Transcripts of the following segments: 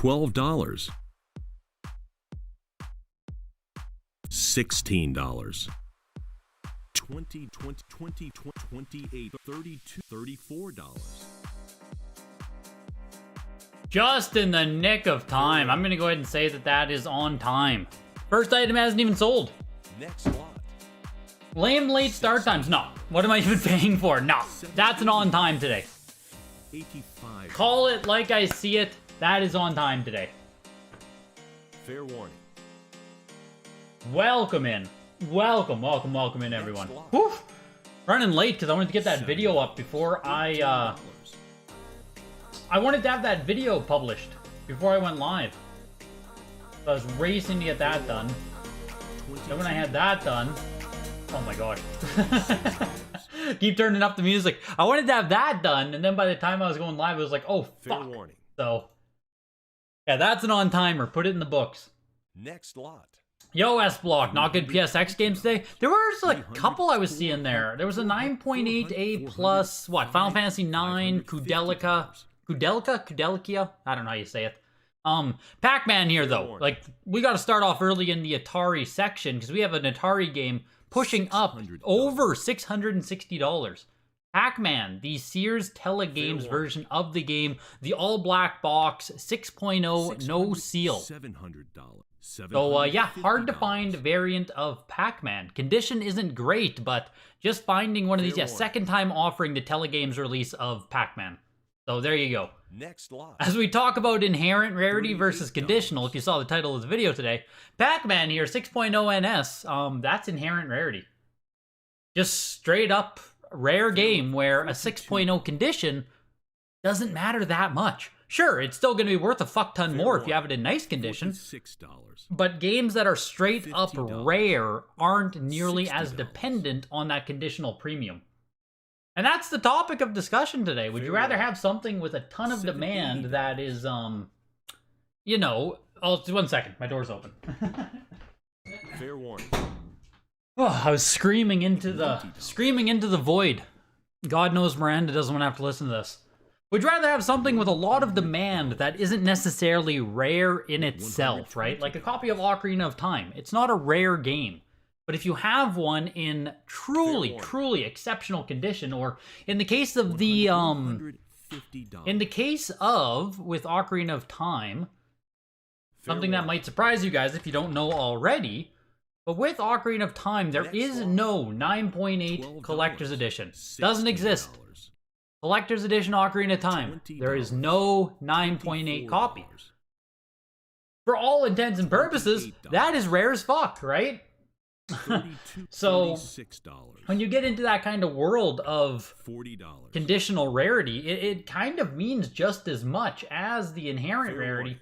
$12. $16. 20, 20, 20, 28, 32, $34. Just in the nick of time. I'm gonna go ahead and say that that is on time. First item hasn't even sold. Next lot. Lame late start times. No. What am I even paying for? No. That's an on time today. 85. Call it like I see it. That is on time today. Fair warning. Welcome in. Welcome in, everyone. Whew. Running late because I wanted to get that video up before I wanted to have that video published before I went live. So I was racing to get that done. Then when I had that done, oh my god. Keep turning up the music. I wanted to have that done, and then by the time I was going live, it was like, oh fuck. So, yeah, that's an on-timer. Put it in the books. Next lot. Yo, S-Block, not good PSX games today. There was a couple I was seeing there. There was a 9.8A plus, what, Final Fantasy 9, Kudelica? I don't know how you say it. Pac-Man here, though. Like, we got to start off early in the Atari section, because we have an Atari game pushing up over $660. Pac-Man, the Sears Telegames version of the game, the all-black box, 6.0, no seal. $700. So, yeah, hard to find variant of Pac-Man. Condition isn't great, but just finding one of these, yeah, second time offering the Telegames release of Pac-Man. So, there you go. Next lot. As we talk about inherent rarity versus conditional, if you saw the title of the video today, Pac-Man here, 6.0 NS, that's inherent rarity. Just straight up rare game where a 6.0 condition doesn't matter that much. Sure, it's still going to be worth a fuck ton more if you have it in nice condition. But games that are straight up rare aren't nearly as dependent on that conditional premium. And that's the topic of discussion today. Would you rather have something with a ton of demand that is, you know... Oh, 1 second. My door's open. Fair warning. Oh, I was screaming into the void. God knows Miranda doesn't want to have to listen to this. Would you rather have something with a lot of demand that isn't necessarily rare in itself, right? Like a copy of Ocarina of Time. It's not a rare game. But if you have one in truly exceptional condition, or in the case of the, in the case of, with Ocarina of Time, something that might surprise you guys if you don't know already, but with Ocarina of Time, there is no 9.8 Collector's Edition. Doesn't exist. Collector's Edition Ocarina of Time. There is no 9.8 copy. For all intents and purposes, that is rare as fuck, right? So, when you get into that kind of world of conditional rarity, it kind of means just as much as the inherent rarity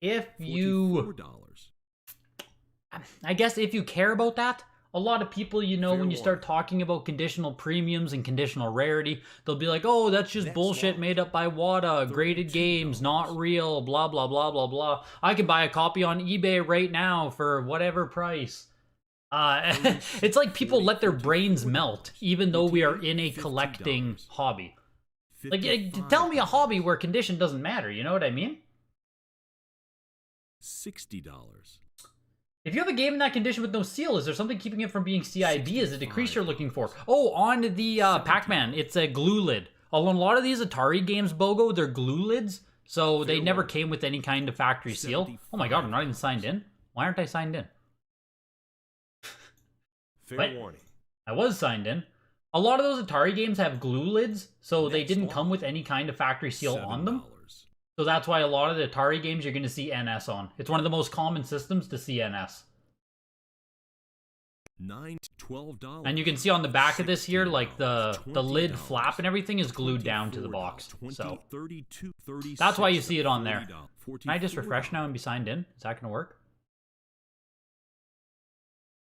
if you... I guess if you care about that. A lot of people, you know, when you start talking about conditional premiums and conditional rarity, they'll be like, oh, that's just bullshit made up by WATA, graded games, not real, blah, blah, blah, blah, blah. I can buy a copy on eBay right now for whatever price. It's like people let their brains melt, even though we are in a collecting hobby. Like, tell me a hobby where condition doesn't matter, you know what I mean? $60. If you have a game in that condition with no seal, is there something keeping it from being CIB? Is it a decrease you're looking for? Oh, on the Pac-Man, it's a glue lid. On a lot of these Atari games, Bogo, they're glue lids, so they never came with any kind of factory seal. Oh my god, I'm not even signed in? Why aren't I signed in? Fair warning. I was signed in. A lot of those Atari games have glue lids, so they didn't come with any kind of factory seal on them. So that's why a lot of the Atari games you're going to see NS on. It's one of the most common systems to see NS. $12. And you can see on the back of this here, like the lid flap and everything is glued down to the box. So that's why you see it on there. Can I just refresh now and be signed in? Is that going to work?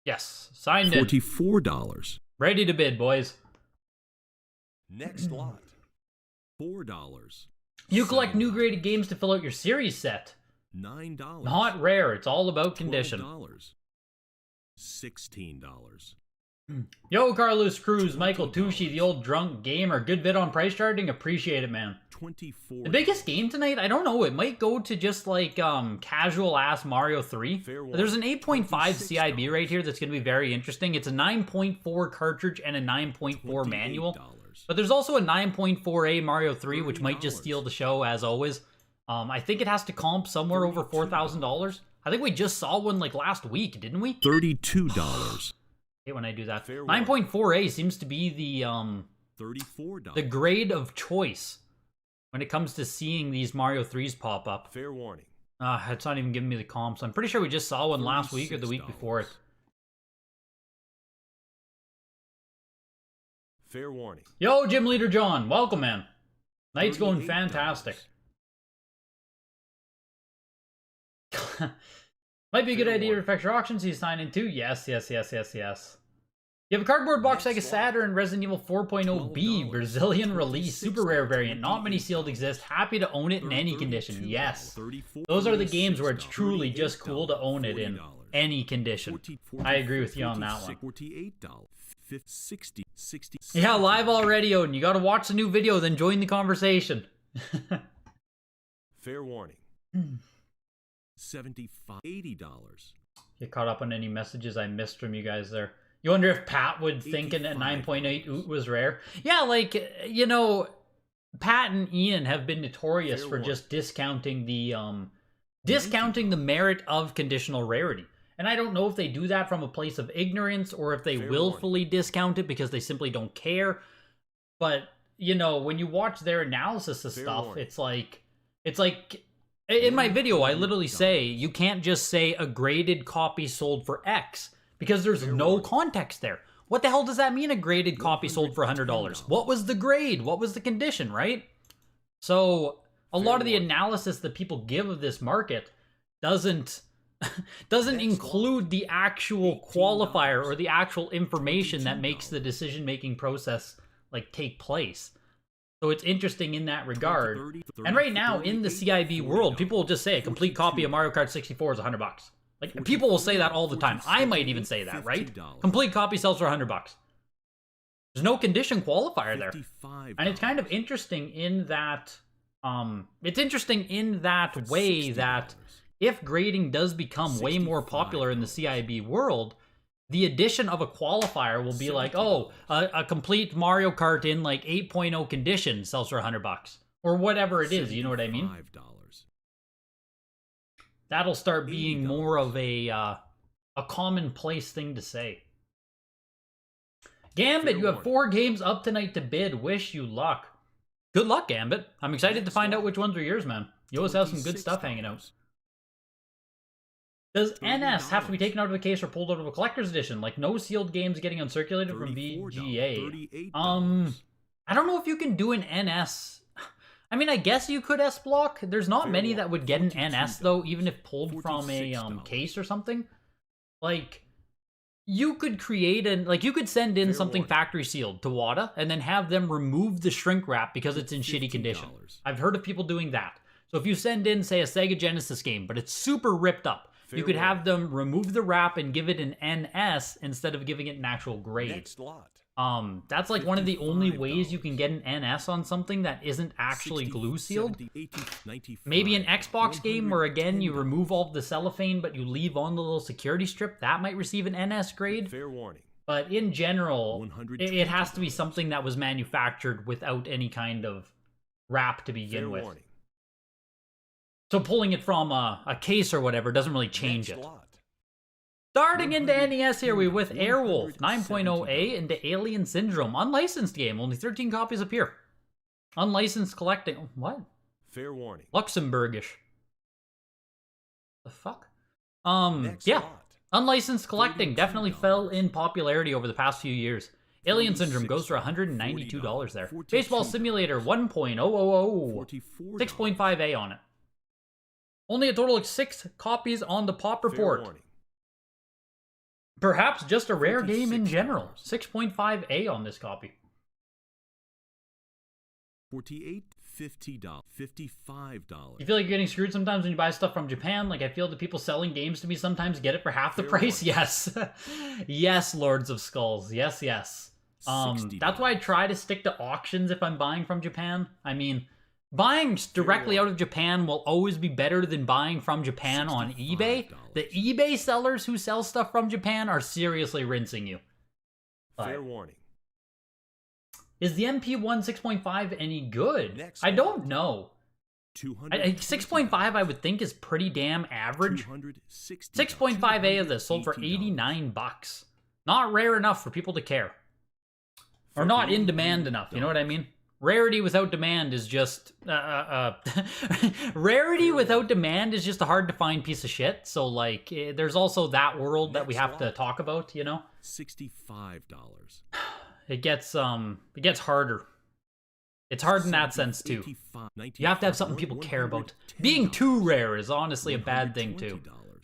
Yes, signed in. $44. Ready to bid, boys. Next lot. $4. You collect new graded games to fill out your series set. $9. Not rare, it's all about condition. $16. Yo, Carlos Cruz, Michael Tucci, the old drunk gamer. Good bid on price charting? Appreciate it, man. $24. The biggest game tonight, I don't know, it might go to just like casual ass Mario 3. There's an 8.5 CIB right here that's going to be very interesting. It's a 9.4 cartridge and a 9.4 manual. But there's also a 9.4A Mario 3, which might just steal the show as always. I think it has to comp somewhere over $4,000. I think we just saw one like last week, didn't we? $32. Hate when I do that. 9.4A seems to be the $34. the grade of choice when it comes to seeing these Mario 3s pop up. Fair warning. It's not even giving me the comps. I'm pretty sure we just saw one last week or the week before it. Fair warning. Yo, Gym Leader John. Welcome, man. Night's going fantastic. Might be a good idea to refresh your auctions he's signed into. Yes. You have a cardboard box Sega Saturn Resident Evil 4.0B Brazilian release super rare variant. Not many sealed exist. Happy to own it in any condition. Yes. Those are the games where it's truly just cool to own it in any condition. I agree with you on that one. Yeah, live already, Odin. You gotta watch the new video, then join the conversation. Fair warning. $75, $80. Get caught up on any messages I missed from you guys there. You wonder if Pat would think that 9.8 oot was rare? Yeah, like, you know, Pat and Ian have been notorious for just discounting the merit of conditional rarity. And I don't know if they do that from a place of ignorance or if they willfully discount it because they simply don't care. But, you know, when you watch their analysis of stuff, it's like in my video, I literally say, you can't just say a graded copy sold for X because there's no context there. What the hell does that mean, a graded copy sold for $100? What was the grade? What was the condition, right? So a lot of the analysis that people give of this market doesn't include the actual qualifier or the actual information that makes the decision-making process like take place. So it's interesting in that regard. And right now in the CIB world, people will just say a complete copy of Mario Kart 64 is $100. Like, people will say that all the time. I might even say that, right? Complete copy sells for $100. There's no condition qualifier there. And it's kind of interesting in that way that if grading does become way more popular in the CIB world, the addition of a qualifier will be like, oh, a complete Mario Kart in like 8.0 condition sells for $100. Or whatever it is, you know what I mean? That'll start being more of a commonplace thing to say. Gambit, you have 4 games up tonight to bid. Wish you luck. Good luck, Gambit. I'm excited to find out which ones are yours, man. You always have some good stuff hanging out. Does NS have to be taken out of a case or pulled out of a collector's edition? Like no sealed games getting uncirculated from VGA? I don't know if you can do an NS. I mean, I guess you could S-block. There's not many that would get an NS, though, even if pulled from a case or something. Like, you could create you could send in something factory sealed to WATA and then have them remove the shrink wrap because it's in shitty condition. I've heard of people doing that. So if you send in, say, a Sega Genesis game, but it's super ripped up, you could have them remove the wrap and give it an NS instead of giving it an actual grade. That's like one of the only ways you can get an NS on something that isn't actually glue sealed. Maybe an Xbox game where, again, you remove all the cellophane but you leave on the little security strip. That might receive an NS grade. But in general, it has to be something that was manufactured without any kind of wrap to begin with. So pulling it from a case or whatever doesn't really change it. Starting into NES here, we with Airwolf 9.0A into Alien Syndrome. Unlicensed game, only 13 copies appear. Unlicensed collecting. What? Fair warning. Luxembourgish. The fuck? Yeah. Unlicensed collecting definitely fell in popularity over the past few years. Alien Syndrome goes for $192 there. Baseball Simulator 1.000. 6.5A on it. Only a total of 6 copies on the pop report. Perhaps just a rare game in general. 6.5A on this copy. $48, $50, $55. You feel like you're getting screwed sometimes when you buy stuff from Japan? Like, I feel the people selling games to me sometimes get it for half the price? Yes. Yes, Lords of Skulls. Yes, yes. That's why I try to stick to auctions if I'm buying from Japan. I mean, Buying directly out of Japan will always be better than buying from Japan on eBay. The eBay sellers who sell stuff from Japan are seriously rinsing you. Fair warning. Is the MP1 6.5 any good? I don't know. 6.5 I would think is pretty damn average. 6.5A of this sold for $89. Not rare enough for people to care. Or not in demand enough, you know what I mean? Rarity without demand is just... Rarity without demand is just a hard to find piece of shit. So, like, there's also that world that we have to talk about, you know? $65. It gets harder. It's hard in that sense, too. You have to have something people care about. Being too rare is honestly a bad thing, too.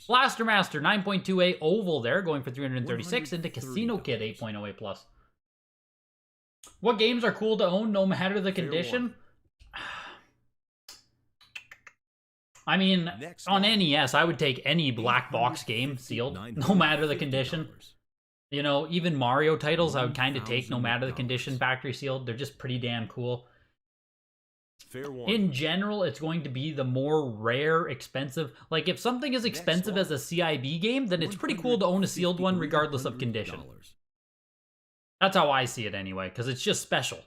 Blaster Master 9.2A Oval there, going for $336 into Casino Kid 8.0A+. What games are cool to own no matter the condition? I mean, on NES, I would take any black box game sealed, no matter the condition. You know, even Mario titles I would kind of take no matter the condition factory sealed. They're just pretty damn cool. In general, it's going to be the more rare, expensive. Like, if something is expensive as a CIB game, then it's pretty cool to own a sealed one regardless of condition. That's how I see it anyway, because it's just special.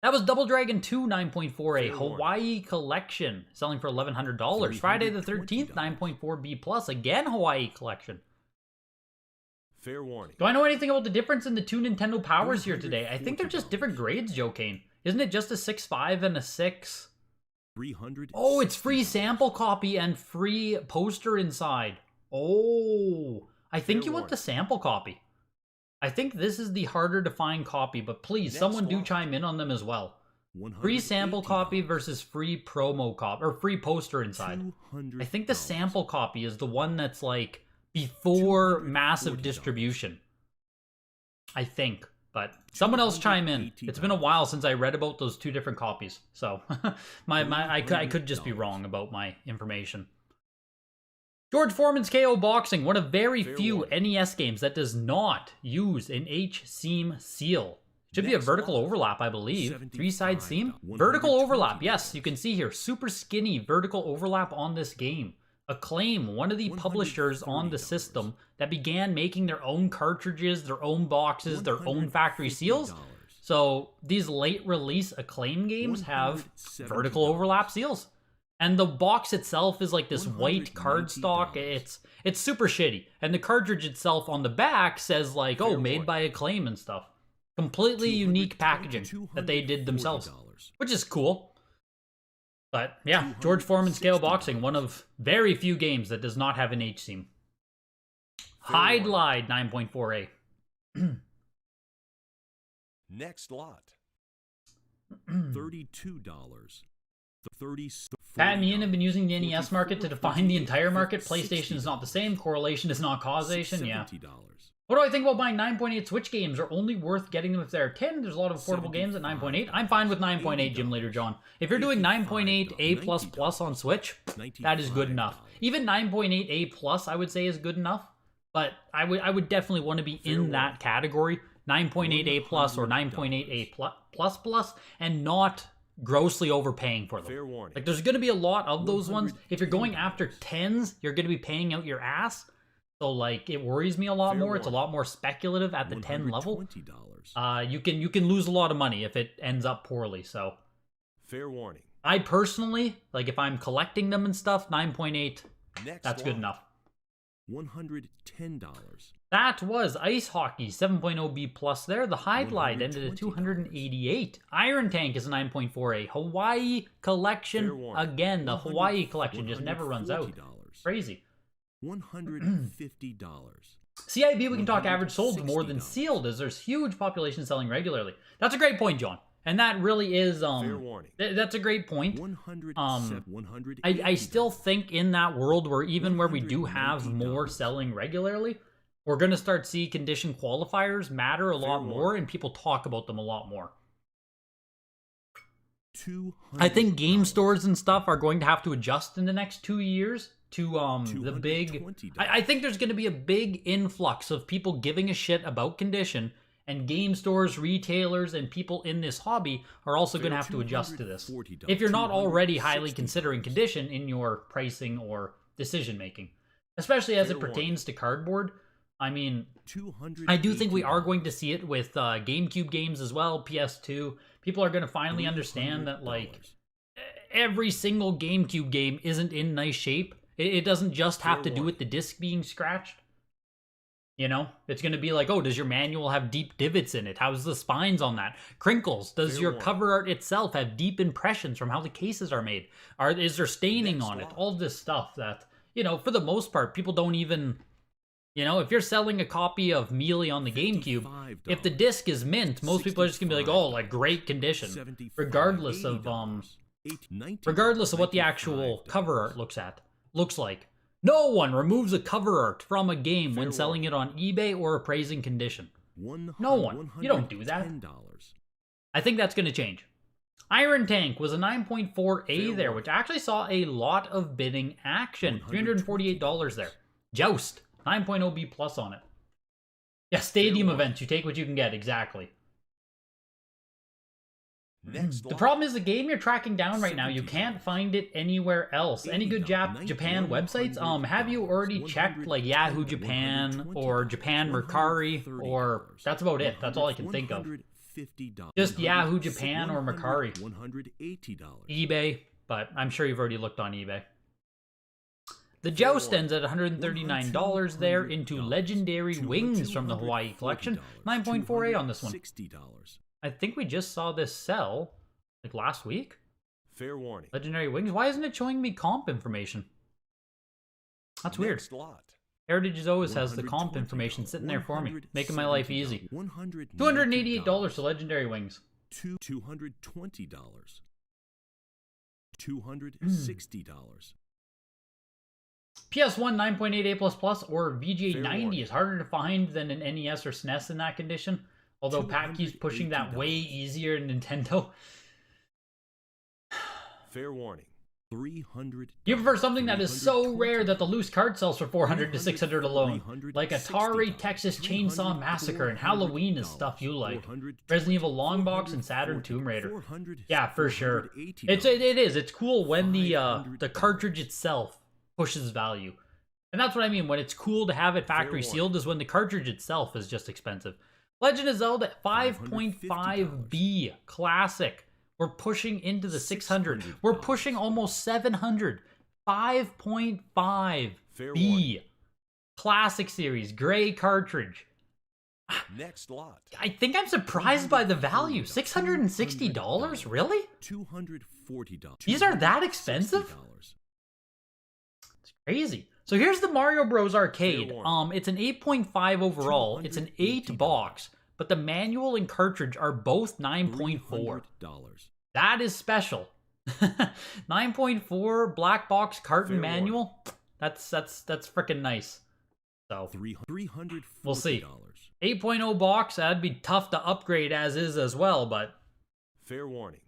That was Double Dragon 2 9.4A Hawaii Collection, selling for $1,100. Friday the 13th 9.4B+, again Hawaii Collection. Fair warning. Do I know anything about the difference in the two Nintendo Powers here today? I think they're just different grades, Joe Kane. Isn't it just a 6.5 and a 6? 300. Oh, it's free sample copy and free poster inside. Oh, I think you want the sample copy. I think this is the harder to find copy, but please, someone do chime in on them as well. Free sample copy versus free promo copy, or free poster inside. I think the sample copy is the one that's like before massive distribution. I think, but someone else chime in. It's been a while since I read about those two different copies, so I could just be wrong about my information. George Foreman's KO Boxing, one of very few NES games that does not use an H-seam seal. Should be a vertical overlap, I believe. 3-side seam? Vertical overlap, yes, you can see here. Super skinny vertical overlap on this game. Acclaim, one of the publishers on the system that began making their own cartridges, their own boxes, their own factory seals. So these late release Acclaim games have vertical overlap seals. And the box itself is like this white cardstock. It's super shitty. And the cartridge itself on the back says like, oh, made by Acclaim and stuff. Completely unique packaging that they did themselves, which is cool. But yeah, George Foreman's KO Boxing, one of very few games that does not have an H-seam. Hide Glide 9.4A. Next lot. $32. Pat and Ian have been using the NES market to define the entire market. PlayStation is not the same. Correlation is not causation. Yeah. What do I think about buying 9.8 Switch games? Are only worth getting them if they're 10. There's a lot of affordable games at 9.8. I'm fine with 9.8, Jim Later John. If you're doing 9.8 A++ on Switch, that is good enough. Even 9.8 A+, I would say, is good enough. But I would definitely want to be in that category. 9.8 A+ or 9.8 A++, and not grossly overpaying for them. Like, there's going to be a lot of those ones. If you're going after 10s, you're going to be paying out your ass. So, like, it worries me a lot more. It's a lot more speculative at the 10 level. You can lose a lot of money if it ends up poorly. So, fair warning. I personally, like, if I'm collecting them and stuff, 9.8, that's good enough. $110. That was Ice Hockey 7.0B+ there. The High Glide ended at 288. Iron Tank is a 9.4A. Hawaii Collection. Again, the Hawaii Collection just never runs out. Crazy. $150. CIB, we can talk average sold more than sealed, as there's huge population selling regularly. That's a great point, John. And that really is, that's a great point. I still think in that world where even where we do have more selling regularly, we're going to start see condition qualifiers matter a lot more and people talk about them a lot more. I think game stores and stuff are going to have to adjust in the next 2 years to the big... I think there's going to be a big influx of people giving a shit about condition And game stores, retailers, and people in this hobby are also going to have to adjust to this. If you're not already highly considering condition in your pricing or decision making, especially as it pertains to cardboard. I mean, I do think we are going to see it with GameCube games as well, PS2. People are going to finally understand that, like, every single GameCube game isn't in nice shape. It doesn't just have to do with the disc being scratched. You know, it's going to be like, oh, does your manual have deep divots in it? How's the spines on that? Crinkles. Does your cover art itself have deep impressions from how the cases are made? Is there staining on it? All this stuff that, you know, for the most part, people don't even... You know, if you're selling a copy of Melee on the GameCube, if the disc is mint, most people are just going to be like, oh, like, great condition. Regardless of what the actual cover art looks like. No one removes a cover art from a game when selling it on eBay or appraising condition. No one. You don't do that. I think that's going to change. Iron Tank was a 9.4A there, which actually saw a lot of bidding action. $348 there. Joust. 9.0B plus on it. Yeah, stadium events. You take what you can get. Exactly. The problem is the game you're tracking down right now, you can't find it anywhere else. Any good Japan websites? Have you already checked like Yahoo Japan or Japan Mercari, or that's about it. That's all I can think of. Just Yahoo Japan or Mercari. eBay, but I'm sure you've already looked on eBay. The Joust ends at $139 there into Legendary Wings from the Hawaii Collection. 9.4A on this one. I think we just saw this sell, like, last week? Fair warning. Legendary Wings? Why isn't it showing me comp information? That's weird. Heritage always has the comp information sitting there for me, making my life easy. $288 to Legendary Wings. $220. $260. PS1 9.8A++ or VGA 90 is harder to find than an NES or SNES in that condition. Although Pat keeps pushing that way easier in Nintendo. Fair warning. $300. You prefer something that is so rare that the loose card sells for $400 to $600 alone. Like Atari, Texas Chainsaw Massacre, and Halloween is stuff you like. Resident Evil Long Box and Saturn Tomb Raider. Yeah, for sure. It is. It's cool when the cartridge itself pushes value. And that's what I mean. When it's cool to have it factory sealed is when the cartridge itself is just expensive. Legend of Zelda 5.5B Classic. We're pushing into the 600. We're pushing almost 700. 5.5B Classic Series. Gray cartridge. Next lot. I think I'm surprised by the value. $660? Really? $240. These are that expensive? It's crazy. So here's the Mario Bros. Arcade. It's an 8.5 overall. It's an 8 box, but the manual and cartridge are both 9.4. That is special. 9.4 black box carton manual. That's freaking nice. So we'll see. 8.0 box, that'd be tough to upgrade as is as well, but fair warning.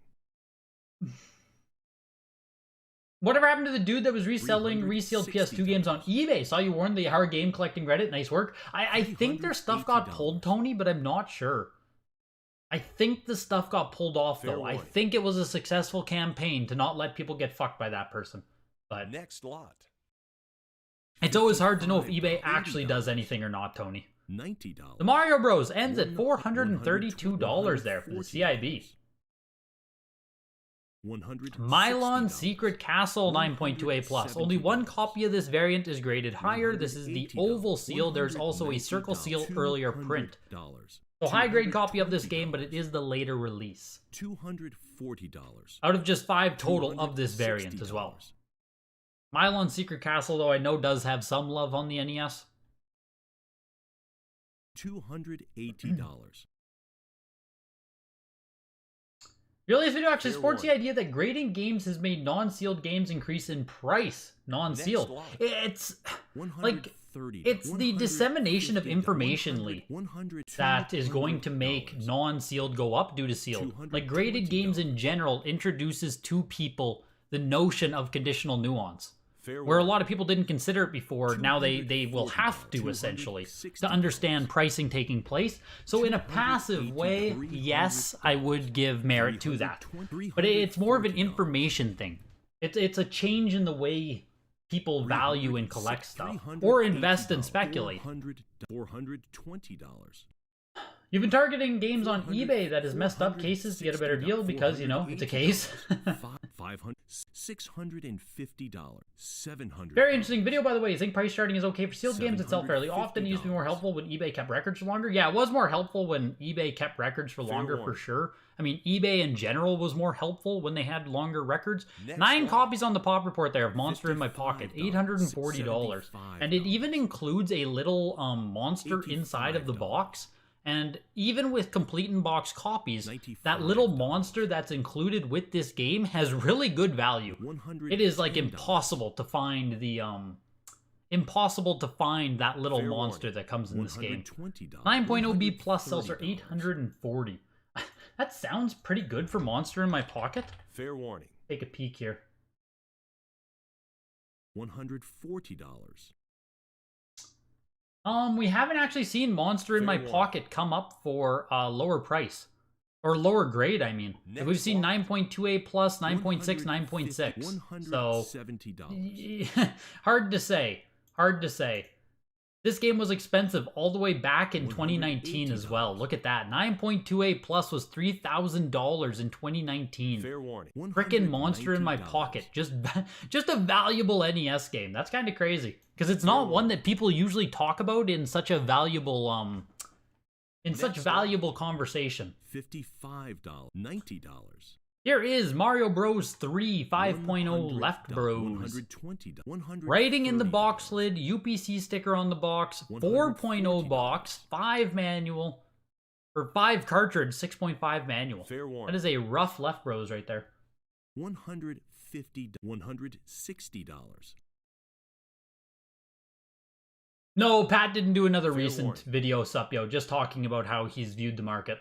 Whatever happened to the dude that was reselling resealed PS2 games on eBay? Saw you warned the hard game collecting Reddit. Nice work. I think their stuff got pulled, Tony, but I'm not sure. I think the stuff got pulled off, though. I think it was a successful campaign to not let people get fucked by that person. But next lot. It's always hard to know if eBay actually does anything or not, Tony. $90. The Mario Bros. Ends at $432 there for the CIB. Mylon Secret Castle 9.2A+. Only one copy of this variant is graded higher. This is the oval seal. There's also a circle seal earlier print. So high grade copy of this game, but it is the later release. $240. Out of just 5 total of this variant as well. Mylon Secret Castle, though, I know does have some love on the NES. $280. Really, this video actually supports the idea that grading games has made non-sealed games increase in price. Non-sealed. It's like, it's the dissemination of information, Lee, that is going to make non-sealed go up due to sealed. Like, graded games in general introduces to people the notion of conditional nuance. Fair where a warning. lot of people didn't consider it before. Now they will have to, essentially, to understand pricing taking place. So in a passive way, yes, I would give merit to that. But it's more of an information thing. It's a change in the way people value and collect stuff, or invest and speculate. $420. You've been targeting games on eBay that has messed up cases to get a better deal because, you know, it's a case. $500, $650, $700. Very interesting video, by the way. You think price charting is okay for sealed games itself fairly often? It used to be more helpful when eBay kept records for longer. Yeah, it was more helpful when eBay kept records for longer, for sure. I mean, eBay in general was more helpful when they had longer records. 9 copies on the pop report there of Monster in My Pocket, $840. And it even includes a little monster inside of the box. And even with complete in-box copies, that little monster that's included with this game has really good value. It is like impossible to find the that little monster that comes in this game. 9.0 B plus sells for $840. That sounds pretty good for Monster in My Pocket. Fair warning. Take a peek here. $140. We haven't actually seen Monster in My Pocket come up for a lower price. Or lower grade, I mean. We've seen 9.2A plus, 9.6, 9.6. So, $70. hard to say. Hard to say. This game was expensive all the way back in 2019 as well. Look at that. 9.2A plus was $3,000 in 2019. Fair warning. Frickin' Monster in My Pocket. Just a valuable NES game. That's kind of crazy. Because it's not one that people usually talk about in such a valuable, valuable conversation. $55. $90. Here is Mario Bros. 3 5.0 Left Bros. $120. Writing in the box lid, UPC sticker on the box, 4.0 box, 5 manual, or 5 cartridge, 6.5 manual. Fair warning. That is a rough Left Bros right there. $150. $160. No, Pat didn't do another Fair recent warning. video, Supyo, just talking about how he's viewed the market.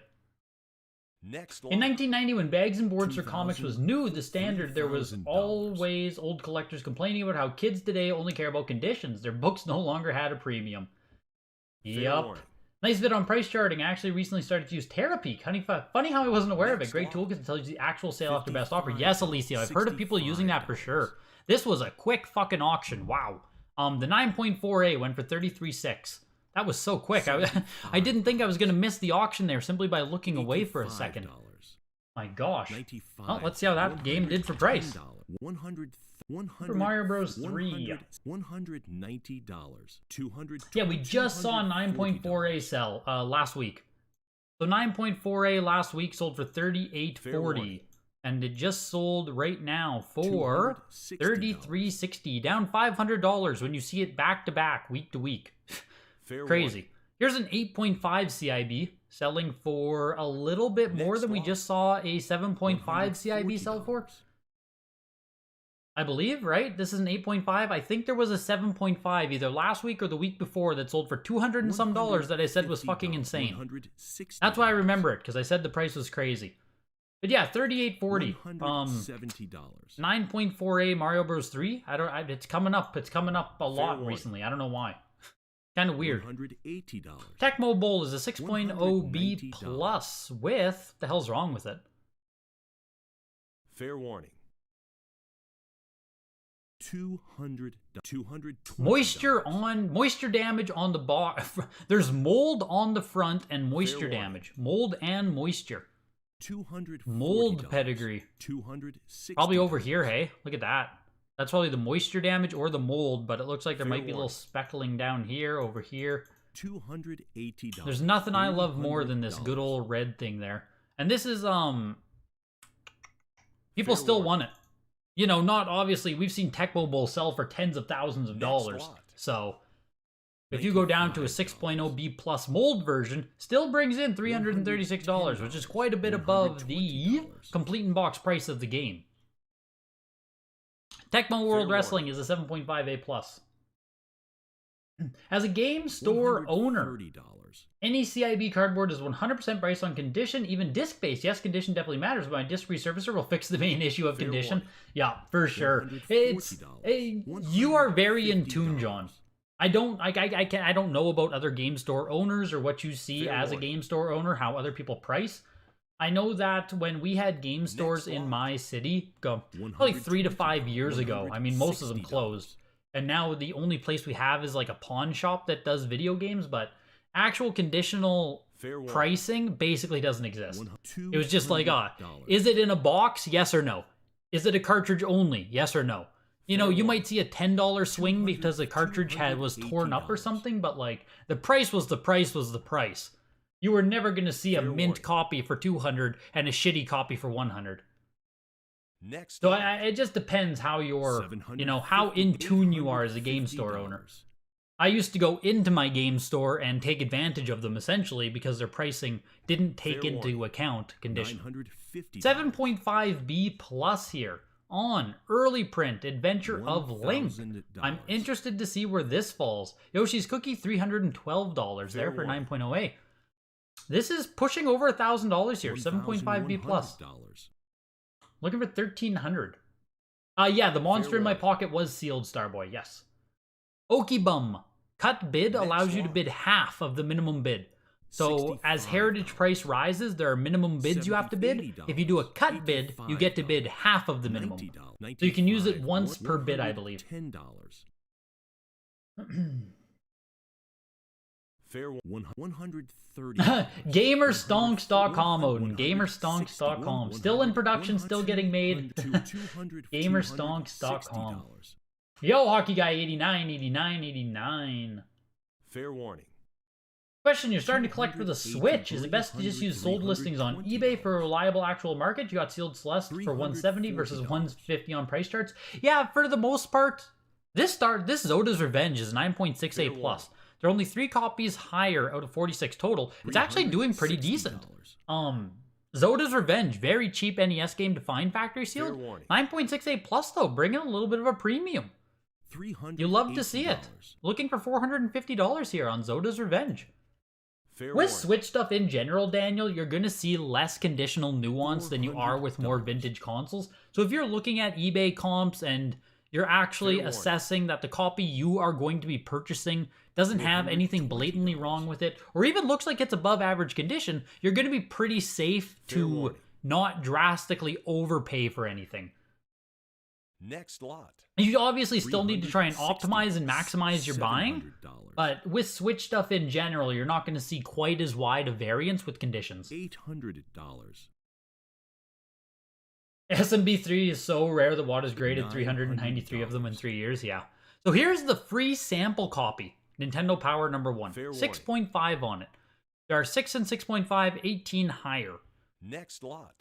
Next In 1990, when Bags and Boards for Comics was new, the standard, there was $3,000. always old collectors complaining about how kids today only care about conditions. Their books no longer had a premium. Yup. warning. Nice vid on price charting. I actually recently started to use Terapeak. Funny how I wasn't aware of it. Next Great lot. tool because it tells you the actual sale after best offer. 55, Yes, Alicia, I've heard of people using that for sure. This was a quick fucking auction. Wow. The 9.4A went for $33.6. That was so quick. I didn't think I was going to miss the auction there simply by looking away for a second. My gosh. Well, let's see how that game did for price. Super Mario Bros. 3. $190. Yeah, we just saw 9.4A sell last week. So 9.4A last week sold for $38.40. And it just sold right now for $33.60. Down $500 when you see it back to back, week to week. Crazy. Here's an 8.5 CIB selling for a little bit more than we just saw a 7.5 CIB sell for. I believe, right? This is an 8.5. I think there was a 7.5 either last week or the week before that sold for $200 and some that I said was fucking insane. That's why I remember it, because I said the price was crazy. But yeah, $38.40. $70. 9.4A Mario Bros. 3. It's coming up. It's coming up a lot recently. I don't know why. Kind of weird. $180. Tecmo Bowl is a 6.0 B plus with... The hell's wrong with it? Fair warning. $220. Moisture damage on the box. There's mold on the front and moisture damage. Mold and moisture. Mold pedigree. Probably over here, hey? Look at that. That's probably the moisture damage or the mold, but it looks like there might be a little speckling down here, over here. $280. There's nothing I love more than this good old red thing there. And this is, people still want it. You know, not obviously, we've seen Tecmo Bowl sell for tens of thousands of dollars. So, if you go down to a 6.0 B plus mold version, still brings in $336, which is quite a bit above the complete in box price of the game. Tecmo World Wrestling is a 7.5 A plus. As a game store owner, $130. any CIB cardboard is 100% based on condition, even disc-based. Yes, condition definitely matters, but my disc resurfacer will fix the main issue of Fair condition. warning. Yeah, for sure. It's $140. you are very in tune, $150. John. I don't know about other game store owners or what you see Fair as a warning. game store owner, how other people price. I know that when we had game stores in lot. my city, probably 3 to 5 years ago. I mean, most of them $160. closed. And now the only place we have is like a pawn shop that does video games, but actual conditional Fair warning. pricing basically doesn't exist. It was just like, $200. is it in a box? Yes or no? Is it a cartridge only? Yes or no? You know, you might see a $10 swing because the cartridge was torn up or something, but like the price was the price was the price. You were never going to see a Fair mint warning. copy for 200 and a shitty copy for 100. Next So lot. it just depends how you're, you know, how in tune you are as a game store owner. I used to go into my game store and take advantage of them essentially because their pricing didn't take Fair into warning. account condition. $950. 7.5B plus here on early print Adventure of Link. $1,000. I'm interested to see where this falls. Yoshi's Cookie $312 there for Fair warning. 9.08. This is pushing over $1,000 here. 7.5B plus. $1,100. Looking for 1,300. Yeah, the monster in my warning. pocket was sealed, Starboy. Yes. Okibum. Cut bid Next allows you to lot. bid half of the minimum bid. So as heritage $65. price rises, there are minimum bids you have to bid. If you do a cut bid, you get to bid half of the minimum. $90. So you can use it $95. once per bid, I believe. $10. Fair $130. Gamerstonks.com, Odin. Gamerstonks.com. Still in production, still getting made. Gamerstonks.com. Yo, Hockey Guy 89, 89, 89. Fair warning. Question, you're starting to collect for the Switch. Is it best to just use sold listings on eBay for a reliable actual market? You got Sealed Celeste for 170 versus 150 on price charts. Yeah, for the most part, this Zoda's Revenge is 9.68 plus. There are only 3 copies higher out of 46 total. It's actually doing pretty decent. Zoda's Revenge, very cheap NES game to find factory sealed. 9.68 plus though, bringing a little bit of a premium. You love to see it. Looking for $450 here on Zoda's Revenge. With Switch stuff in general, Daniel, you're going to see less conditional nuance than you are with more vintage consoles. So if you're looking at eBay comps and you're actually assessing that the copy you are going to be purchasing doesn't have anything blatantly wrong with it, or even looks like it's above average condition, you're going to be pretty safe to not drastically overpay for anything. Next lot. You obviously still need to try and optimize and maximize your buying, but with Switch stuff in general, you're not going to see quite as wide a variance with conditions. $800. SMB3 is so rare that WATA's graded 393 of them in 3 years, yeah. So here's the free sample copy. Nintendo Power number 1. 6.5 on it. There are 6 and 6.5, 18 higher. Next lot.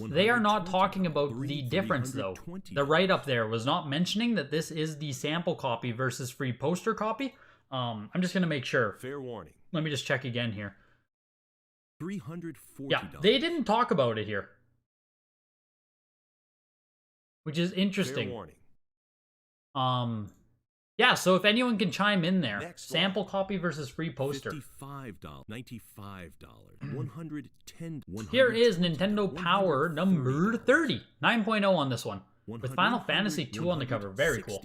They are not talking about the difference, though. The write-up there was not mentioning that this is the sample copy versus free poster copy. I'm just going to make sure. Fair warning. Let me just check again here. $340. Yeah, they didn't talk about it here. Which is interesting. Fair warning. Yeah, so if anyone can chime in there. Next Sample copy versus free poster. $55. $95. $110. Here is Nintendo Power number 30. 9.0 on this one. With Final Fantasy 2 on the cover. Very cool.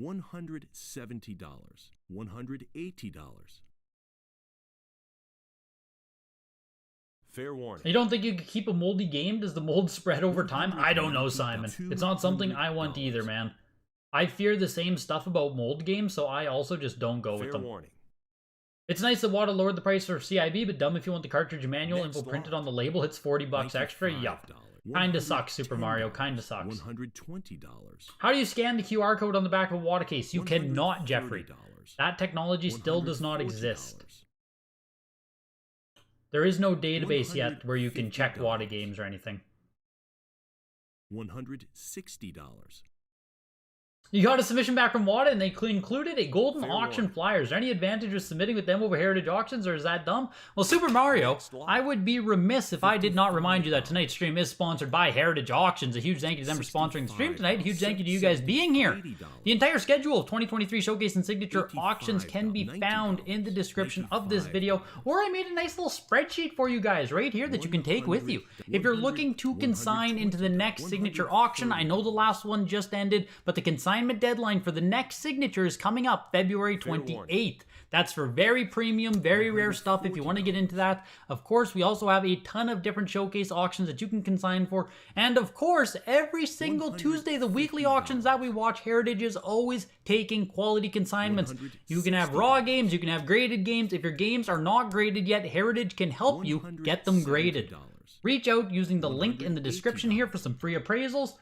$170. $180. Fair warning. You don't think you could keep a moldy game? Does the mold spread over time? I don't know, Simon. It's not something I want either, man. I fear the same stuff about mold games, so I also just don't go with them. Warning. It's nice that WATA lowered the price for CIB, but dumb if you want the cartridge manual info printed on the label. It's $40 extra. Yup. Kinda sucks, Super Mario. Kinda sucks. $120. How do you scan the QR code on the back of a WATA case? You cannot, Jeffrey. That technology still does not exist. There is no database yet where you can check WATA games or anything. $160. You got a submission back from WATA, and they included a golden Fair auction warning. flyer. Is there any advantage of submitting with them over Heritage Auctions, or is that dumb? Well, Super Mario, Next lot. I would be remiss if I did not remind you that tonight's stream is sponsored by Heritage Auctions. A huge thank you to them for sponsoring the stream tonight. A huge thank you to you guys being here. The entire schedule of 2023 Showcase and Signature Auctions can be found in the description of this video, or I made a nice little spreadsheet for you guys right here that you can take with you. If you're looking to consign into the next signature auction, I know the last one just ended, but the consignment deadline for the next signature is coming up February 28th. That's for very premium, very rare stuff if you want to get into that. Of course, we also have a ton of different showcase auctions that you can consign for. And of course, every single Tuesday, the weekly auctions that we watch, Heritage is always taking quality consignments. You can have raw games, you can have graded games. If your games are not graded yet, Heritage can help you get them graded. Reach out using the link in the description here for some free appraisals.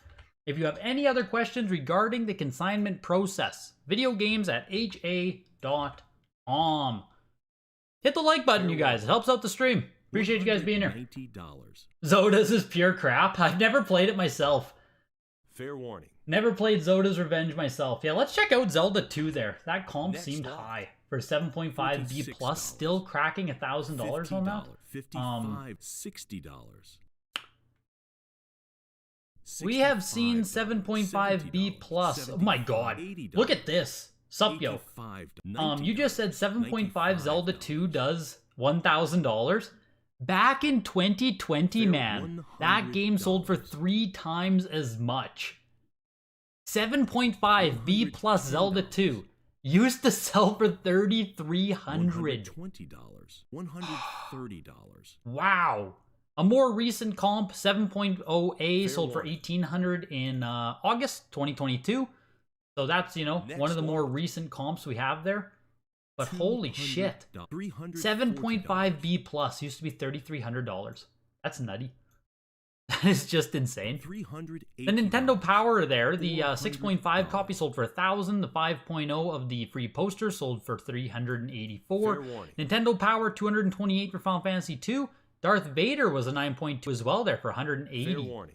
If you have any other questions regarding the consignment process, videogames@ha.com. Hit the like button, you guys. It helps out the stream. Appreciate you guys being here. $90. Zoda's is pure crap. I've never played it myself. Fair warning. Never played Zoda's Revenge myself. Yeah, let's check out Zelda 2 there. That comp Next seemed lot. high for 7.5 B+, still cracking $1,000 on that. $55, $60. We have seen 7.5 B+. Oh my god. Look at this. Sup, yo. You just said 7.5 Zelda 2 does $1,000. Back in 2020, man, that game sold for 3 times as much. 7.5 B+ Zelda 2 used to sell for $3,300. $120. $130. Wow. A more recent comp, 7.0A, sold for $1,800 in August 2022. So that's, you know, one of the more recent comps we have there. But holy shit. 7.5 B+ used to be $3,300. That's nutty. That is just insane. The Nintendo Power there, the 6.5 copy sold for $1,000. The 5.0 of the free poster sold for $384. Nintendo Power 228 for Final Fantasy 2. Darth Vader was a 9.2 as well there for $180.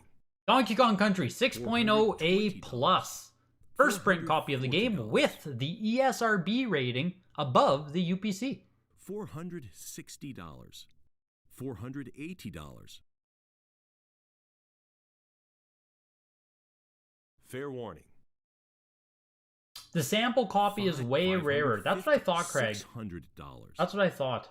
Donkey Kong Country 6.0 A+. First print copy of the game with the ESRB rating above the UPC. $460. $480. Fair warning. The sample copy is way rarer. That's what I thought, Craig. $600. That's what I thought.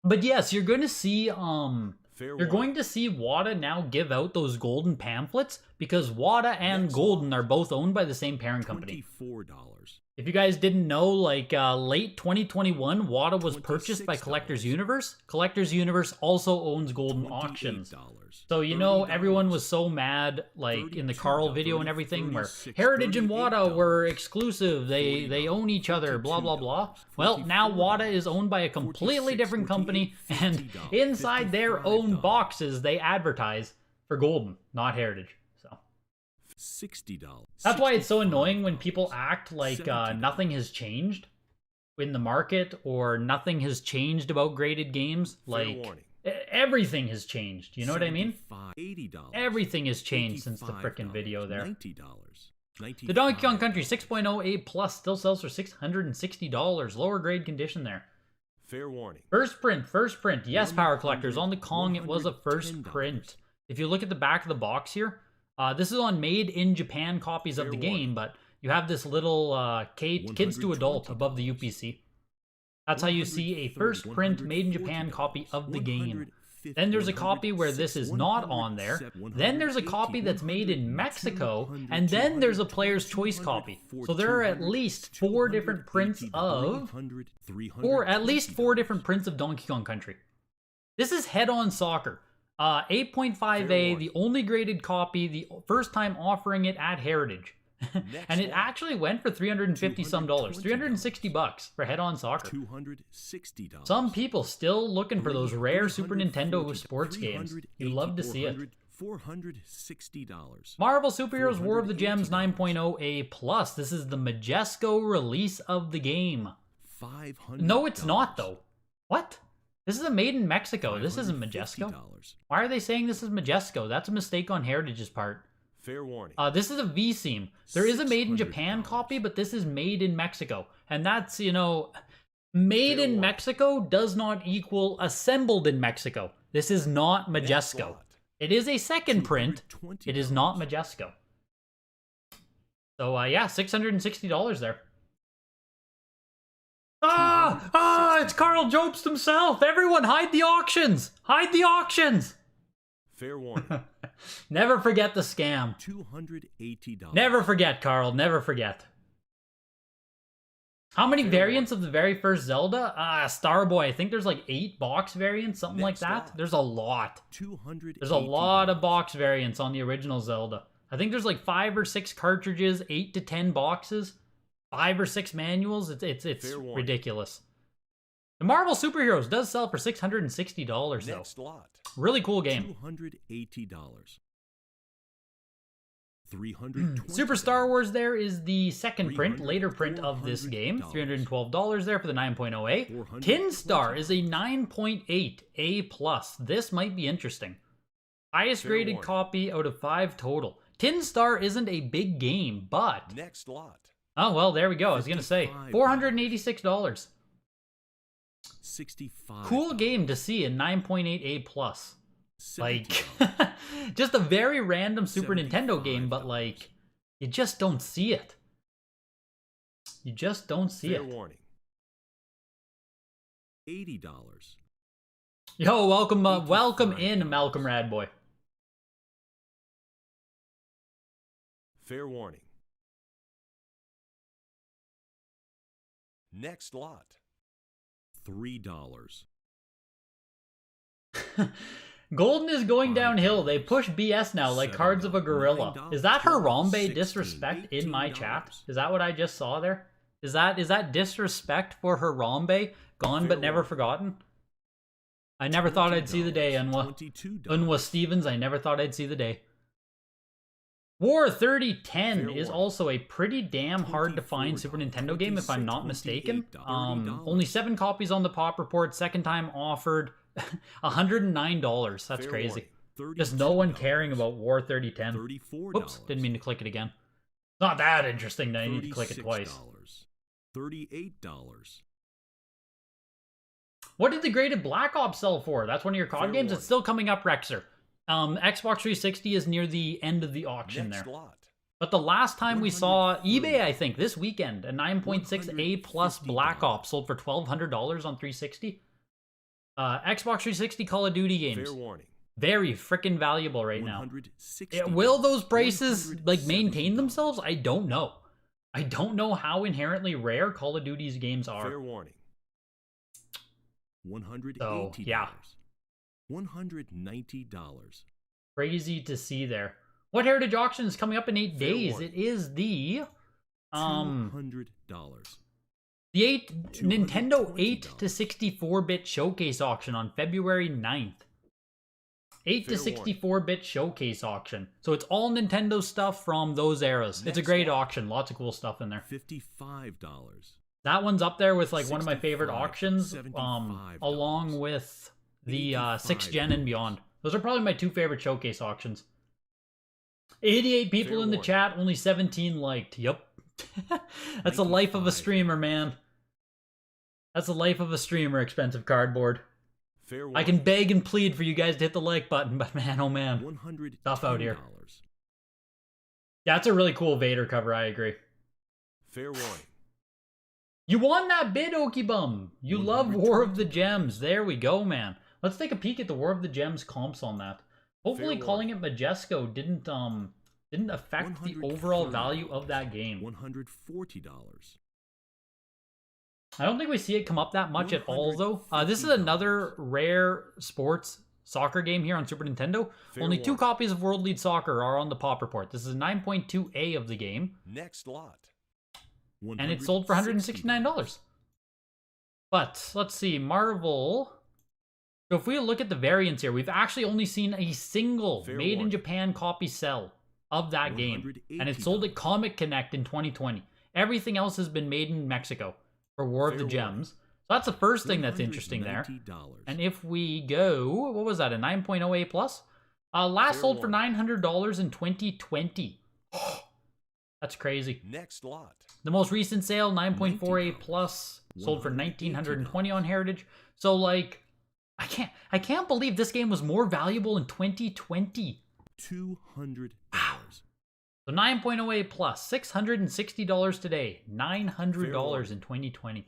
But yes, you're going to see WATA now give out those golden pamphlets because WATA and Golden are both owned by the same parent company. $24. If you guys didn't know, like late 2021, WATA was purchased by Collectors Universe. Collectors Universe also owns Golden Auctions. So, you know, everyone was so mad, like in the Carl video and everything, where Heritage and WATA were exclusive, they own each other, blah, blah, blah. Well, now WATA is owned by a completely different company, and inside their own boxes, they advertise for Golden, not Heritage. So $60. that's why it's so annoying when people act like nothing has changed in the market or nothing has changed about graded games. Like, everything has changed. You know what I mean? $80. Everything has changed since the frickin' video there. $90. The Donkey Kong Country 6.0 A+ still sells for $660. Lower grade condition there. Fair warning. First print. Yes, Power Collectors. On the Kong, it was a first print. If you look at the back of the box here, this is on made in Japan copies of the game, but you have this little kids to adult above the UPC. That's how you see a first print made in Japan copy of the game. Then there's a copy where this is not on there. Then there's a copy that's made in Mexico, and then there's a player's choice copy. So there are at least 4 different prints of, Donkey Kong Country. This is Head-On Soccer. 8.5A, the only graded copy, the first time offering it at Heritage. And it actually went for $350 some dollars, $360 for Head-On Soccer. $260. Some people still looking for those rare Super Nintendo sports games. You love to see it. $460. Marvel Superheroes War of the Gems 9.0 A+. This is the Majesco release of the game. $500. No, it's not though. What? This is a made in Mexico. This isn't Majesco. Why are they saying this is Majesco? That's a mistake on Heritage's part. Fair warning. This is a V-seam. There is a made in Japan $600. copy, but this is made in Mexico. And that's, you know, made in Mexico does not equal assembled in Mexico. This is not Majesco. It is a second print. It is not Majesco. So, yeah, $660 there. It's Carl Jobst himself. Everyone, hide the auctions. Hide the auctions. Fair warning. Never forget the scam. $280. Never forget, Carl. Never forget. How many variants of the very first Zelda? Starboy. I think there's like 8 box variants, something like that. There's a lot. There's a lot of box variants on the original Zelda. I think there's like 5 or 6 cartridges, 8 to 10 boxes, 5 or 6 manuals. It's ridiculous. The Marvel Superheroes does sell for $660 though. Next lot. Really cool game. $280. $320. Super Star Wars there is the second print, later print of this game. $312 there for the 9.0A. Tin Star is a 9.8 A+. This might be interesting. Highest graded copy out of 5 total. Tin Star isn't a big game, but... Next lot. Oh, well, there we go. I was going to say. $486. 65. Cool game to see in 9.8 A+. Like, just a very random Super Nintendo game, but like, you just don't see it. You just don't see Fair it. warning. $80. Yo, welcome in, Malcolm Radboy. Fair warning. Next lot. $3. Golden is going downhill. They push BS now like Cards of a Gorilla. Is that Harambe disrespect in my chat? Is that what I just saw there? Is that disrespect for Harambe? Gone but never forgotten? I never thought I'd see the day, Unwa Stevens. I never thought I'd see the day. War 3010 is also a pretty damn hard to find Super Nintendo game, if I'm not mistaken. Only 7 copies on the Pop Report, second time offered. $109. That's crazy. Just no one caring about War 3010. Whoops, didn't mean to click it again. Not that interesting that I need to click it twice. $38. What did the graded Black Ops sell for? That's one of your COD games? It's still coming up, Rexer. Xbox 360 is near the end of the auction there. But the last time we saw eBay, I think, this weekend, a 9.6 A+ Black Ops sold for $1,200 on 360. Xbox 360 Call of Duty games. Very freaking valuable right now. Will those prices like maintain themselves? I don't know. I don't know how inherently rare Call of Duty's games are. Fair warning. $180. So, yeah. $190. Crazy to see there. What Heritage Auction is coming up in 8 days? It is the $200. The Nintendo 8 to 64-bit showcase auction on February 9th. 8 to 64-bit showcase auction. So it's all Nintendo stuff from those eras. It's a great auction. Lots of cool stuff in there. $55. That one's up there with like one of my favorite auctions, along with the 6th Gen and beyond. Those are probably my 2 favorite showcase auctions. 88 people in the chat, only 17 liked. Yep. That's the life of a streamer, man. That's the life of a streamer, Expensive Cardboard. I can beg and plead for you guys to hit the like button, but man, oh man. Tough out here. Yeah, that's a really cool Vader cover, I agree. Fair warning. You won that bid, Okibum. You love War of the Gems. There we go, man. Let's take a peek at the War of the Gems comps on that. Hopefully calling it Majesco didn't affect the overall value of that game. $140. I don't think we see it come up that much at all, though. This is another rare sports soccer game here on Super Nintendo. Only 2 copies of World League Soccer are on the Pop Report. This is 9.2A of the game. Next lot. And it sold for $169. But, let's see, Marvel... So if we look at the variants here, we've actually only seen a single made in Japan copy sell of that game. And it sold at Comic Connect in 2020. Everything else has been made in Mexico for War of the Gems. So that's the first thing that's interesting there. And if we go, what was that, a 9.0 A+? Last Fair sold for warning. $900 in 2020. That's crazy. Next lot. The most recent sale, 9.48 $90. plus, sold for $180. $1,920 on Heritage. So like, I can't believe this game was more valuable in 2020. $200. So 9.08 plus, $660 today, $900 in 2020.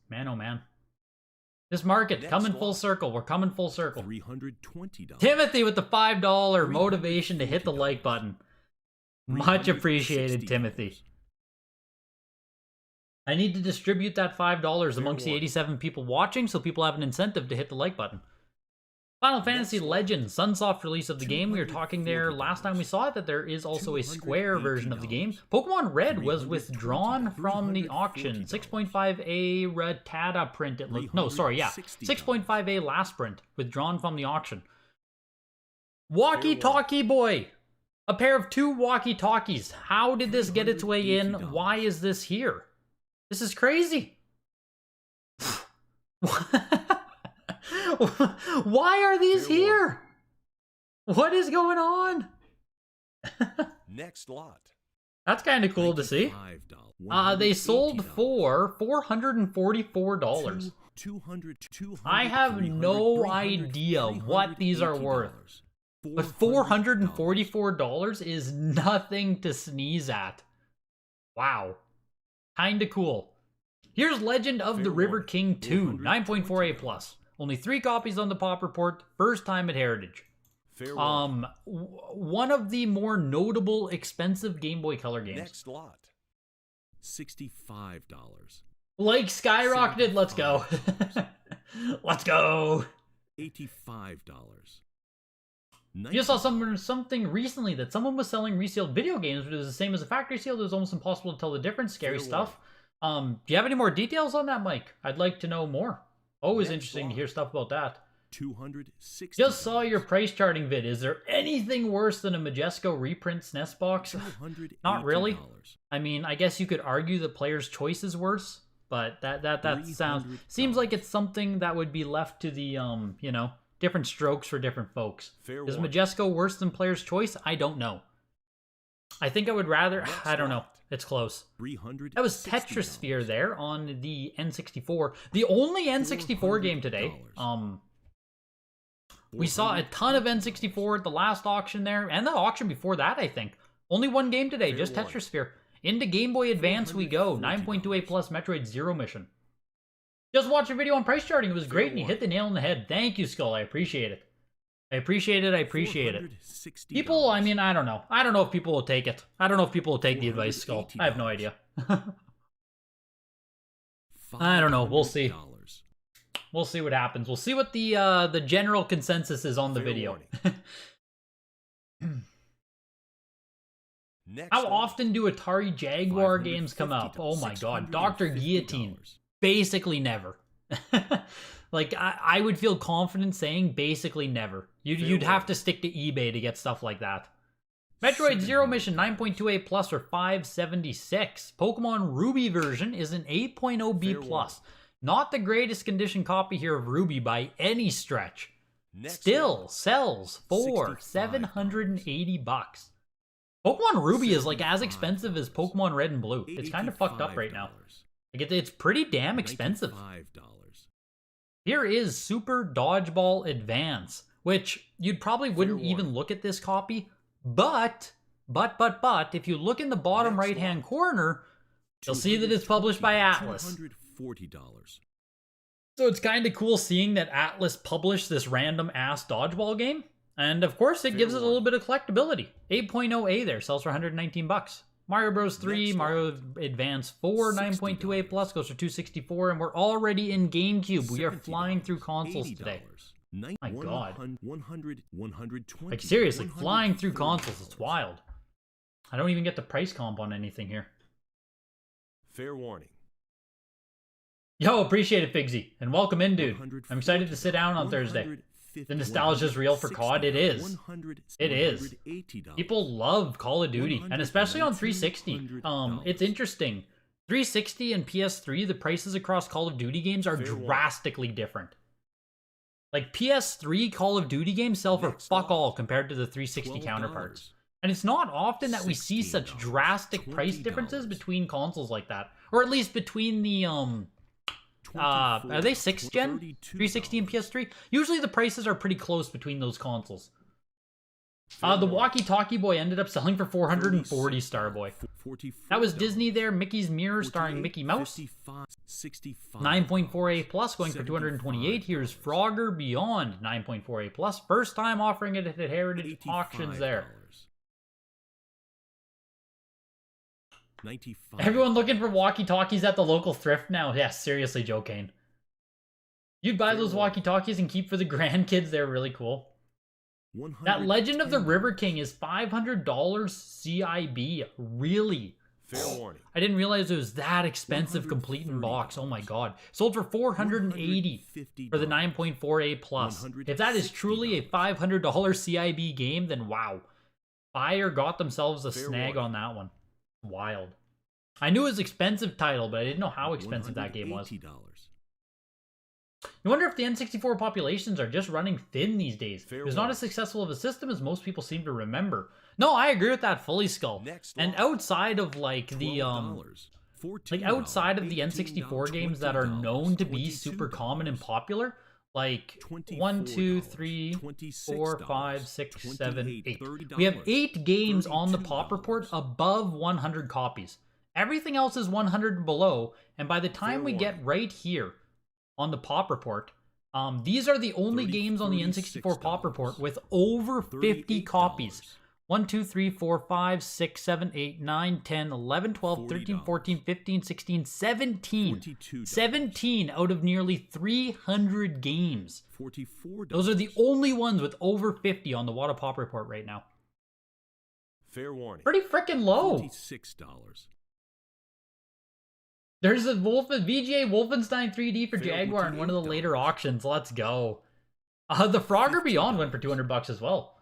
Man, oh man. This market, Next coming lot. full circle. We're coming full circle. $320. Timothy with the $5 motivation to hit the like button. Much appreciated, $360. Timothy. I need to distribute that $5 amongst the 87 people watching so people have an incentive to hit the like button. Final Fantasy Legends, Sunsoft release of the game. We were talking there last time we saw it that there is also a Square version of the game. Pokemon Red was withdrawn from the auction. 6.5A Rattata print it looked. No, sorry, yeah. 6.5A last print withdrawn from the auction. Walkie-talkie boy. A pair of 2 walkie-talkies. How did this get its way in? Why is this here? This is crazy. Why are these here? What is going on? Next lot. That's kind of cool to see. They sold for $444. I have no idea what these are worth. But $444 is nothing to sneeze at. Wow. Kinda cool. Here's Legend of the River King 2, 9.48 plus. Only 3 copies on the Pop Report, first time at Heritage. One of the more notable expensive Game Boy Color games. Next lot. $65. Like skyrocketed, let's go. Let's go. $85. You just saw something recently that someone was selling resealed video games, but it was the same as a factory seal. It was almost impossible to tell the difference. Scary stuff. Do you have any more details on that, Mike? I'd like to know more. Always interesting to hear stuff about that. $260. Just saw your price charting vid. Is there anything worse than a Majesco reprint SNES box? Not really. I mean, I guess you could argue that Player's Choice is worse, but that seems like it's something that would be left to the you know, different strokes for different folks. Is Majesco worse than Player's Choice? I don't know. I think I would rather. I don't know. It's close. That was Tetrasphere there on the N64. The only N64 game today. We saw a ton of N64 at the last auction there, and the auction before that, I think. Only one game today, just Tetrasphere. Into Game Boy Advance we go. 9.28 plus Metroid Zero Mission. Just watched your video on price charting. It was great, and you hit the nail on the head. Thank you, Skull. I appreciate it. I appreciate it. I appreciate it. People, I mean, I don't know. I don't know if people will take it. I don't know if people will take the advice, Skull. I have no idea. I don't know. We'll see. We'll see what happens. We'll see what the general consensus is on the video. How often do Atari Jaguar games come up? Oh my god. Dr. Guillotine. Basically never. Like, I would feel confident saying basically never. You'd have to stick to eBay to get stuff like that. Metroid Zero Mission 9.28 plus or 576. Pokemon Ruby version is an 8.0 B plus. Not the greatest condition copy here of Ruby by any stretch. Still sells for $780. Pokemon Ruby is like as expensive as Pokemon Red and Blue. It's kind of fucked up right now. Like it's pretty damn expensive. Here is Super Dodgeball Advance, which you'd probably wouldn't even look at this copy, but if you look in the bottom right-hand corner, you'll see that it's published by Atlas. So it's kind of cool seeing that Atlas published this random-ass dodgeball game, and of course it gives it a little bit of collectability. 8.0A there, sells for $119. Mario Bros. 3, Mario Advance 4, 9.28 plus, goes for $264, and we're already in GameCube. We are flying through consoles today. My god. Like seriously, flying through consoles, it's wild. I don't even get the price comp on anything here. Fair warning. Yo, appreciate it, Figsy. And welcome in, dude. I'm excited to sit down on Thursday. The nostalgia's real for COD. It is. It is. People love Call of Duty, and especially on 360. It's interesting. 360 and PS3, the prices across Call of Duty games are drastically different. Like PS3 Call of Duty games sell for Next fuck lot. all compared to the 360 counterparts. And it's not often that we see such $16, drastic price differences $20. between consoles like that. Or at least between the, are they 6th gen? 360 and PS3? Usually the prices are pretty close between those consoles. The Walkie-Talkie Boy ended up selling for 440 Starboy. That was Disney there, Mickey's Mirror starring Mickey Mouse. 9.4A Plus going for 228. Here's Frogger Beyond, 9.4A Plus. First time offering it at Heritage Auctions there. Everyone looking for walkie-talkies at the local thrift now. Yeah, seriously, Joe Kane. You'd buy those walkie-talkies and keep for the grandkids. They're really cool. That Legend of the River King is $500 CIB. Really? Fair warning. I didn't realize it was that expensive complete in box. Oh my god. Sold for $480 for the 9.4A Plus. If that is truly a $500 CIB game, then wow. Buyer got themselves a snag on that one. Wild. I knew it was expensive title, but I didn't know how expensive that game was. You wonder if the N64 populations are just running thin these days. It's not as successful of a system as most people seem to remember. No, I agree with that fully, Skull. And outside of like the outside of the N64 games that are known to be super common and popular, like 1, 2, 3, 4, 5, 6, 7, 8. We have 8 games on the pop report above 100 copies. Everything else is 100 and below, and by the time we get right here on the pop report, these are the only games on the N64 pop report with over 50 copies. 1, 2, 3, 4, 5, 6, 7, 8, 9, 10, 11, 12, 13, 14, 15, 16, 17. 17 out of nearly 300 games. Those are the only ones with over 50 on the WATA pop report right now. Fair warning. Pretty freaking low. $26. There's a VGA Wolfenstein 3D for Jaguar in one of the later auctions. Let's go. The Frogger Beyond went for $200 as well.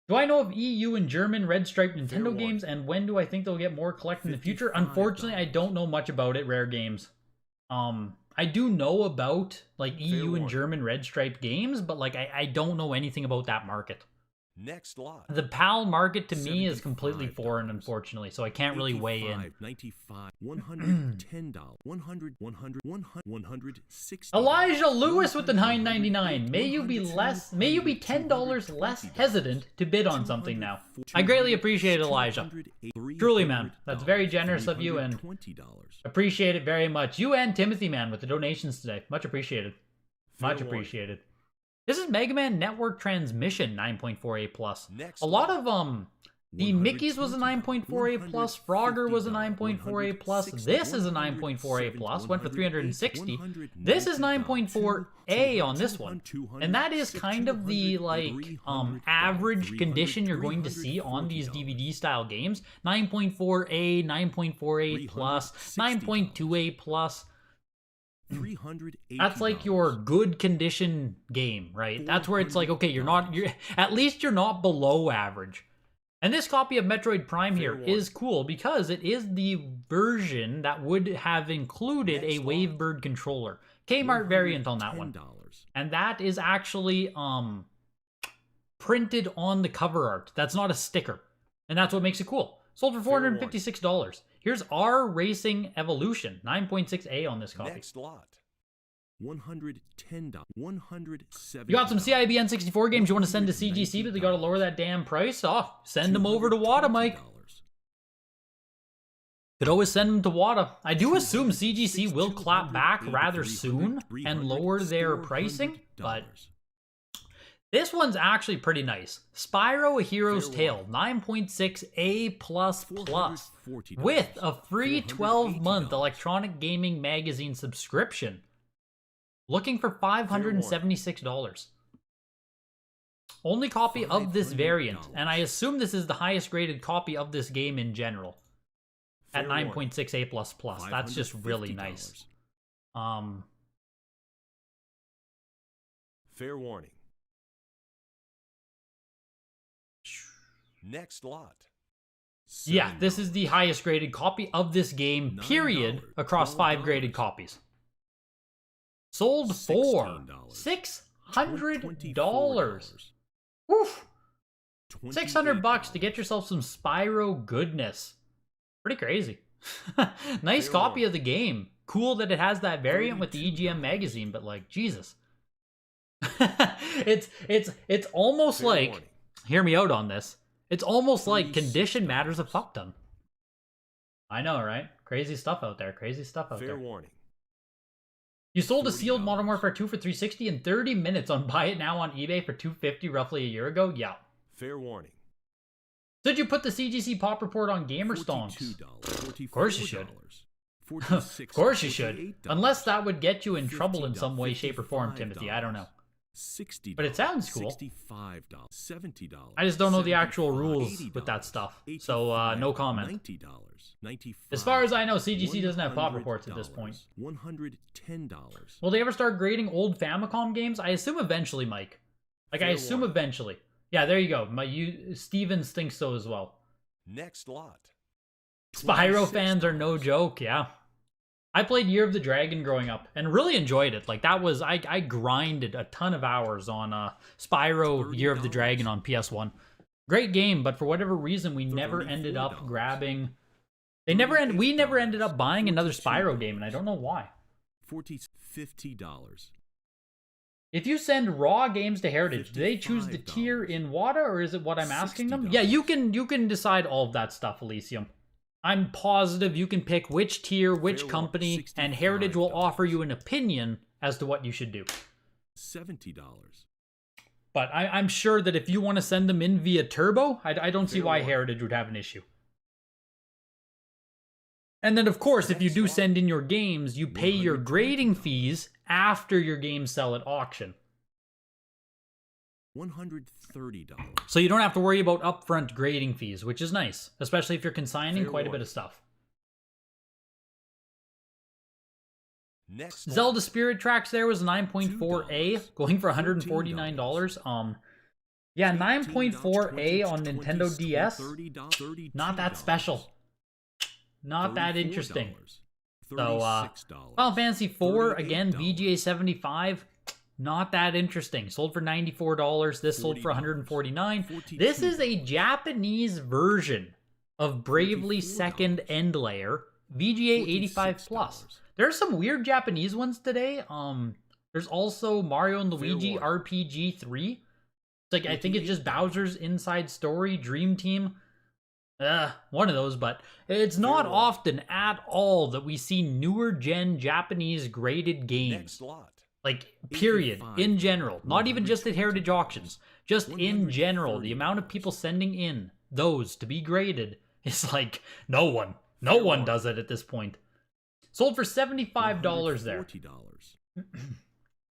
Do I know of EU and German red striped Nintendo games, and when do I think they'll get more collect in the future? Unfortunately, I don't know much about it, Rare Games. I do know about like EU and German red striped games, but like I don't know anything about that market. Next lot. The PAL market to me is completely foreign, unfortunately, so I can't really weigh in. $95, $110, $100, $160. Elijah Lewis with the $9.99. May you be $10 less hesitant to bid on something now. I greatly appreciate it, Elijah. Truly, man. That's very generous of you, and appreciate it very much. You and Timothy, man, with the donations today. Much appreciated. Much appreciated. This is Mega Man Network Transmission 9.4A Plus. A lot of the Mickey's was a 9.4A Plus, Frogger was a 9.4A Plus, this is a 9.4A Plus, went for 360. This is 9.4A on this one. And that is kind of the like average condition you're going to see on these DVD style games. 9.4A, 9.4A Plus, 9.2A Plus. That's like your good condition game, right? That's where it's like, okay, you're at least you're not below average. And this copy of Metroid Prime here is cool because it is the version that would have included a Wavebird controller. Kmart variant on that one. And that is actually printed on the cover art. That's not a sticker. And that's what makes it cool. Sold for $456. Here's R Racing Evolution, 9.6A on this copy. Next lot. $110, $170. You got some CIB N64 games you want to send to CGC, but they got to lower that damn price? Oh, send them over to WATA, Mike. Could always send them to WATA. I do assume CGC will clap back rather soon and lower their pricing, but this one's actually pretty nice. Spyro A Hero's Tale, 9.6A++, with a free 12-month Electronic Gaming Magazine subscription. Looking for $576. Only copy of this variant, and I assume this is the highest graded copy of this game in general. At 9.6A++. That's just really nice. Fair warning. Next lot. Yeah, this is the highest graded copy of this game, period, across 5 graded copies. Sold for $16. $600. Oof. $600 to get yourself some Spyro goodness. Pretty crazy. Nice copy of the game. Cool that it has that variant with the EGM magazine, but like, Jesus. it's almost like, hear me out on this. It's almost like condition matters a fuck ton. I know, right? Crazy stuff out there. Crazy stuff out there. Fair warning. You sold a sealed Modern Warfare 2 for $360 in 30 minutes on Buy It Now on eBay for $250 roughly a year ago? Yeah. Fair warning. Did you put the CGC Pop Report on Gamer Stonks? Of course you should. Of course you should. Unless that would get you in trouble in some way, shape, or form, Timothy. I don't know. $60. But it sounds cool. $65. $70. I just don't know the actual rules with that stuff. So, no comment. $90. $95. As far as I know, CGC doesn't have pop reports at this point. $110. Will they ever start grading old Famicom games? I assume eventually, Mike. Like, I assume eventually. Yeah, there you go. Stevens thinks so as well. Next lot. Spyro fans are no joke, yeah. I played Year of the Dragon growing up and really enjoyed it. Like, that was, I grinded a ton of hours on Spyro Year of the Dragon on PS1. Great game, but for whatever reason, we never ended up grabbing... we never ended up buying another Spyro game, and I don't know why. $50. If you send raw games to Heritage, do they choose the tier in WATA, or is it what I'm asking them? Yeah, you can decide all of that stuff, Elysium. I'm positive you can pick which tier, which company, and Heritage will offer you an opinion as to what you should do. $70. But I'm sure that if you want to send them in via Turbo, I don't see why Heritage would have an issue. And then, of course, if you do send in your games, you pay your grading fees after your games sell at auction. $130. So you don't have to worry about upfront grading fees, which is nice, especially if you're consigning quite a bit of stuff. Next Zelda Spirit Tracks there was 9.4A, going for $149. Yeah, 9.4A on Nintendo DS. Not that special. Not that interesting. So, Final Fantasy IV, again, VGA 75. Not that interesting. Sold for $94. This sold for $149. This is a Japanese version of Bravely Second End Layer, VGA 85 plus. There are some weird Japanese ones today. There's also Mario and Luigi RPG 3. It's like, I think it's just Bowser's Inside Story, Dream Team. One of those, but it's not often at all that we see newer gen Japanese graded games. Like, period, in general. Not even just at Heritage Auctions. Just in general, the amount of people sending in those to be graded is like, no one. No one does it at this point. Sold for $75 there.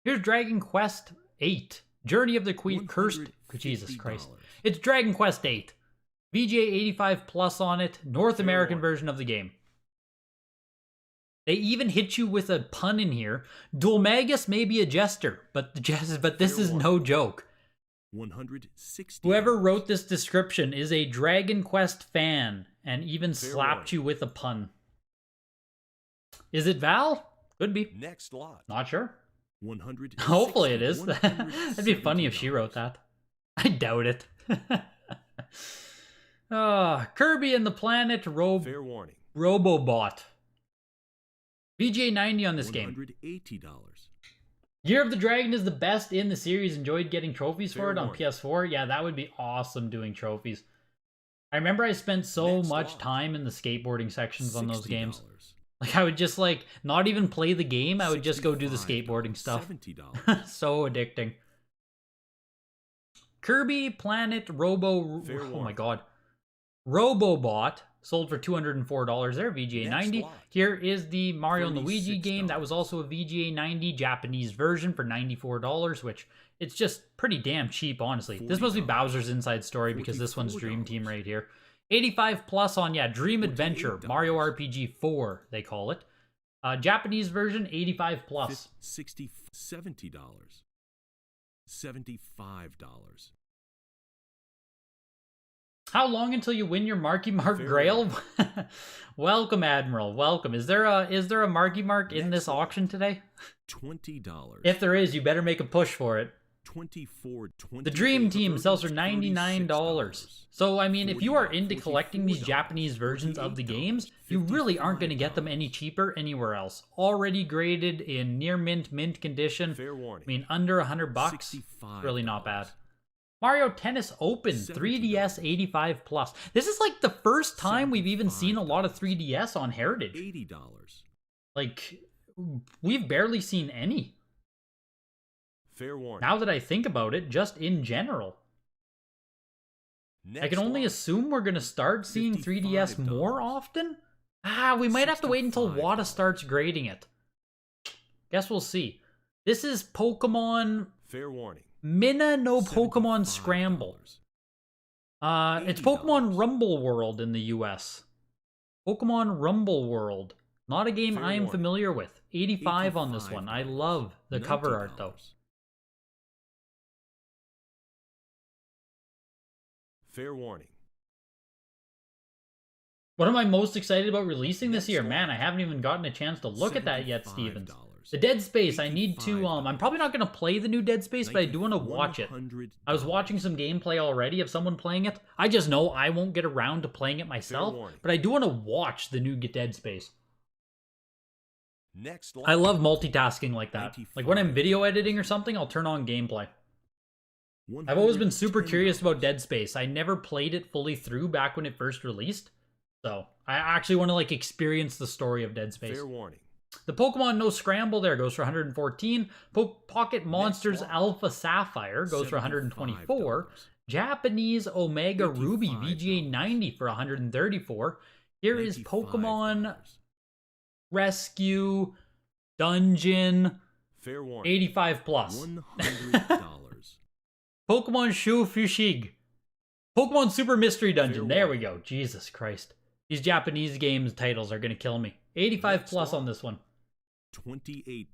Here's Dragon Quest 8. Journey of the Cursed... Jesus Christ. It's Dragon Quest 8. VGA 85 plus on it. North American version of the game. They even hit you with a pun in here. Dulmagus may be a jester, but this is no joke. 160. Whoever wrote this description is a Dragon Quest fan and even slapped you with a pun. Is it Val? Could be. Next lot. Not sure. 100. Hopefully it is. That'd be funny if she wrote that. I doubt it. Kirby and the Planet Fair warning. Robobot. VGA 90 on this game. $180. Year of the Dragon is the best in the series. Enjoyed getting trophies for it on PS4. Yeah, that would be awesome doing trophies. I remember I spent so much time in the skateboarding sections on those games. Like, I would just, like, not even play the game. I would just go do the skateboarding stuff. $70. So addicting. Kirby Planet Oh my god. Robobot. Sold for $204 there, VGA 90. Here is the Mario and Luigi game. That was also a VGA 90 Japanese version for $94, which it's just pretty damn cheap, honestly. This must be Bowser's Inside Story because this one's Dream Team right here. 85 plus on, yeah, Dream Adventure, Mario RPG 4, they call it. Japanese version, 85 plus. $70. $75. How long until you win your Marky Mark Grail? Welcome, Admiral. Welcome. Is there a Marky Mark in this auction today? $20. If there is, you better make a push for it. 24. The Dream Team sells for $99. So, I mean, if you are into collecting these Japanese versions of the games, you really aren't going to get them any cheaper anywhere else. Already graded in near mint condition. Fair warning. I mean, under $100, really not bad. Mario Tennis Open 3DS 85 plus. This is like the first time we've even seen a lot of 3DS on Heritage. $80. Like, we've barely seen any. Fair warning. Now that I think about it, just in general. I can only assume we're going to start seeing 3DS more often? We might have to wait until WATA starts grading it. Guess we'll see. This is Pokemon... Fair warning. Mina no Pokemon Scramble. It's Pokemon Rumble World in the US. Pokemon Rumble World. Not a game I am familiar with. 85 on this one. I love the cover art though. Fair warning. What am I most excited about releasing this year? Man, I haven't even gotten a chance to look at that yet, Stevens. The Dead Space, I need to, I'm probably not going to play the new Dead Space, but I do want to watch it. I was watching some gameplay already of someone playing it. I just know I won't get around to playing it myself, but I do want to watch the new Dead Space. I love multitasking like that. Like when I'm video editing or something, I'll turn on gameplay. I've always been super curious about Dead Space. I never played it fully through back when it first released. So, I actually want to like experience the story of Dead Space. Fair warning. The Pokemon No Scramble there goes for 114. Pocket Monsters Alpha Sapphire goes for 124. Japanese Omega Ruby VGA 90 for 134. Here is Pokemon Rescue Dungeon 85 plus. $100. Pokemon Shu Fushig. Pokemon Super Mystery Dungeon. There we go. Jesus Christ. These Japanese games titles are going to kill me. 85 plus on this one. $28.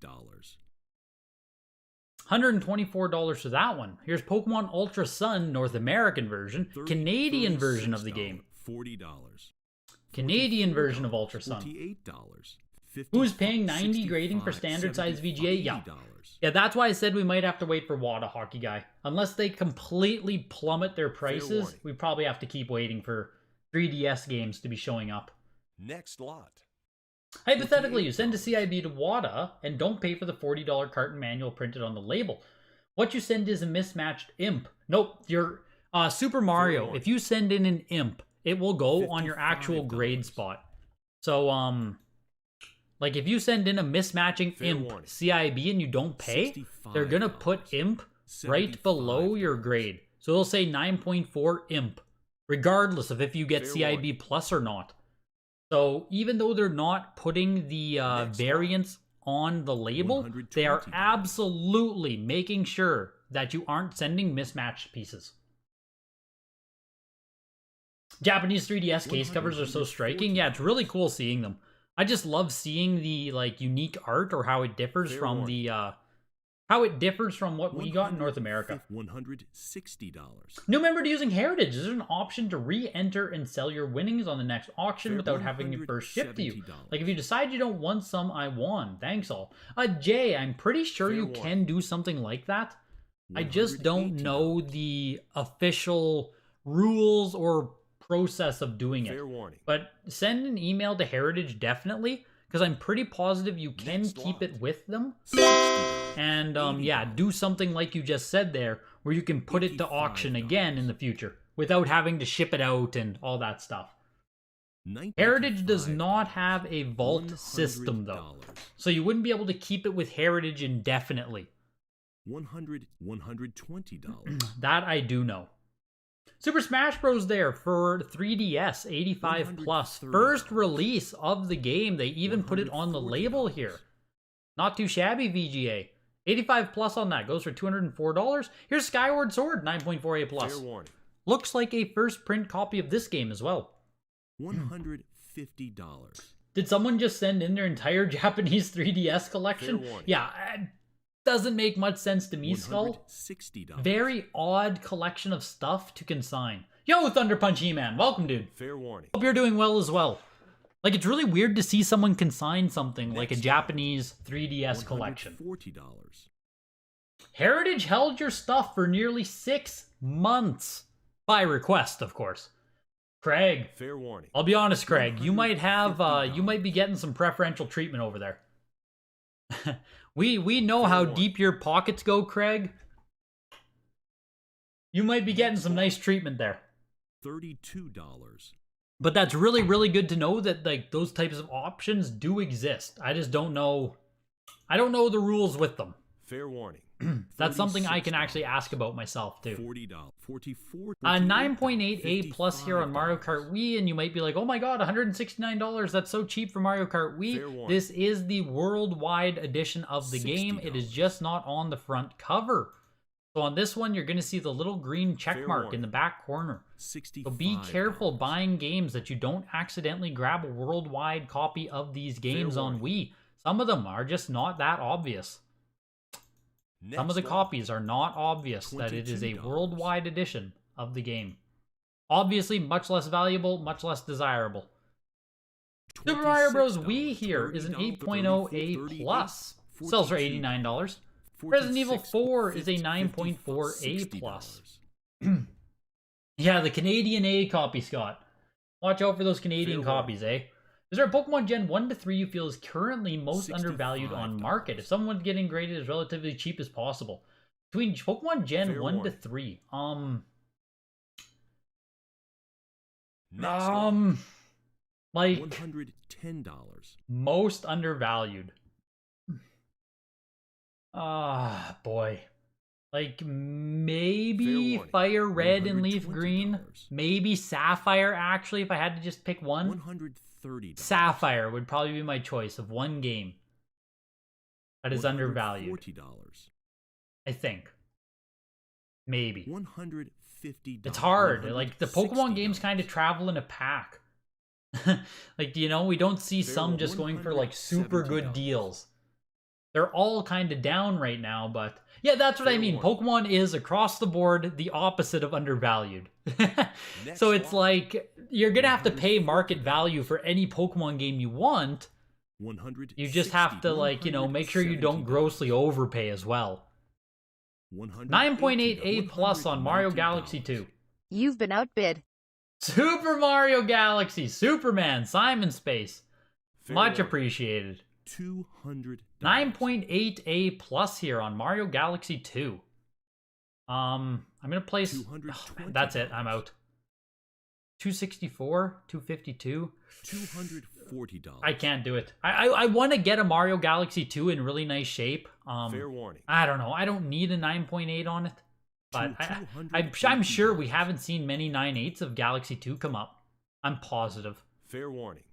$124 for that one. Here's Pokemon Ultra Sun North American version. Canadian version of the game. $40. Canadian version of Ultra Sun. $48. Who's paying 90 grading for standard size VGA? Yeah. Yeah, that's why I said we might have to wait for WATA, Hockey Guy. Unless they completely plummet their prices, we probably have to keep waiting for 3DS games to be showing up. Next lot. Hypothetically, you send a CIB to WATA and don't pay for the $40 carton manual printed on the label. What you send is a mismatched imp. Nope, your Super Mario, if you send in an imp, it will go on your actual grade spot. So, like if you send in a mismatching imp CIB and you don't pay, they're going to put imp right below your grade. So it'll say 9.4 imp, regardless of if you get CIB plus or not. So even though they're not putting the variants on the label, they are absolutely making sure that you aren't sending mismatched pieces. Japanese 3DS case covers are so striking. Yeah, it's really cool seeing them. I just love seeing the like unique art or how it differs from the what we got in North America. $160. New member to using Heritage. Is there an option to re-enter and sell your winnings on the next auction without having it first shipped to you? Like if you decide you don't want some, I won. Thanks all. Jay, I'm pretty sure you can do something like that. I just don't know the official rules or process of doing it. But send an email to Heritage definitely, because I'm pretty positive you can keep it with them. And yeah, do something like you just said there, where you can put it to auction again in the future without having to ship it out and all that stuff. Heritage does not have a vault system though, so you wouldn't be able to keep it with Heritage indefinitely. $120. That I do know. Super Smash Bros. There for 3DS, 85 plus. First release of the game. They even put it on the label here. Not too shabby, VGA. 85 plus on that. Goes for $204. Here's Skyward Sword, 9.48 plus. Looks like a first print copy of this game as well. $150. Did someone just send in their entire Japanese 3DS collection? Yeah, doesn't make much sense to me, Skull. $60. Very odd collection of stuff to consign. Yo, Thunder Punch E-Man. Welcome, dude. Fair warning. Hope you're doing well as well. Like, it's really weird to see someone consign something like a Japanese 3DS collection. $140. Heritage held your stuff for nearly 6 months. By request, of course. Craig. Fair warning. I'll be honest, Craig. You might be getting some preferential treatment over there. we know how deep your pockets go, Craig. You might be getting some nice treatment there. $32. But that's really, really good to know that like those types of options do exist. I just don't know. I don't know the rules with them. Fair warning. That's something I can actually ask about myself too. $40. $44. 9.8 plus here on Mario Kart Wii, and you might be like, oh my god, $169, that's so cheap for Mario Kart Wii. This is the worldwide edition of the game. It is just not on the front cover. So on this one, you're going to see the little green check mark in the back corner. So be careful buying games that you don't accidentally grab a worldwide copy of these games on Wii. Some of them are just not that obvious. Some of the copies are not obvious that it is a worldwide edition of the game. Obviously, much less valuable, much less desirable. Super Mario Bros. Wii here is an 8.0 A+. Sells for $89. Resident Evil 4 is a 9.4 A+. Yeah, the Canadian A copy, Scott. Watch out for those Canadian copies, eh? Is there a Pokemon Gen 1 to 3 you feel is currently most undervalued on market? If someone's getting graded as relatively cheap as possible. Between Pokemon Gen 1 to 3. Like $110. most undervalued. Boy. Like, maybe Fire Red and Leaf Green. Maybe Sapphire, actually, if I had to just pick one. $130. Sapphire would probably be my choice of one game that is undervalued. $40. I think. Maybe. $150. It's hard. Like, the Pokemon games kind of travel in a pack. Like, you know, we don't see some just going for, like, super good deals. They're all kind of down right now, but... Yeah, that's what I mean. Pokemon is, across the board, the opposite of undervalued. So it's like, you're going to have to pay market value for any Pokemon game you want. You just have to, like, you know, make sure you don't grossly overpay as well. 9.8 A+ on Mario Galaxy 2. You've been outbid. Super Mario Galaxy, Superman, Simon Space. Much appreciated. $200. 9.8 A+ here on Mario Galaxy 2. I'm gonna place. That's it. I'm out. 264, 252. $240. I can't do it. I want to get a Mario Galaxy 2 in really nice shape. Fair warning. I don't know. I don't need a 9.8 on it, but I'm sure we haven't seen many 9.8s of Galaxy 2 come up. I'm positive. Fair warning.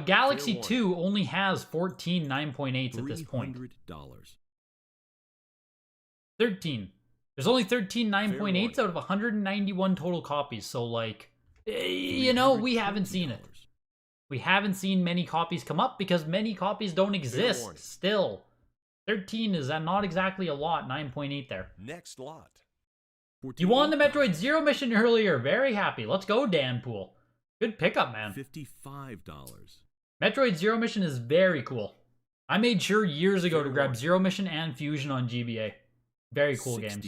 Galaxy 2 only has 14 9.8s at this point. $300. 13. There's only 13 9.8s out of 191 total copies, so like, you know, we haven't seen it. We haven't seen many copies come up because many copies don't exist still. 13 is not exactly a lot, 9.8 there. Next lot. You won the Metroid Zero mission earlier. Very happy. Let's go, Danpool. Good pickup, man. $55. Metroid Zero Mission is very cool. I made sure years ago to grab Zero Mission and Fusion on GBA. Very cool games.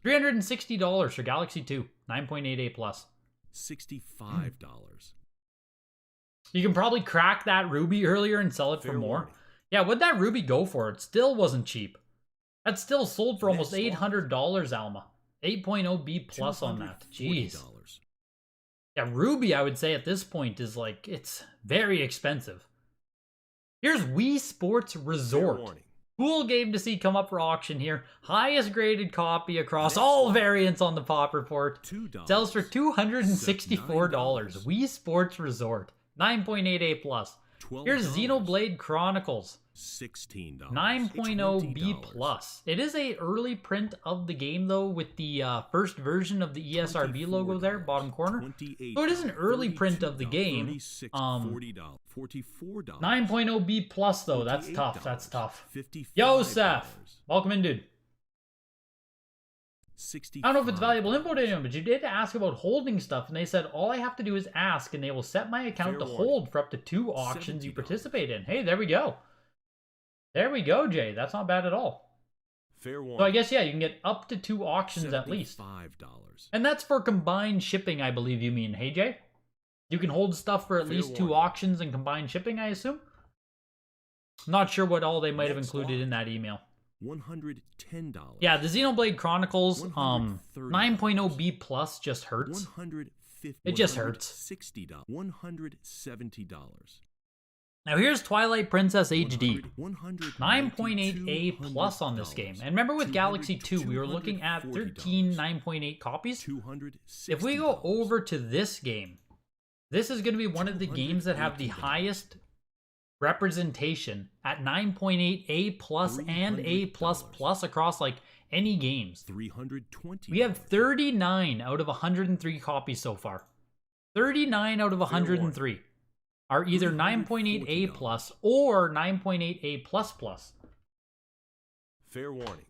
$360 for Galaxy 2. 9.8 A+. $65. You can probably crack that Ruby earlier and sell it for more. Yeah, what'd that Ruby go for? It still wasn't cheap. That still sold for almost $800, Alma. 8.0 B+ on that. Jeez. Yeah, Ruby, I would say at this point is like, it's very expensive. Here's Wii Sports Resort. Cool game to see come up for auction here. Highest graded copy across all variants on the Pop Report. Sells for $264. Wii Sports Resort. 9.8 A+. Here's Xenoblade Chronicles. $16. 9.0 B+. It is a early print of the game though, with the first version of the ESRB logo there, bottom corner. So it is an early print of the game. 9.0 B+ though, that's tough, that's tough. Yo, Seth! Welcome in, dude. $65. I don't know if it's valuable info to anyone, but you did ask about holding stuff, and they said all I have to do is ask, and they will set my account to hold for up to 2 auctions you participate in. Hey, there we go. There we go, Jay. That's not bad at all. Fair warning. So I guess, yeah, you can get up to 2 auctions at least. $75. And that's for combined shipping, I believe you mean. Hey, Jay? You can hold stuff for at least 2 auctions and combined shipping, I assume? Not sure what all they might have included in that email. $110. Yeah, the Xenoblade Chronicles 9.0B Plus just hurts. It just hurts. $60. $170. Now here's Twilight Princess HD. 9.8A Plus on this game. And remember with Galaxy 2, we were looking at 13 9.8 copies. If we go over to this game, this is going to be one of the games that have the highest representation at 9.8A plus and A plus plus across like any games. $320. We have 39 out of 103 copies so far. 39 out of 103 are either 9.8A plus or 9.8A plus plus. Fair warning.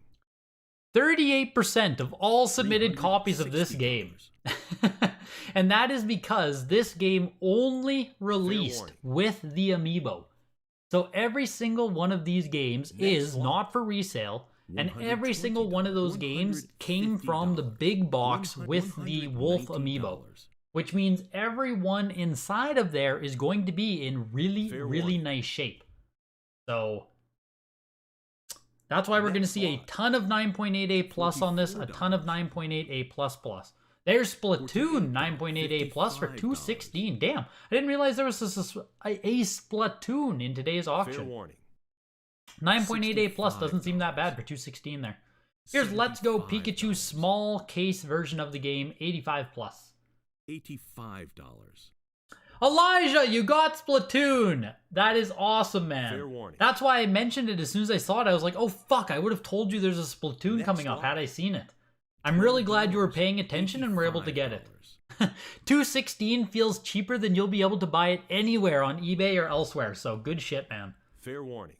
38% of all submitted copies of this game. And that is because this game only released with the amiibo. So every single one of these games is not for resale, and every single one of those games came from the big box with the Wolf amiibo, which means every one inside of there is going to be in really nice shape. So that's why we're going to see a ton of 9.8A plus on this, a ton of 9.8A plus plus. There's Splatoon 9.8A plus for $216. Damn, I didn't realize there was a Splatoon in today's auction. 9.8A plus doesn't seem that bad for $216 there. Here's Let's Go Pikachu small case version of the game, 85 plus. $85. Elijah, you got Splatoon! That is awesome, man. Fair warning. That's why I mentioned it as soon as I saw it. I was like, oh fuck, I would have told you there's a Splatoon coming up had I seen it. I'm really glad you were paying attention and were able to get it. $216 feels cheaper than you'll be able to buy it anywhere on eBay or elsewhere, so good shit, man. Fair warning.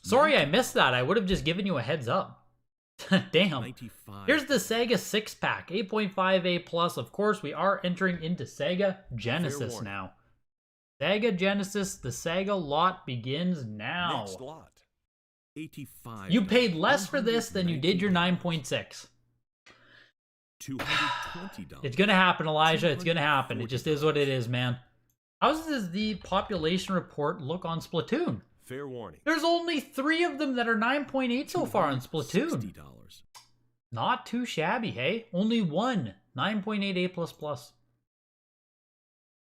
Sorry I missed that. I would have just given you a heads up. Damn. Here's the Sega 6-pack, 8.5A plus. Of course, we are entering into Sega Genesis now. Sega Genesis, the Sega lot begins now. Next lot. $85. You paid less for this than you did your 9.6. $220. It's gonna happen, Elijah. It's gonna happen. It just is what it is, man. How does the population report look on Splatoon? Fair warning. There's only 3 of them that are 9.8 so far on Splatoon. $60. Not too shabby, hey? Only one 9.8A plus plus.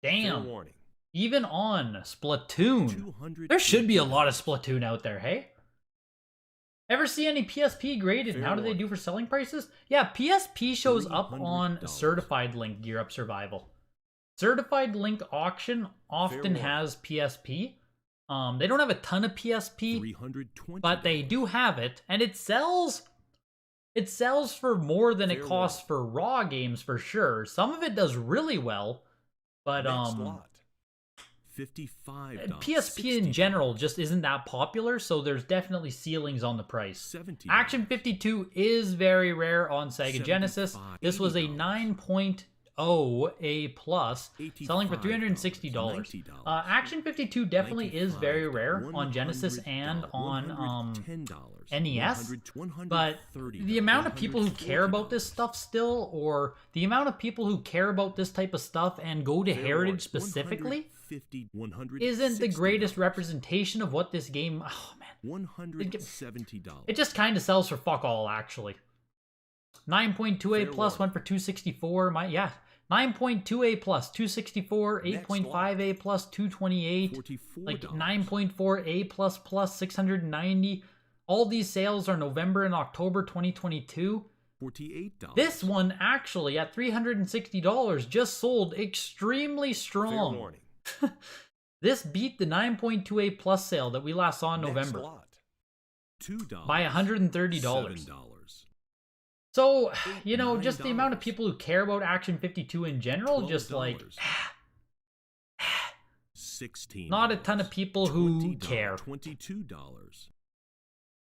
Damn. Fair warning. Even on Splatoon, there should be a lot of Splatoon out there, hey? Ever see any PSP graded, and how do they do for selling prices? Yeah, PSP shows up on Certified Link Gear Up Survival. Certified Link Auction often has PSP. They don't have a ton of PSP, but they do have it, and it sells for more than it costs for raw games for sure. Some of it does really well, but $55. PSP in general just isn't that popular, so there's definitely ceilings on the price. Action 52 is very rare on Sega Genesis. This was a 9.0A plus, selling for $360. Action 52 definitely is very rare on Genesis and on NES, but the amount of people who care about this stuff still, or the amount of people who care about this type of stuff and go to Heritage specifically, isn't the greatest representation of what this game... Oh, man. $170. It just kind of sells for fuck all, actually. 9.2A plus went for $264. Yeah. 9.2A plus, $264. 8.5A plus, $228. Like 9.4A plus plus, $690. All these sales are November and October 2022. $48. This one, actually, at $360, just sold extremely strong. Fair warning. This beat the 9.2A plus sale that we last saw in November $2 by $130. $7. So, you know, just the amount of people who care about Action 52 in general, just like... $16. Not a ton of people who care. $22.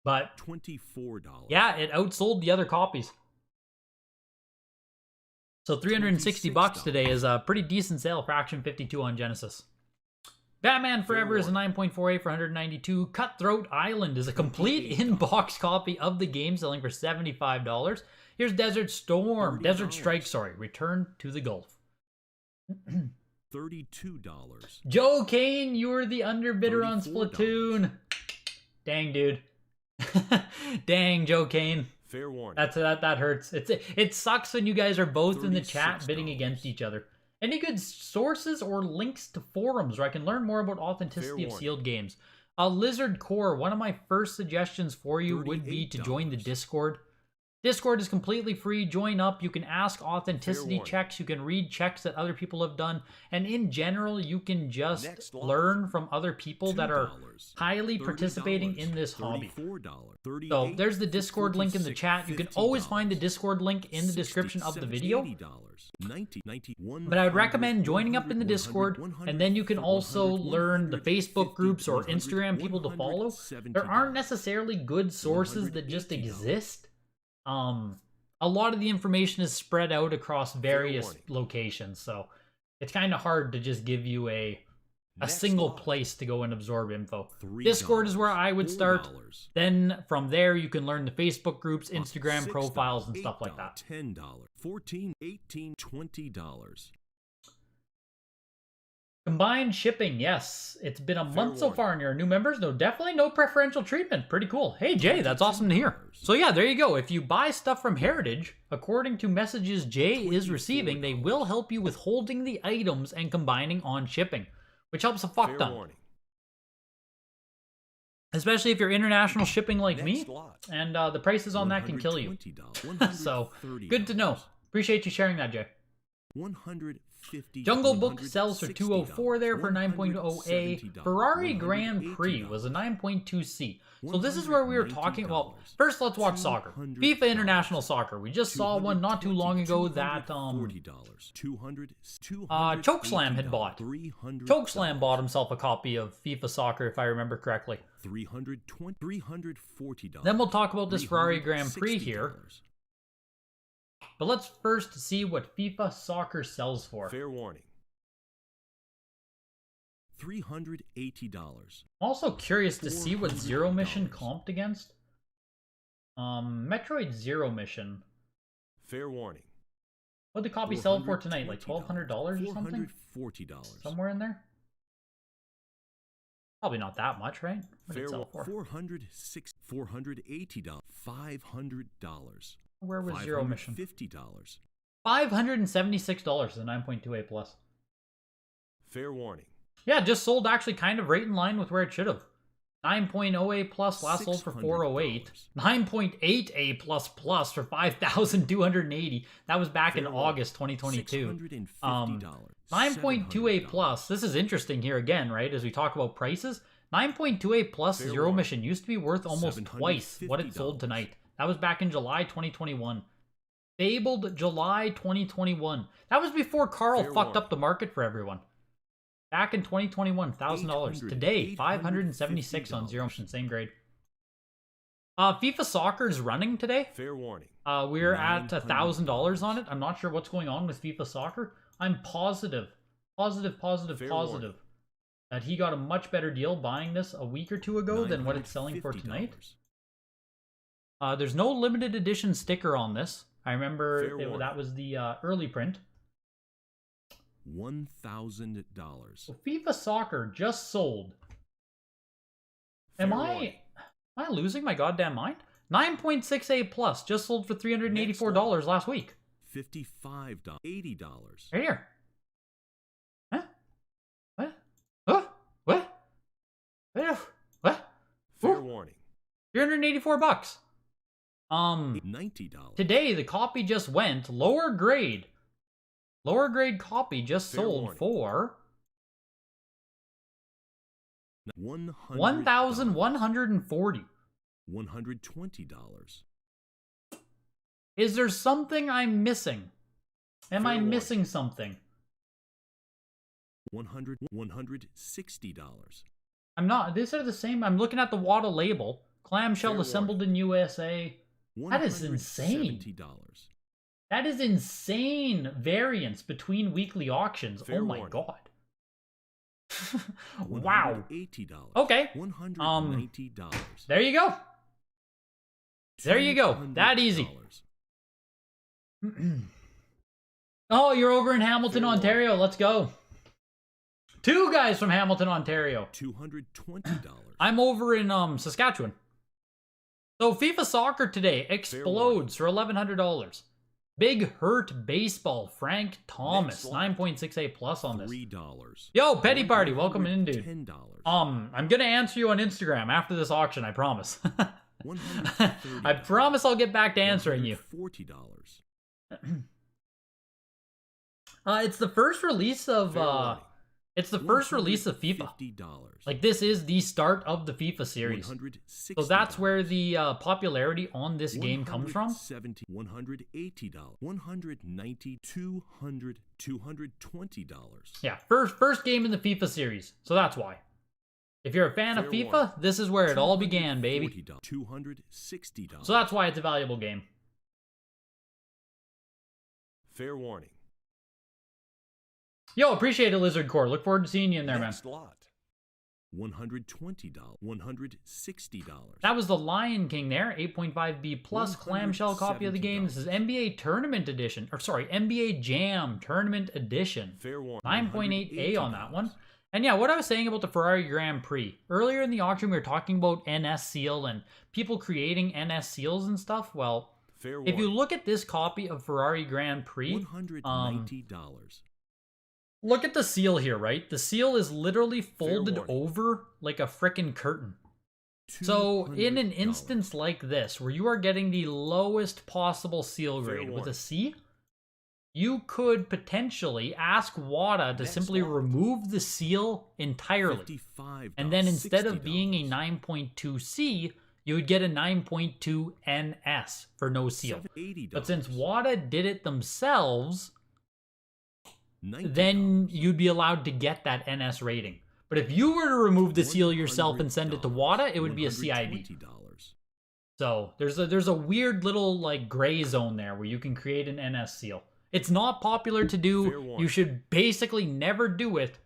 But $24. yeah, it outsold the other copies. So 360 bucks today is a pretty decent sale for Action 52 on Genesis. Batman Forever is a 9.48 for 192. Cutthroat Island is a complete in-box copy of the game, selling for $75. Here's Desert Storm, Desert Strike, sorry, Return to the Gulf. $32. Joe Kane, you were the underbidder on Splatoon. Dang, dude. Dang, Joe Kane. Fair warning. That hurts. It sucks when you guys are both in the chat bidding against each other. Any good sources or links to forums where I can learn more about authenticity of sealed games? Lizard Core, one of my first suggestions for you would be to join the Discord. Discord is completely free. Join up. You can ask authenticity checks. You can read checks that other people have done. And in general, you can just learn from other people that are highly participating in this hobby. So there's the Discord link in the chat. You can always find the Discord link in the description of the video. But I would recommend joining up in the Discord, and then you can also learn the Facebook groups or Instagram people to follow. There aren't necessarily good sources that just exist. A lot of the information is spread out across various locations, so it's kind of hard to just give you a single place to go and absorb info. Discord is where I would start. Then from there, you can learn the Facebook groups, Instagram profiles, and stuff like that. $10, $14, $18, $20. Combined shipping, yes. It's been a month so far and you're new members. No, definitely no preferential treatment. Pretty cool. Hey, Jay, that's awesome to hear. So yeah, there you go. If you buy stuff from Heritage, according to messages Jay is receiving, they will help you with holding the items and combining on shipping, which helps a fuck ton. Especially if you're international shipping like me, and the prices on that can kill you. So, good to know. Appreciate you sharing that, Jay. Jungle Book sells for $204 there for 9.0A. Ferrari Grand Prix was a 9.2C. So this is where we were talking, well, first let's watch soccer. FIFA International Soccer. We just saw one not too long ago that Chokeslam had bought. Chokeslam bought himself a copy of FIFA Soccer, if I remember correctly. $340. Then we'll talk about this Ferrari Grand Prix here. But let's first see what FIFA Soccer sells for. Fair warning. $380. I'm also curious to see what Zero Mission comped against. Metroid Zero Mission. Fair warning. What did the copy sell for tonight? Like $1,200 or something? $440. Somewhere in there? Probably not that much, right? What did it sell for? $480. $500. Where was Zero Mission? $50. $576 is a 9.2A plus. Fair warning. Yeah, just sold actually kind of right in line with where it should have. 9.0A plus last sold for $408. 9.8A plus plus for $5,280. That was back in August 2022. 9.2A plus. This is interesting here again, right? As we talk about prices, 9.2A plus Zero Mission used to be worth almost twice what it sold tonight. That was back in July 2021. Fabled July 2021. That was before Carl fucked up the market for everyone. Back in 2021, $1,000. Today, $576 on Zero Mission, same grade. FIFA Soccer is running today. Fair warning. We're at $1,000 on it. I'm not sure what's going on with FIFA Soccer. I'm positive that he got a much better deal buying this a week or two ago than what it's selling for tonight. There's no limited edition sticker on this. I remember that was the early print. $1,000. So FIFA Soccer just sold. Am I losing my goddamn mind? 9.6A plus just sold for $384 last week. $55. $80. Right here. Huh? What? Huh? What? What? Fair warning. $384. $90. Today the copy just went lower grade. Lower grade copy just sold for $1,140. $120. Is there something I'm missing? Am I missing something? $160. I'm not. These are the same. I'm looking at the WATA label. Clamshell Fair assembled in USA. That is insane. $170. That is insane variance between weekly auctions. Fair Oh my warning. god. Wow. $180. Okay. $190. There you go. There you go. That easy. Oh, you're over in Hamilton, Fair Ontario. Let's go. 2 guys from Hamilton, Ontario. $220. I'm over in Saskatchewan. So FIFA Soccer today explodes for $1,100. Big Hurt Baseball, Frank Thomas, 9.68 plus on this. $3. Yo, Petty Party, welcome in, dude. $10. I'm gonna answer you on Instagram after this auction, I promise. $130. I promise I'll get back to answering you. $40. It's the first release of Fair warning. it's the first release of FIFA. $50. Like this is the start of the FIFA series. So that's where the popularity on this game comes from. $170, $180, $190, $200, $220. Yeah, first game in the FIFA series. So that's why. If you're a fan of Fair FIFA, warning. this is where it all began, baby. $260. So that's why it's a valuable game. Fair warning. Yo, appreciate it, Lizard Core. Look forward to seeing you in there, Next man. lot. $120, $160. That was the Lion King there, 8.5B plus clamshell copy of the game. This is NBA Tournament Edition, or sorry, NBA Jam Tournament Edition. Fair warning. 9.8A on that one. And yeah, what I was saying about the Ferrari Grand Prix. Earlier in the auction, we were talking about NS Seal and people creating NS Seals and stuff. Well, Fair if you warning. look at this copy of Ferrari Grand Prix, $190. look at the seal here, right? The seal is literally folded warning. over like a frickin' curtain. So in an $200. instance like this, where you are getting the lowest possible seal Fair grade with a warning. C, you could potentially ask WATA to Next simply lot. remove the seal entirely. $55, And then instead of being a $60. 9.2C, you would get a 9.2 NS for no seal. $80. But since WATA did it themselves, $90. then you'd be allowed to get that NS rating. But if you were to remove the seal yourself and send it to WATA, it would be a CIB. $120. So there's a weird little like gray zone there where you can create an NS seal. It's not popular to Fair do. warning. You should basically never do it.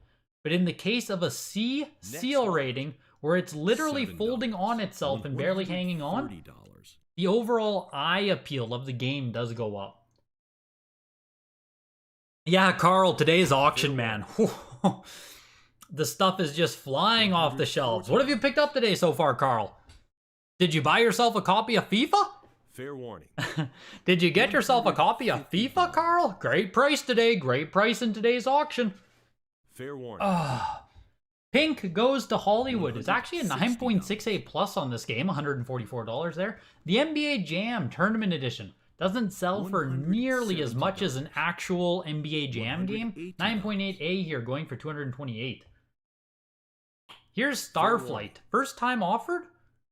But in the case of a C seal lot. rating, where it's literally $7. folding on itself and barely hanging on, $130. the overall eye appeal of the game does go up. Yeah, Carl, today's auction, man. The stuff is just flying off the shelves. What have you picked up today so far, Carl? Did you buy yourself a copy of FIFA? Fair warning. Did you get yourself a copy of FIFA, Carl? Great price today. Great price in today's auction. Fair warning. Pink goes to Hollywood. It's actually a $160. 9.68 plus on this game. $144 there. The NBA Jam Tournament Edition doesn't sell for nearly as much as an actual NBA Jam game. $180. 9.8A here, going for $228. Here's Fair Starflight. warning. First time offered?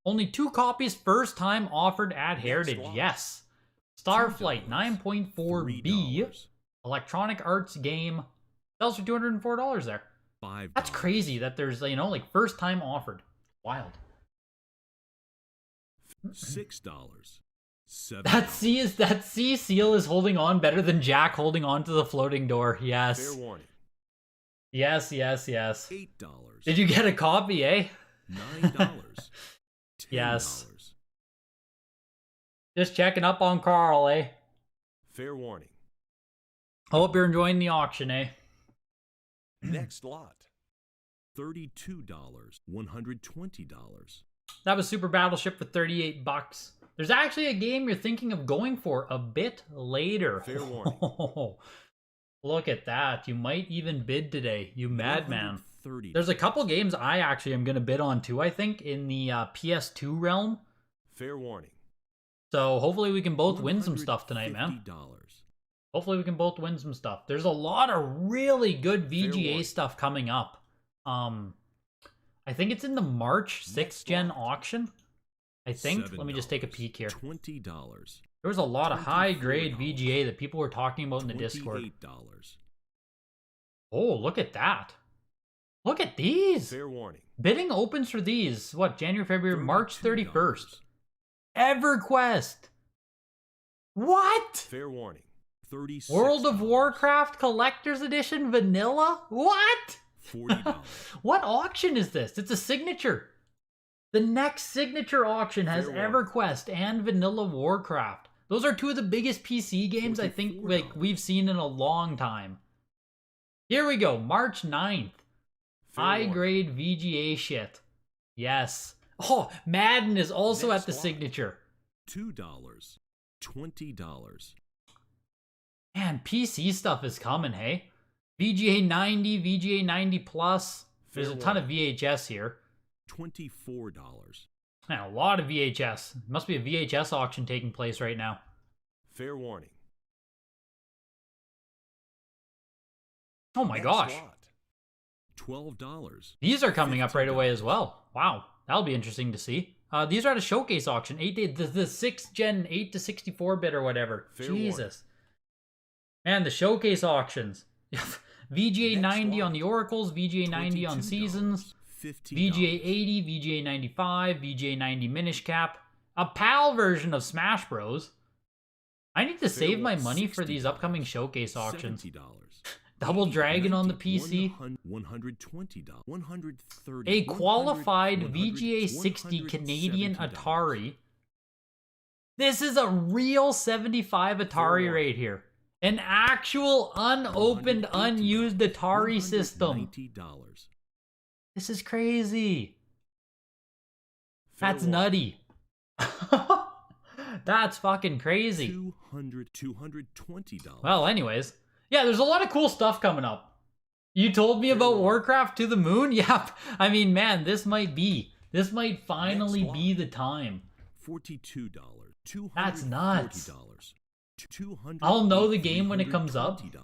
Only 2 copies first time offered at Heritage. lot. Yes. Starflight, $2. 9.4B. $3. Electronic Arts game. Sells for $204 there. $5. That's crazy that there's, like first time offered. Wild. $6. $7. That C seal is holding on better than Jack holding on to the floating door. Yes. Fair warning. Yes. $8. Did you get a copy, eh? $9. $10. Yes. Just checking up on Carl, eh? Fair warning. Hope you're enjoying the auction, eh? Next lot. $32. $120. That was Super Battleship for $38. There's actually a game you're thinking of going for a bit later. Fair warning. Look at that. You might even bid today, you madman. $130. There's a couple games I actually am going to bid on too, I think, in the PS2 realm. Fair warning. So hopefully we can both win some stuff tonight, man. $50. Hopefully we can both win some stuff. There's a lot of really good Fair VGA warning. stuff coming up. I think it's in the March 6th Next gen lot. auction. I think. Let me just take a peek here. $20. There was a lot of high grade $24. VGA that people were talking about in the Discord. $28. Oh, look at that. Look at these. Fair warning. Bidding opens for these. What, January, February, March $32. 31st. EverQuest. What? Fair warning. 36. World of Warcraft Collector's Edition Vanilla? What? $40. What auction is this? It's a signature. The next signature auction has Fair warning. EverQuest and Vanilla Warcraft. Those are two of the biggest PC games I think $44. we've seen in a long time. Here we go, March 9th. Fair High warning. grade VGA shit. Yes. Oh, Madden is also Next at the lot. signature. $2. $20. Man, PC stuff is coming, hey? VGA 90, VGA 90 Plus. There's a Fair ton of warning. VHS here. $24. Man, a lot of VHS. Must be a VHS auction taking place right now. Fair warning. Oh my Next gosh. lot. $12. These are coming up right $50. away as well. Wow, that'll be interesting to see. These are at a showcase auction. The 6th gen 8 to 64 bit or whatever. Fair Jesus. Man, the showcase auctions. VGA Next 90 lot. on the Oracles, VGA 90 on $22. Seasons, $50. VGA 80, VGA 95, VGA 90 Minish Cap, a PAL version of Smash Bros. I need to save my money for these upcoming showcase auctions. $70. Double Dragon on the PC. $120. $130. A qualified $100, VGA 60 Canadian $170. Atari. This is a real 75 Atari Fair right here. An actual unopened, $180. unused Atari system. $190. This is crazy. Fair That's warning. nutty. That's fucking crazy. $220. Well, anyways. Yeah, there's a lot of cool stuff coming up. You told me about Warcraft to the moon? Yep. I mean, man, this might finally Next be lot. the time. $42. That's nuts. $200. I'll know the game when it comes up. $320.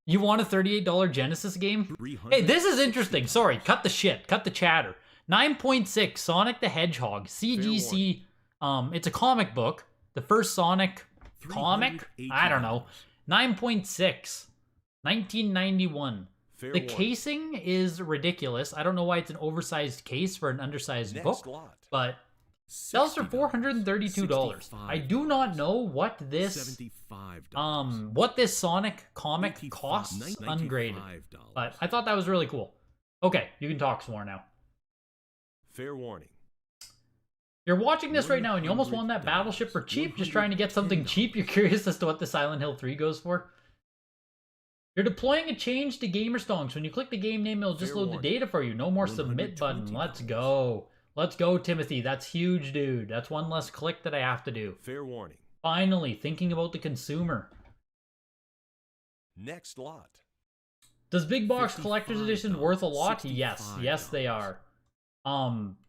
You want a $38 Genesis game? $360. Hey, this is interesting. Sorry, cut the shit. Cut the chatter. 9.6 Sonic the Hedgehog. CGC. It's a comic book. The first Sonic comic? I don't know. 9.6. 1991. Fair The warning. casing is ridiculous. I don't know why it's an oversized case for an undersized Next book, lot. but sells for $60. $432. I do not know what this $75. what this Sonic comic costs ungraded, but I thought that was really cool. Okay, you can talk some more now. Fair warning. You're watching this right now and you almost won that $100. battleship for cheap, just trying to get something cheap. You're curious as to what the Silent Hill 3 goes for? You're deploying a change to GamerStonks. When you click the game name, it'll just Fair load the warning. data for you. No more submit button. Let's go. Let's go, Timothy. That's huge, dude. That's one less click that I have to do. Fair warning. Finally, thinking about the consumer. Next lot. Does Big Box Collector's Edition worth a lot? Yes. Yes, they are.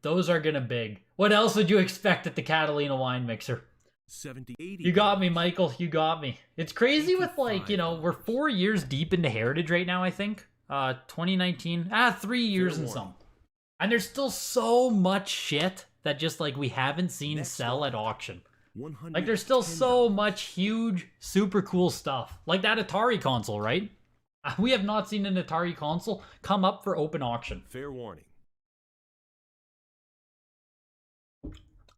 Those are gonna big. What else would you expect at the Catalina wine mixer? $70. You got me, Michael. You got me. It's crazy with, like, you know, we're 4 years deep into Heritage right now, I think. 2019. 3 years and some. And there's still so much shit that just, like, we haven't seen Next sell lot. at auction. $110. Like, there's still so much huge, super cool stuff. Like that Atari console, right? We have not seen an Atari console come up for open auction. Fair warning.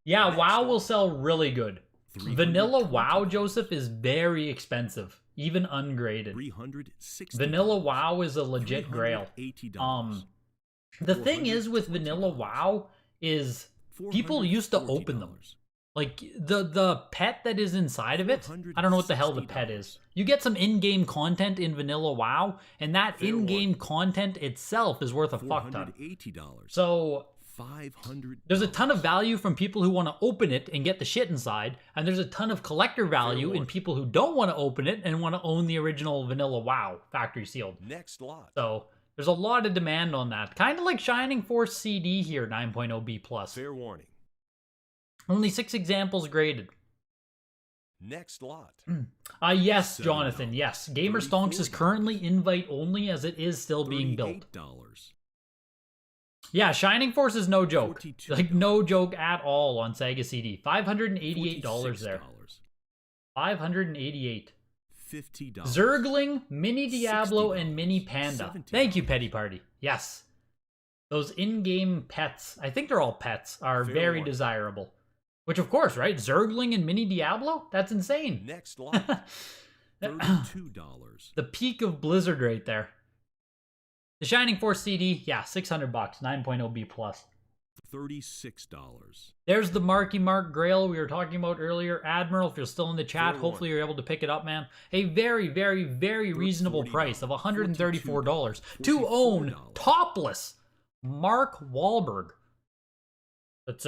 Yeah, Next WoW lot. will sell really good. $320. Vanilla WoW, Joseph, is very expensive, even ungraded. $360. Vanilla WoW is a legit grail. $380. The thing is with Vanilla WoW is people used to open them. Like the pet that is inside of it, I don't know what the hell the pet is. You get some in-game content in Vanilla WoW, and that Fair in-game warning. content itself is worth a fuck ton. $480. So $500. there's a ton of value from people who want to open it and get the shit inside, and there's a ton of collector value in warning. people who don't want to open it and want to own the original Vanilla WoW factory sealed. Next lot. So there's a lot of demand on that. Kind of like Shining Force CD here, 9.0 B+. Fair warning. Only 6 examples graded. Next lot. Yes, $7. Jonathan, yes. GamerStonks is $34. currently invite only as it is still being built. $38. Yeah, Shining Force is no joke. $42. Like, no joke at all on Sega CD. $588 there. $588. $50. Zergling, Mini Diablo, and $60. Mini Panda. $70. Thank you, Petty Party. Yes. Those in-game pets, I think they're all pets, are very desirable. Which, of course, right? Zergling and Mini Diablo? That's insane. Next lot. $32. The peak of Blizzard right there. The Shining Force CD, yeah, $600, 9.0 B+. $36. There's the Marky Mark Grail we were talking about earlier. Admiral, if you're still in the chat, hopefully you're able to pick it up, man. A very, very, very reasonable price of $134 to own topless Mark Wahlberg. It's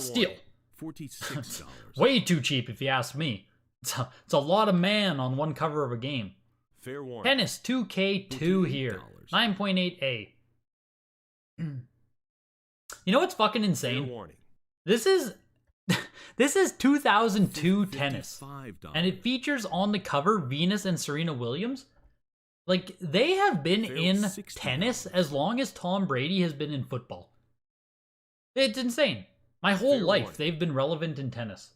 steal. $46. Way too cheap if you ask me. It's a lot of man on one cover of a game. Fair warning. Tennis 2K2 here. 9.8A. You know what's fucking insane? Fair warning. This is 2002 tennis. And it features on the cover Venus and Serena Williams. Like, they have been in tennis as long as Tom Brady has been in football. It's insane. My whole life, they've been relevant in tennis.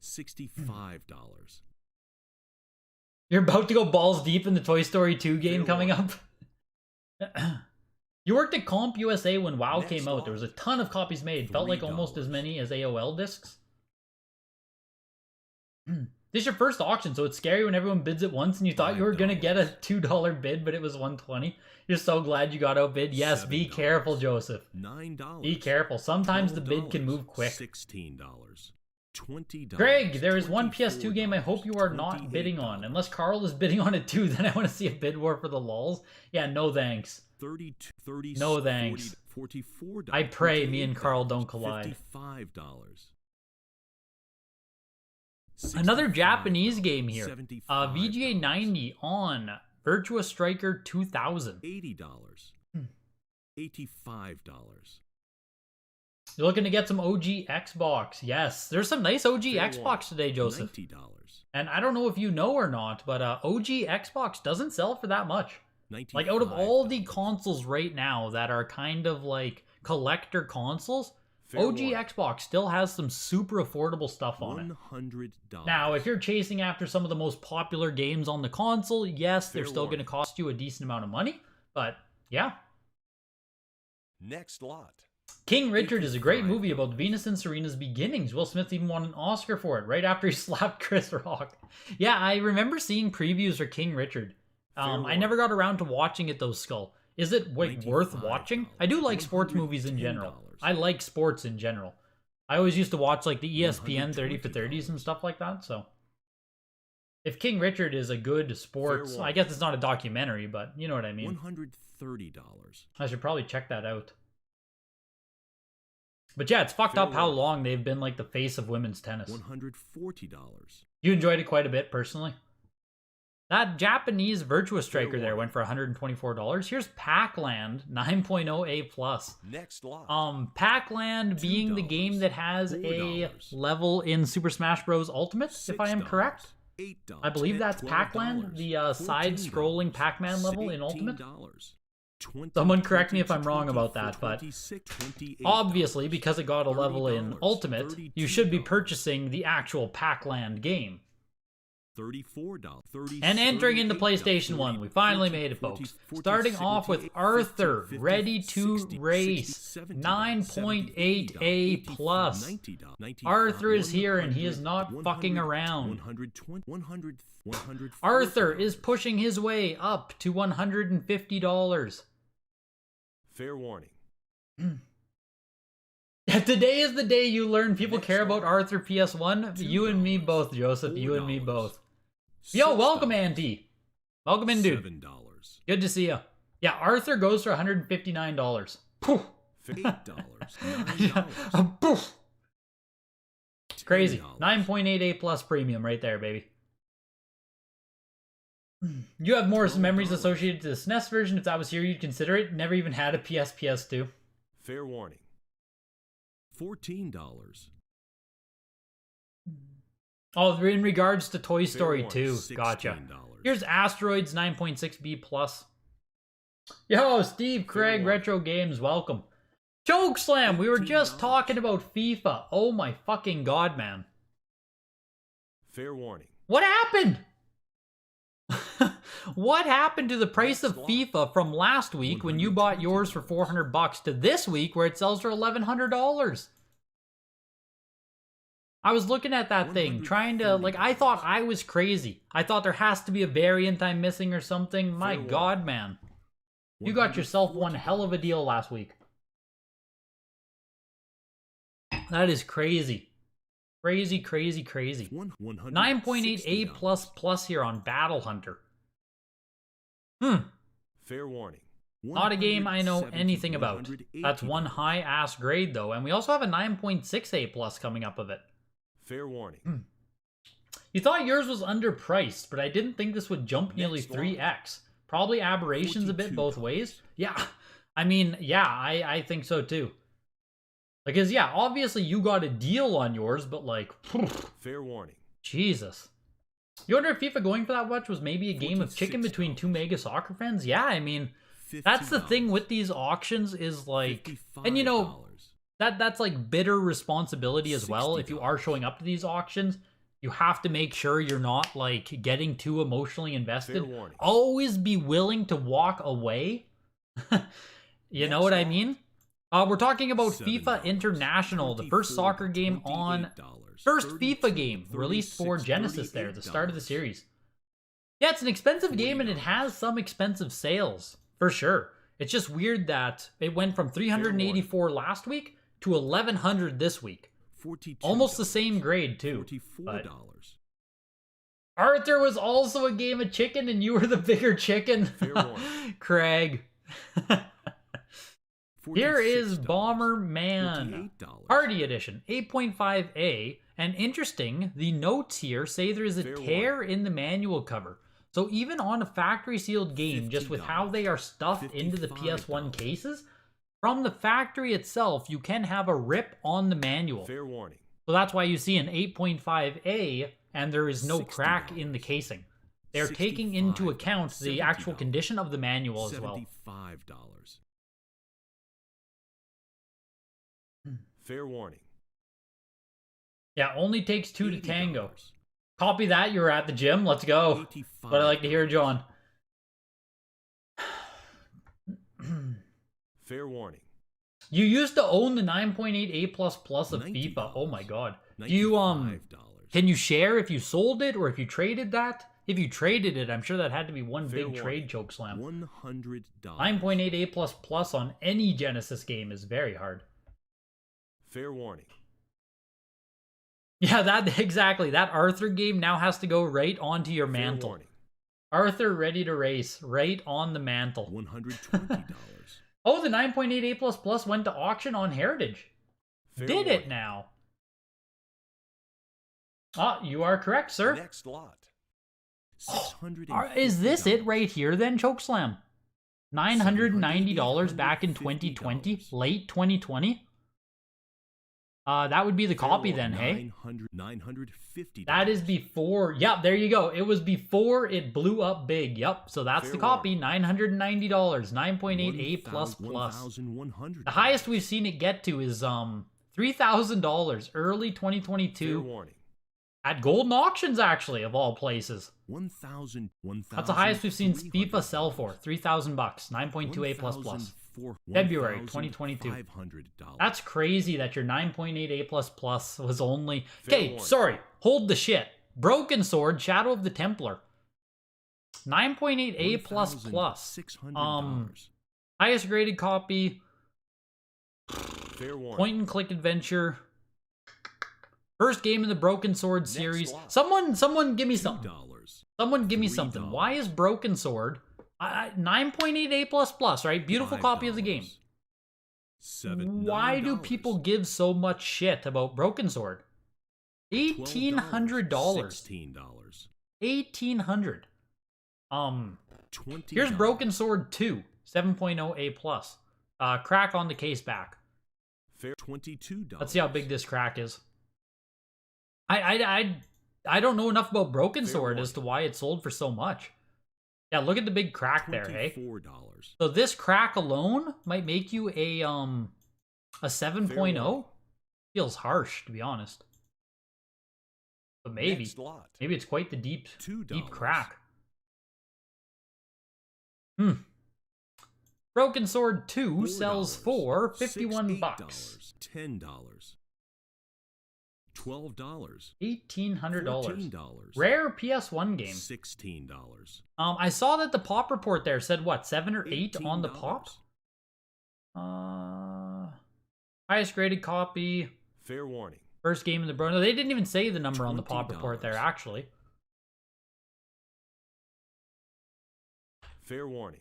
$65. You're about to go balls deep in the Toy Story 2 game coming up? You worked at Comp USA when WoW came out. There was a ton of copies made. Felt like almost as many as AOL discs. This is your first auction, so it's scary when everyone bids at once and you thought you were going to get a $2 bid, but it was $120. You're so glad you got outbid. Yes, be careful, Joseph. $9. Be careful. Sometimes the bid can move quick. $16. $20. Greg, there is one PS2 game I hope you are not bidding on. Unless Carl is bidding on it too, then I want to see a bid war for the lols. Yeah, no thanks. 30, no thanks. 40, $44. I pray me and Carl don't collide. $55. Another Japanese game here. VGA 90 on Virtua Striker 2000. $80. $85. You're looking to get some OG Xbox. Yes, there's some nice OG Xbox today, Joseph. $90. And I don't know if you know or not, but OG Xbox doesn't sell for that much. Like, out of all the consoles right now that are kind of like collector consoles, OG Xbox still has some super affordable stuff on it. $100. Now, if you're chasing after some of the most popular games on the console, yes, they're still going to cost you a decent amount of money. But, yeah. Next lot. King Richard is a great movie about Venus and Serena's beginnings. Will Smith even won an Oscar for it right after he slapped Chris Rock. Yeah, I remember seeing previews for King Richard. I never got around to watching it though, Skull. Is it worth watching? I do like sports movies in general. I like sports in general. I always used to watch like the ESPN 30 for 30s and stuff like that, so. If King Richard is a good sports, I guess it's not a documentary, but you know what I mean. $130. I should probably check that out. But yeah, it's fucked up how long they've been like the face of women's tennis. $140. You enjoyed it quite a bit, personally? That Japanese Virtua Striker there went for $124. Here's Pac-Land 9.0A+. Next lot. Pac-Land being the game that has a level in Super Smash Bros. Ultimate, if I am correct. $8. I believe that's Pac-Land, the side-scrolling Pac-Man level in Ultimate. Someone correct me if I'm wrong about that, but obviously, because it got a level in Ultimate, you should be purchasing the actual Pac-Land game. $34. And entering into PlayStation 1, we finally made it, folks. Starting off with Arthur, Ready to Race, 9.8A+. Arthur is here and he is not fucking around. Arthur is pushing his way up to $150. Fair warning. Today is the day you learn people care about Arthur PS1. You and me both, Joseph. You and me both. Yo, welcome, Auntie. Welcome in, dude. $7. Good to see you. Yeah, Arthur goes for $159. Poof. $8. Poof. Crazy. 9.8A+ premium right there, baby. You have more memories associated to the SNES version. If that was here, you'd consider it. Never even had a PS2. Fair warning. $14. Oh, in regards to Toy Story 2. $16. Gotcha. Here's Asteroids 9.6B+. Yo, Steve Craig, Retro Games, welcome. Chokeslam, we were just talking about FIFA. Oh my fucking god, man. Fair warning. What happened? What happened to the price of FIFA from last week when you bought yours for $400 to this week where it sells for $1,100? I was looking at that thing, trying to, like, I thought I was crazy. I thought there has to be a variant I'm missing or something. My God, man. You got yourself one hell of a deal last week. That is crazy. Crazy, crazy, crazy. 9.8 A++ here on Battle Hunter. Fair warning. Not a game I know anything about. That's one high-ass grade, though. And we also have a 9.6 A+ coming up of it. Fair warning. You thought yours was underpriced, but I didn't think this would jump nearly 3x. Probably aberrations a bit both ways. Yeah, I mean, yeah, I think so too. Because, yeah, obviously you got a deal on yours, but like... Fair warning. Jesus. You wonder if FIFA going for that much was maybe a game of chicken between two mega soccer fans? Yeah, I mean, that's the thing with these auctions is like... And you know, that's like bitter responsibility as well. If you are showing up to these auctions, you have to make sure you're not like getting too emotionally invested. Always be willing to walk away. You know what I mean? We're talking about FIFA International, the first soccer game on... First FIFA game released for Genesis there, the start of the series. Yeah, it's an expensive game and it has some expensive sales, for sure. It's just weird that it went from $384 last week to $1,100 this week. Almost the same grade, too. But Arthur was also a game of chicken and you were the bigger chicken. Craig. Here is Bomberman Party Edition, 8.5A, and interesting, the notes here say there is a tear in the manual cover. So even on a factory sealed game, just with how they are stuffed into the PS1 cases, from the factory itself, you can have a rip on the manual. Fair warning. So that's why you see an 8.5A and there is no crack in the casing. They're taking into account the actual condition of the manual as well. $75. Fair warning. Yeah, only takes two to tango. Copy that, you're at the gym, let's go. But I like to hear, John. Fair warning. You used to own the 9.8 A++ of FIFA. Oh my god. Do you, can you share if you sold it or if you traded that? If you traded it, I'm sure that had to be one big trade chokeslam. $100. 9.8 A++ on any Genesis game is very hard. Fair warning. Yeah, that exactly. That Arthur game now has to go right onto your mantle. Warning. Arthur ready to race, right on the mantle. $120. Oh, the 9.8 A++ went to auction on Heritage. Fair Did warning. it now? Ah, you are correct, sir. Next lot. Is this it right here then, Chokeslam? $990 back in 2020, late 2020? That would be the copy then, hey? $950. That is before, yep, there you go. It was before it blew up big, yep. So that's the copy, $990, 9.8 A++. The highest we've seen it get to is $3,000, early 2022. Fair warning. At Golden Auctions, actually, of all places. 1,000. That's the highest we've seen FIFA sell for, $3,000, 9.2 A++. February 2022. That's crazy that your 9.8 A++ was only... Okay, sorry. Hold the shit. Broken Sword, Shadow of the Templar. 9.8 A++. Highest graded copy. Point and click adventure. First game in the Broken Sword series. Someone give me something. Someone give me something. Why is Broken Sword... 9.8 A++, right? Beautiful copy of the game. Why do people give so much shit about Broken Sword? $1,800. $1,800. Here's Broken Sword 2, 7.0 A+. Crack on the case back. $22. Let's see how big this crack is. I don't know enough about Broken Sword as to why it sold for so much. Yeah, look at the big crack there, hey? So this crack alone might make you a 7.0. Feels harsh, to be honest. But maybe. Maybe it's quite the deep crack. Broken Sword 2 sells for 51 $68, bucks. $10, $12, $1,800. $14, Rare PS1 game. $16. I saw that the pop report there said what, 7 or 8 on the $18. pop? Highest graded copy. Fair warning. First game in the bro. No, they didn't even say the number on the pop report there, actually. Fair warning.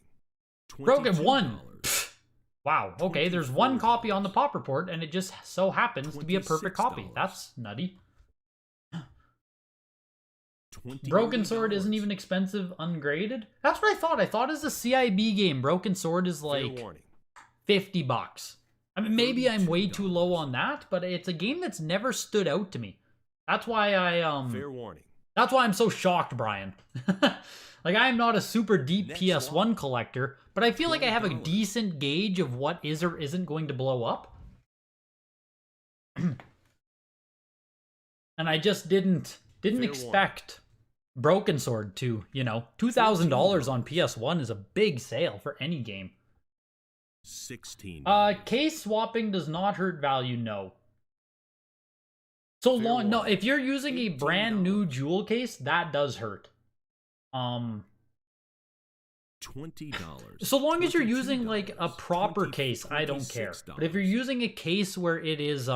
Broken 1. $22. Wow, okay, there's one copy on the pop report, and it just so happens to be a perfect copy. $26. That's nutty. $20. Broken Sword isn't even expensive ungraded? That's what I thought. I thought as a CIB game, Broken Sword is like 50 bucks. I mean, maybe I'm way too low on that, but it's a game that's never stood out to me. That's why Fair warning. That's why I'm so shocked, Brian. Like, I'm not a super deep PS1 collector, but I feel like I have a decent gauge of what is or isn't going to blow up. And I just didn't expect Broken Sword to, you know, $2,000 on PS1 is a big sale for any game. $16. Case swapping does not hurt value, no. So long, no, if you're using a brand new jewel case, that does hurt. $20. So long as you're using like a proper case, I don't care. But if you're using a case where it is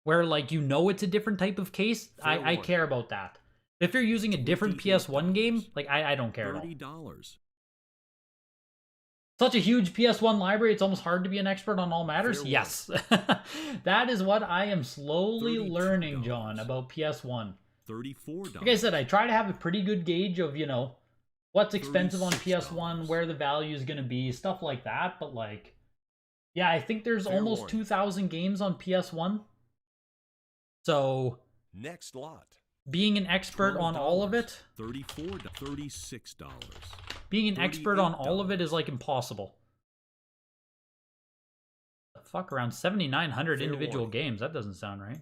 where like you know it's a different type of case, I care about that. If you're using a different PS1 game, like I don't care at all. $30. Such a huge PS1 library, it's almost hard to be an expert on all matters. Yes. That is what I am slowly learning, John, about PS1. $34. Like I said, I try to have a pretty good gauge of, you know, what's expensive on PS1, where the value is going to be, stuff like that. But, like, yeah, I think there's almost 2,000 games on PS1. So, next lot. Being an expert on all of it, $34, $36. being an expert on all of it is, like, impossible. The fuck, around 7,900 individual games. That doesn't sound right.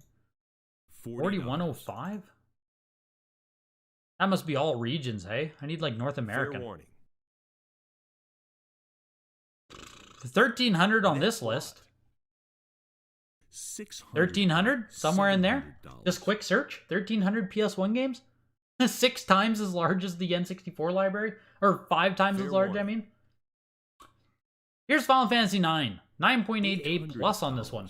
4,105? That must be all regions, hey? I need, like, North American. 1,300 on this list. 1,300? Somewhere in there? Just quick search. 1,300 PS1 games? 6 times as large as the N64 library? Or 5 times as large, I mean? Here's Final Fantasy IX. 9.88 plus on this one.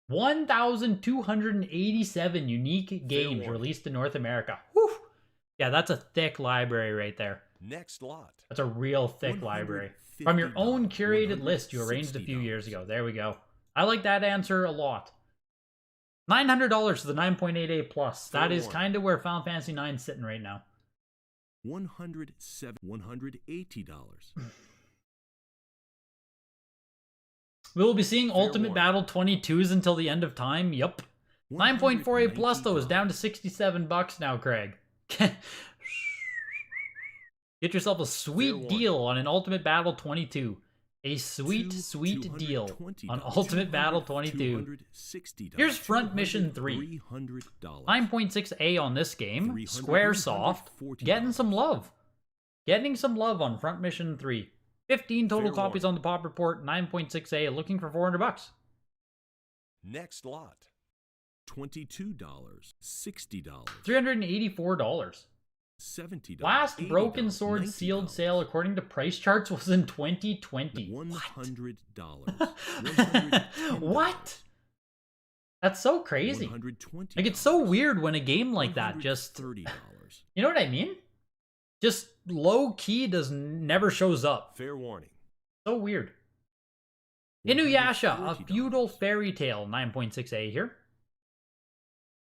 1,287 unique games released in North America. Whew. Yeah, that's a thick library right there. Next lot. That's a real thick library. From your own curated list you arranged a few years ago. There we go. I like that answer a lot. $900 for the 9.88 plus. That is kind of where Final Fantasy IX is sitting right now. $180. We will be seeing Ultimate Battle 22s until the end of time. Yup. 9.48 plus though is down to 67 bucks now, Craig. Get yourself a sweet deal on an Ultimate Battle 22. A sweet, sweet deal on Ultimate Battle 22. Here's Front Mission 3. 9.6A on this game. Squaresoft. Getting some love. Getting some love on Front Mission 3. 15 total copies on the pop report. 9.6A. Looking for 400 bucks. Next lot. $22. $60. $384. $70. Last $80, Broken Sword $90. sealed sale according to price charts was in 2020. $100. What? That's so crazy. $120. Like, it's so weird when a game like that just... $30. You know what I mean? Just low-key never shows up. Fair warning. So weird. Inuyasha, a feudal fairy tale. 9.6A here.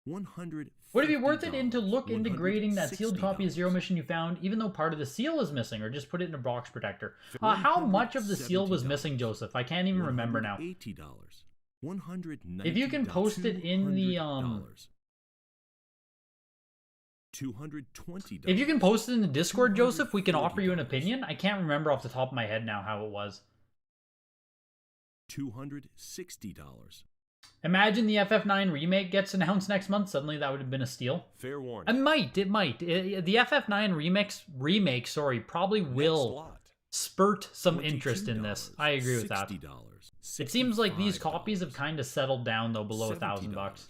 $100. Would it be worth it to look into grading that sealed copy of Zero Mission you found, even though part of the seal is missing, or just put it in a box protector? How much of the seal was missing, Joseph? I can't even remember now. $80. $190. If you can post it in the $220. If you can post it in the Discord, Joseph, we can offer you an opinion. I can't remember off the top of my head now how it was. $260. Imagine the FF9 remake gets announced next month. Suddenly that would have been a steal. Fair warning. It might. The FF9 remake, probably will spurt some interest in this. I agree with that. It seems like these copies have kind of settled down though below $1,000.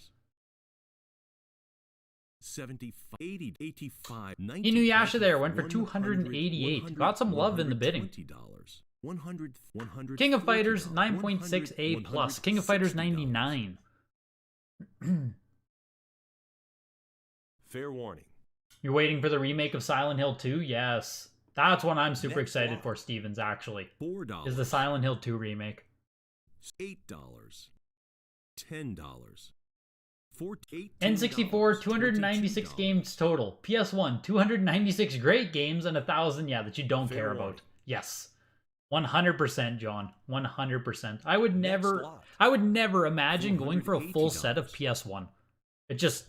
70, 80, 85, Inuyasha there went for 288. Got some love in the bidding. 100, King of Fighters 9.6A plus. King of Fighters 99. Fair warning. You're waiting for the remake of Silent Hill 2? Yes. That's one I'm super excited for, Stevens, actually. $4 is the Silent Hill 2 remake. $8, $10, N64, 296 games total. PS1, 296 great games and 1,000, that you don't care about. Yes. 100%, John. 100%. I would never imagine going for a full set of PS1. It just,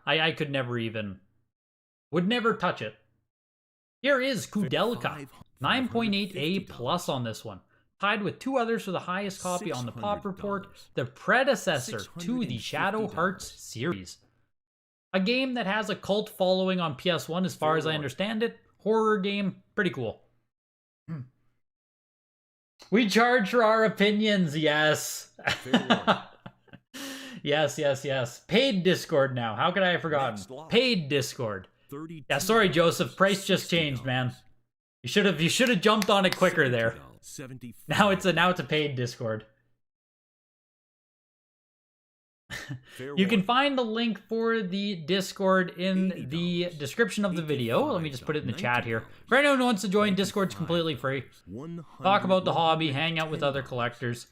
I could never even, would never touch it. Here is Kudelica, 9.8A plus on this one. Tied with two others for the highest copy on the Pop Report, the predecessor to the Shadow Hearts series. A game that has a cult following on PS1 as far as I understand it. Horror game, pretty cool. We charge for our opinions, yes. Yes. Paid Discord now. How could I have forgotten? Paid Discord. Yeah, sorry, Joseph. Price just changed, man. You should have jumped on it quicker there. Now it's a paid Discord. You can find the link for the Discord in the description of the video. Let me just put it in the chat here. For anyone who wants to join, Discord's completely free. Talk about the hobby, hang out with other collectors.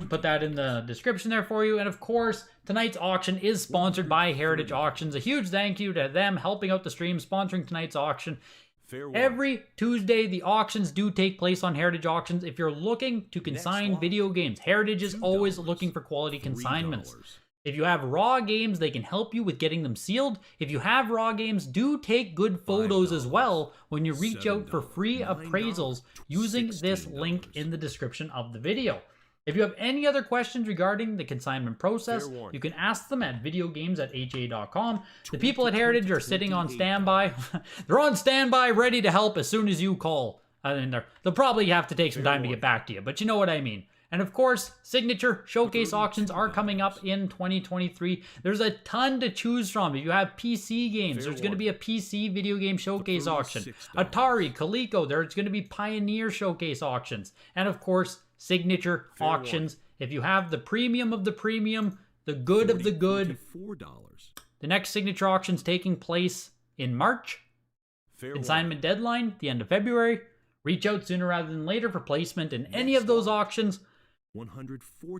Put that in the description there for you. And of course, tonight's auction is sponsored by Heritage Auctions. A huge thank you to them helping out the stream, sponsoring tonight's auction. Every Tuesday, the auctions do take place on Heritage Auctions. If you're looking to consign video games, Heritage is always looking for quality consignments. If you have raw games, they can help you with getting them sealed. If you have raw games, do take good photos as well when you reach out for free appraisals using this link in the description of the video. If you have any other questions regarding the consignment process, you can ask them at videogames@ha.com. The people at Heritage are sitting on standby. They're on standby, ready to help as soon as you call. They'll probably have to take some time to get back to you, but you know what I mean. And of course, signature showcase auctions are coming up in 2023. There's a ton to choose from. If you have PC games, there's going to be a PC video game showcase auction. Atari, Coleco, there's going to be Pioneer showcase auctions. And of course, signature auctions. If you have the premium of the premium, the good of the good. The next signature auction's taking place in March. Consignment deadline, the end of February. Reach out sooner rather than later for placement in any of those auctions.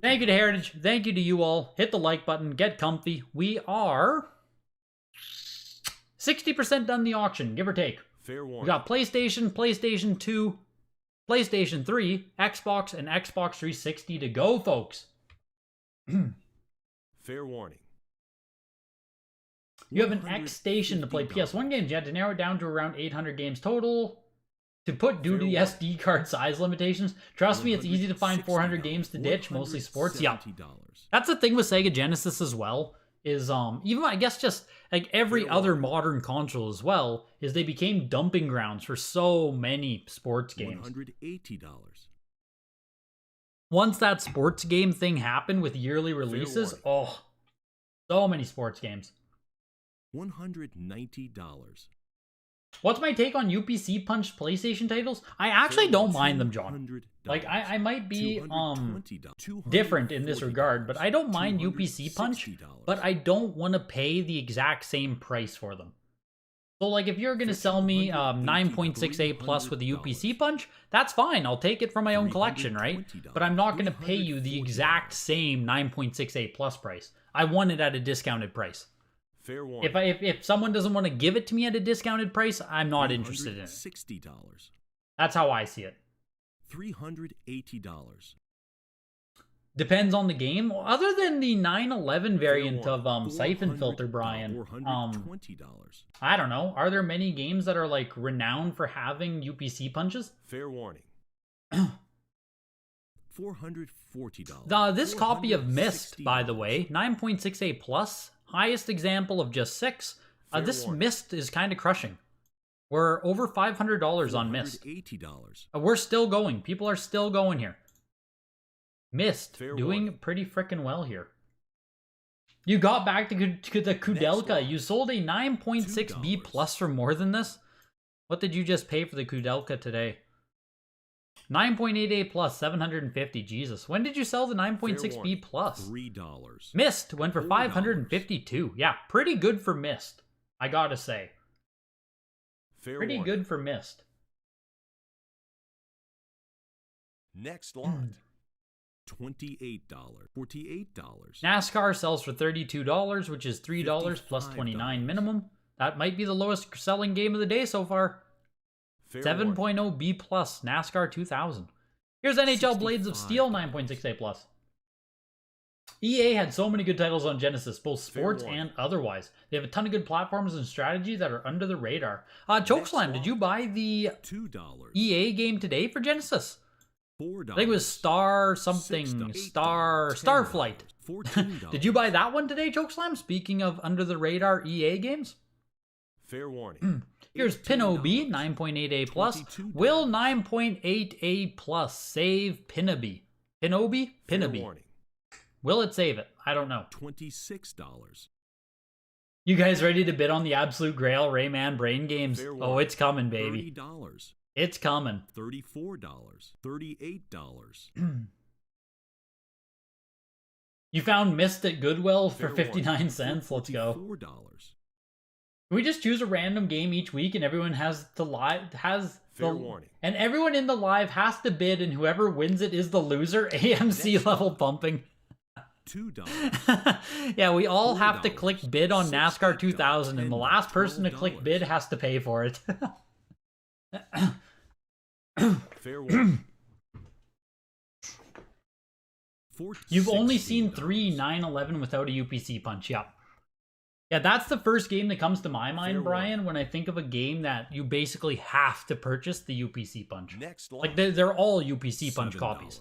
Thank you to Heritage. Thank you to you all. Hit the like button. Get comfy. We are 60% done the auction, give or take. We got PlayStation, PlayStation 2, PlayStation 3, Xbox, and Xbox 360 to go, folks. Fair warning. You have an X station to play PS1 games. You had to narrow it down to around 800 games total. To put due to the SD card size limitations. Trust me, it's easy to find 400 games to ditch, mostly sports. Yeah. That's the thing with Sega Genesis as well, is even I guess just like every other modern console as well, is they became dumping grounds for so many sports games. $180. Once that sports game thing happened with yearly releases, so many sports games. $190. What's my take on UPC punched PlayStation titles? I actually don't mind them, John. Like, I might be different in this regard, but I don't mind UPC punch, but I don't want to pay the exact same price for them. So, like, if you're going to sell me 9.68 plus with the UPC punch, that's fine. I'll take it from my own collection, right? But I'm not going to pay you the exact same 9.68 plus price. I want it at a discounted price. If someone doesn't want to give it to me at a discounted price, I'm not interested in it. $60. That's how I see it. $380. Depends on the game. Other than the 911 variant of Siphon Filter, Brian, I don't know. Are there many games that are like renowned for having UPC punches? Fair warning. $440. This copy of Myst, by the way, 9.68 plus, highest example of just 6. This Myst is kind of crushing. We're over $500 on Myst. $80. We're still going. People are still going here. Myst, Fair doing warning. pretty freaking well here. You got back to the Kudelka. You sold a 9.6 B plus for more than this? What did you just pay for the Kudelka today? 9.88 plus, 750. Jesus. When did you sell the 9.6 B plus? $3. Myst went for 552. Yeah, pretty good for Myst, I gotta say. Fair Pretty warning. good for Myst. Next lot. $28. $48. NASCAR sells for $32, which is $3 plus 29 minimum. That might be the lowest selling game of the day so far. Fair 7.0 B plus, NASCAR 2000. Here's NHL Blades of Steel, 9.68 plus. EA had so many good titles on Genesis, both sports and otherwise. They have a ton of good platforms and strategy that are under the radar. Chokeslam, did you buy the $2. EA game today for Genesis? $4. I think it was Star something, Starflight. $14. Did you buy that one today, Chokeslam? Speaking of under the radar EA games? Fair warning. Here's Pinobi, 9.8A plus. $22. Will 9.8A plus save Pinobi? Pinobi? Fair Pinobi. warning. Will it save it? I don't know. $26. You guys ready to bid on the Absolute Grail Rayman Brain Games? Fair Oh, warning. it's coming, baby. $30. It's coming. $34. $38. You found Myst at Goodwill for Fair 59 warning. cents. Let's go. $44. Can we just choose a random game each week and everyone has to Fair warning. and everyone in the live has to bid and whoever wins it is the loser? AMC level pumping. $2. Yeah, we all have to $4, click bid on NASCAR $6, 2000 and the last person to click $12. bid has to pay for it. Fair warning. You've only seen 3 9/11 without a UPC punch. Yeah. Yeah, that's the first game that comes to my mind, Fair Brian, when I think of a game that you basically have to purchase the UPC punch. Next lot. Like they're all UPC punch $7. copies.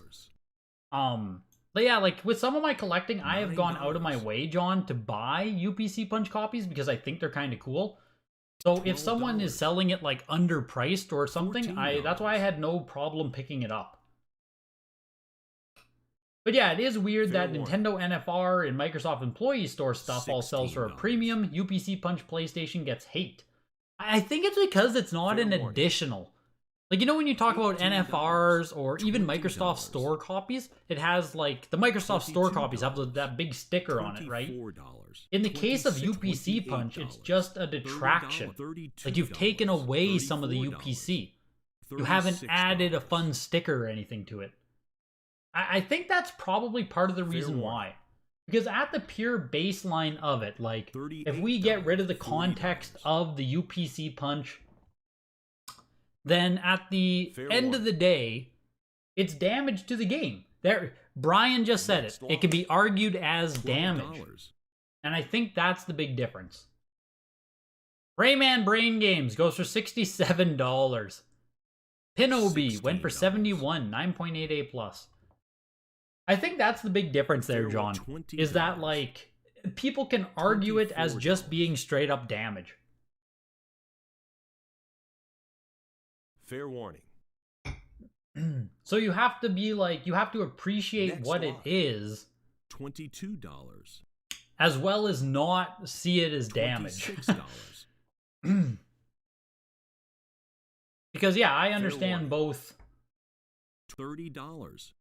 But yeah, like with some of my collecting, I have gone out of my $9. way, John, to buy UPC punch copies because I think they're kind of cool. So if someone is $12. selling it like underpriced or something, that's why I $14. had no problem picking it up. But yeah, it is weird Fair that warning. Nintendo NFR and Microsoft Employee Store stuff all sells for a $16. premium. UPC Punch PlayStation gets hate. I think it's because it's not Fair an warning. additional. Like, you know, when you talk about $18. NFRs or even Microsoft $20. Store copies, it has like the Microsoft Store copies have $22. that big sticker on it, right? $24. In the case of $26, UPC Punch, it's $28, just a detraction. $32, Like, you've taken away some of the $34, UPC. You haven't added a $36. fun sticker or anything to it. I think that's probably part of the reason warning. why. Because at the pure baseline of it, like, if we get rid of the context $40. of the UPC punch, then at the Fair end of warning. the day, it's damage to the game. There, Brian just said Next it. It can be argued as $12. damage. And I think that's the big difference. Rayman Brain Games goes for $67. Pinobi went for $16. 71, 9.88 plus. I think that's the big difference there, Fair John. warning, Is that like people can argue it as just $24. being straight up damage. Fair warning. So you have to be like, you have to appreciate Next what it lot. is, $22. as well as not see it as damage. $26. Because yeah, I understand warning. both. $30.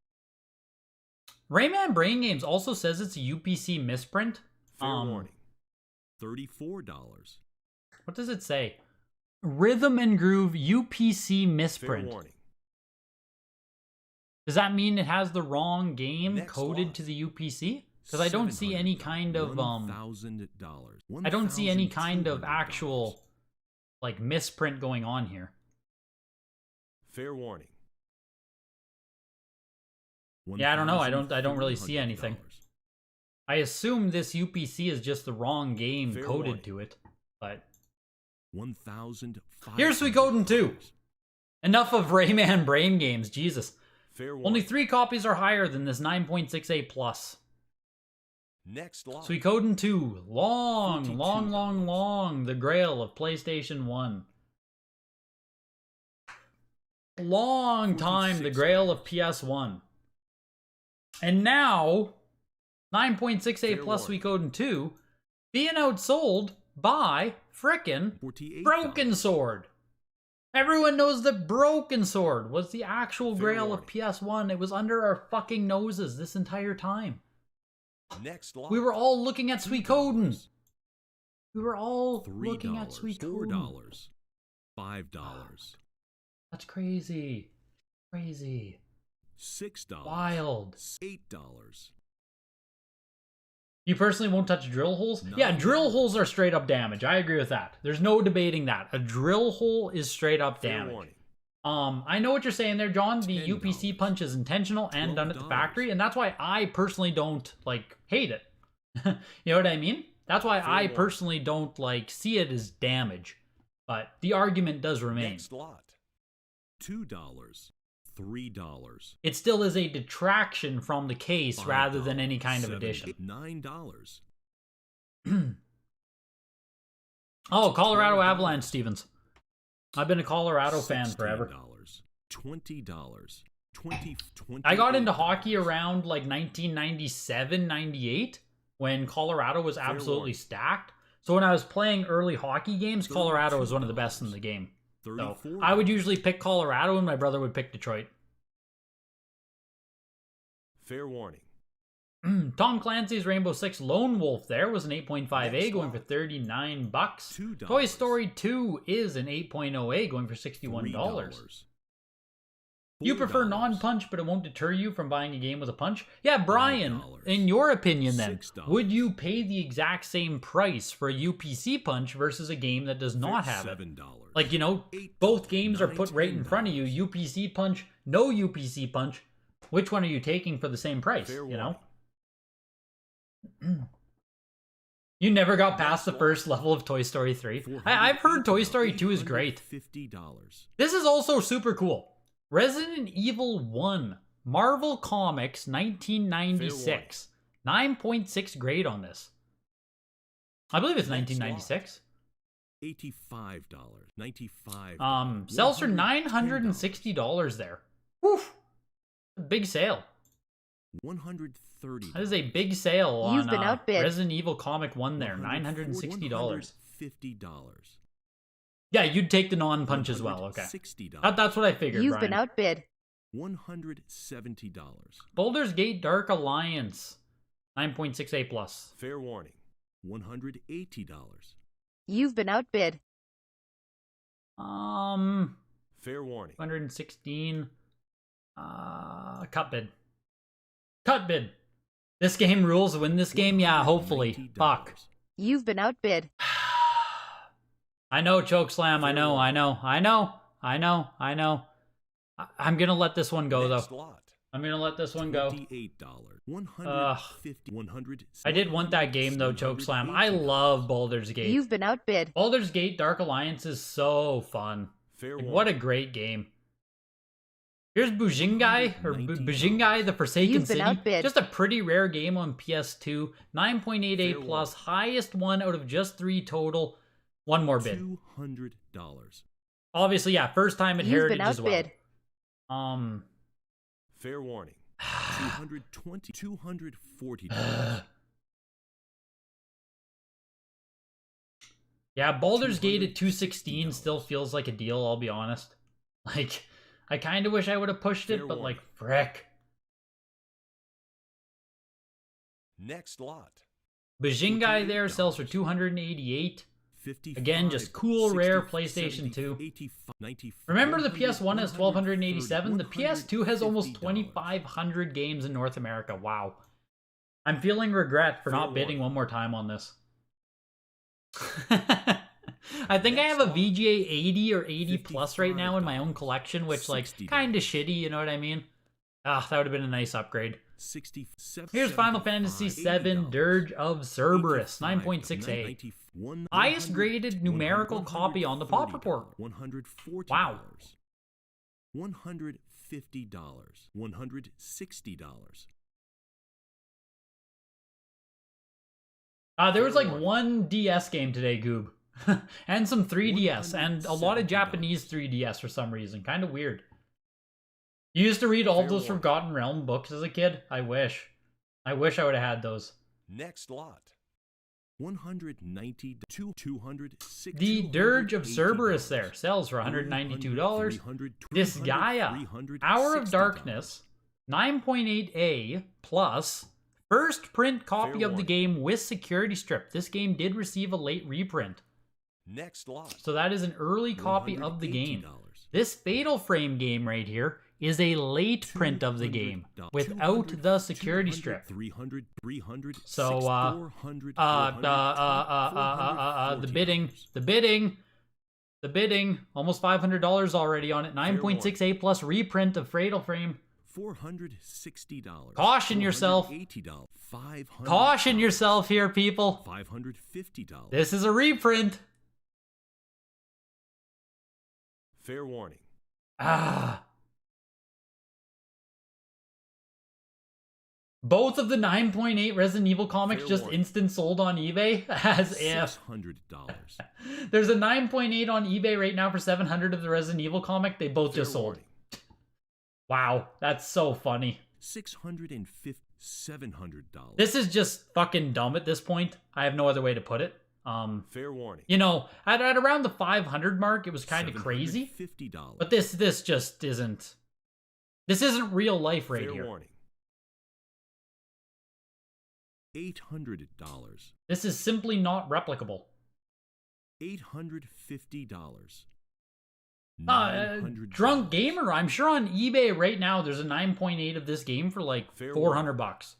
Rayman Brain Games also says it's a UPC misprint. Fair warning. $34. What does it say? Rhythm and Groove UPC Fair misprint. warning. Does that mean it has the wrong game Next coded lot. to the UPC? Because I don't see any kind of $1,000. I don't see any kind of actual like misprint going on here. Fair warning. Yeah, I don't know. I don't really see anything. I assume this UPC is just the wrong game Fair coded warning. to it. But $1,500. here's Suikoden 2. Enough of Rayman Brain Games, Jesus. Fair warning. Only 3 copies are higher than this 9.68 plus. Next lot. Suikoden 2. Long, $42. long, long, long. The grail of PlayStation 1. Long time, the grail of PS1. And now, 9.68 plus warning. Suikoden 2 being outsold by frickin' $48. Broken Sword. Everyone knows that Broken Sword was the actual Fair grail warning. of PS1. It was under our fucking noses this entire time. Next lot. We were all looking at Suikoden. $2. We were all $3. looking at Suikoden. $4. $5. That's crazy. Crazy. $6. Wild. $8. You personally won't touch drill holes? Yeah, $9. drill holes are straight up damage. I agree with that. There's no debating that. A drill hole is straight up Fair damage. warning. I know what you're saying there, John. The $10. UPC punch is intentional and done at the $12. factory, and that's why I personally don't, like, hate it. You know what I mean? That's why Fair I warning. personally don't, like, see it as damage. But the argument does remain. Next lot. $2. $3. It still is a detraction from the case rather than $5, any kind of $7, addition. $9. Oh, Colorado $12. Avalanche, Stevens. I've been a Colorado fan forever. $20. $20. I got into hockey around like 1997, 98 when Colorado was absolutely warning. stacked. So when I was playing early hockey games, Colorado was one of the best in the game. So $34. I would usually pick Colorado and my brother would pick Detroit. Fair warning. Tom Clancy's Rainbow Six Lone Wolf there was an 8.5A Next going for lot. $39. $2. Toy Story 2 is an 8.0A going for $61. $3. You prefer $4. non-punch, but it won't deter you from buying a game with a punch? Yeah, Brian, $5. in your opinion then, $6. would you pay the exact same price for a UPC punch versus a game that does not have it? $7. Like, you know, $8, both games are put $9, right in front of you. UPC punch, no UPC punch. Which one are you taking for the same price, Fair you know? warning. You never got past the first level of Toy Story 3. I've heard Toy Story 2 is great. $50. This is also super cool. Resident Evil 1, Marvel Comics, 1996. 9.6 grade on this. I believe it's Next 1996. $85. $95. Sells for $110. $960 there. Woof. Big sale. $130. That is a big sale on You've been outbid. Resident Evil Comic 1 there. $960. $150. Yeah, you'd take the non-punch as well. Okay. $60. That's what I figured, You've Brian. been outbid. $170. Baldur's Gate Dark Alliance. 9.68 plus. Fair warning. $180. You've been outbid. Fair warning. 116. Cut bid. Cut bid. This game rules. Win this game? Yeah, hopefully. $190. Fuck. You've been outbid. I know, Chokeslam. I know. I'm gonna let this one go, Next though. lot. I'm gonna let this one go. $28. $150. I did want that game, though, Chokeslam. I love Baldur's Gate. You've been outbid. Baldur's Gate Dark Alliance is so fun. Fair Like, warning. what a great game. Here's Bujingai, or Bujingai, the Forsaken You've been City. outbid. Just a pretty rare game on PS2. 9.88 Fair plus, highest one out of just 3 total. One more bid. $200. Obviously, yeah, first time at You've been Heritage as well. outbid. Fair warning. $240. Yeah, Baldur's Gate at 216 still feels like a deal, I'll be honest. Like, I kind of wish I would have pushed it, Fair but warning. like, frick. Next lot. Bujingai there sells for 288. Again, just cool, rare PlayStation 2. Remember the PS1 has 1,287? The PS2 has almost 2,500 games in North America. Wow. I'm feeling regret for not bidding one more time on this. I think I have a VGA 80 or 80 plus right now in my own collection, which like kind of shitty, you know what I mean? Ah, that would have been a nice upgrade. Here's Final Fantasy VII Dirge of Cerberus, 9.68. Highest graded numerical copy on the Pop Report. $140. Wow. $150. $160. There was Fair like warning. one DS game today, Goob. And some 3DS, and a lot of Japanese 3DS for some reason. Kind of weird. You used to read all Fair those warning. Forgotten Realm books as a kid? I wish. I wish I would have had those. Next lot. $190 to $260. The Dirge of Cerberus there sells for $192. Disgaea, Hour of Darkness, 9.8A plus first print copy Fair of the warning. game with security strip. This game did receive a late reprint, Next lot. so that is an early copy of the game. This Fatal Frame game right here is a late print of the game without the security strip. 300, 300, So, 400, the bidding, almost $500 already on it. 9.6A plus reprint of Fatal Frame. $460. Caution yourself. $480. $500. Caution yourself here, people. $550. This is a reprint. Fair warning. Both of the 9.8 Resident Evil comics Fair just warning. instant sold on eBay, as if. $600. There's a 9.8 on eBay right now for 700 of the Resident Evil comic. They both just Fair sold. warning. Wow, that's so funny. $650. $700. This is just fucking dumb at this point. I have no other way to put it. Fair warning. You know, at around the 500 mark, it was kind of crazy. $750. But this just isn't. This isn't real life right Fair here. warning. $800. This is simply not replicable. $850. Drunk Gamer, I'm sure on eBay right now there's a 9.8 of this game for like Fair 400 bucks.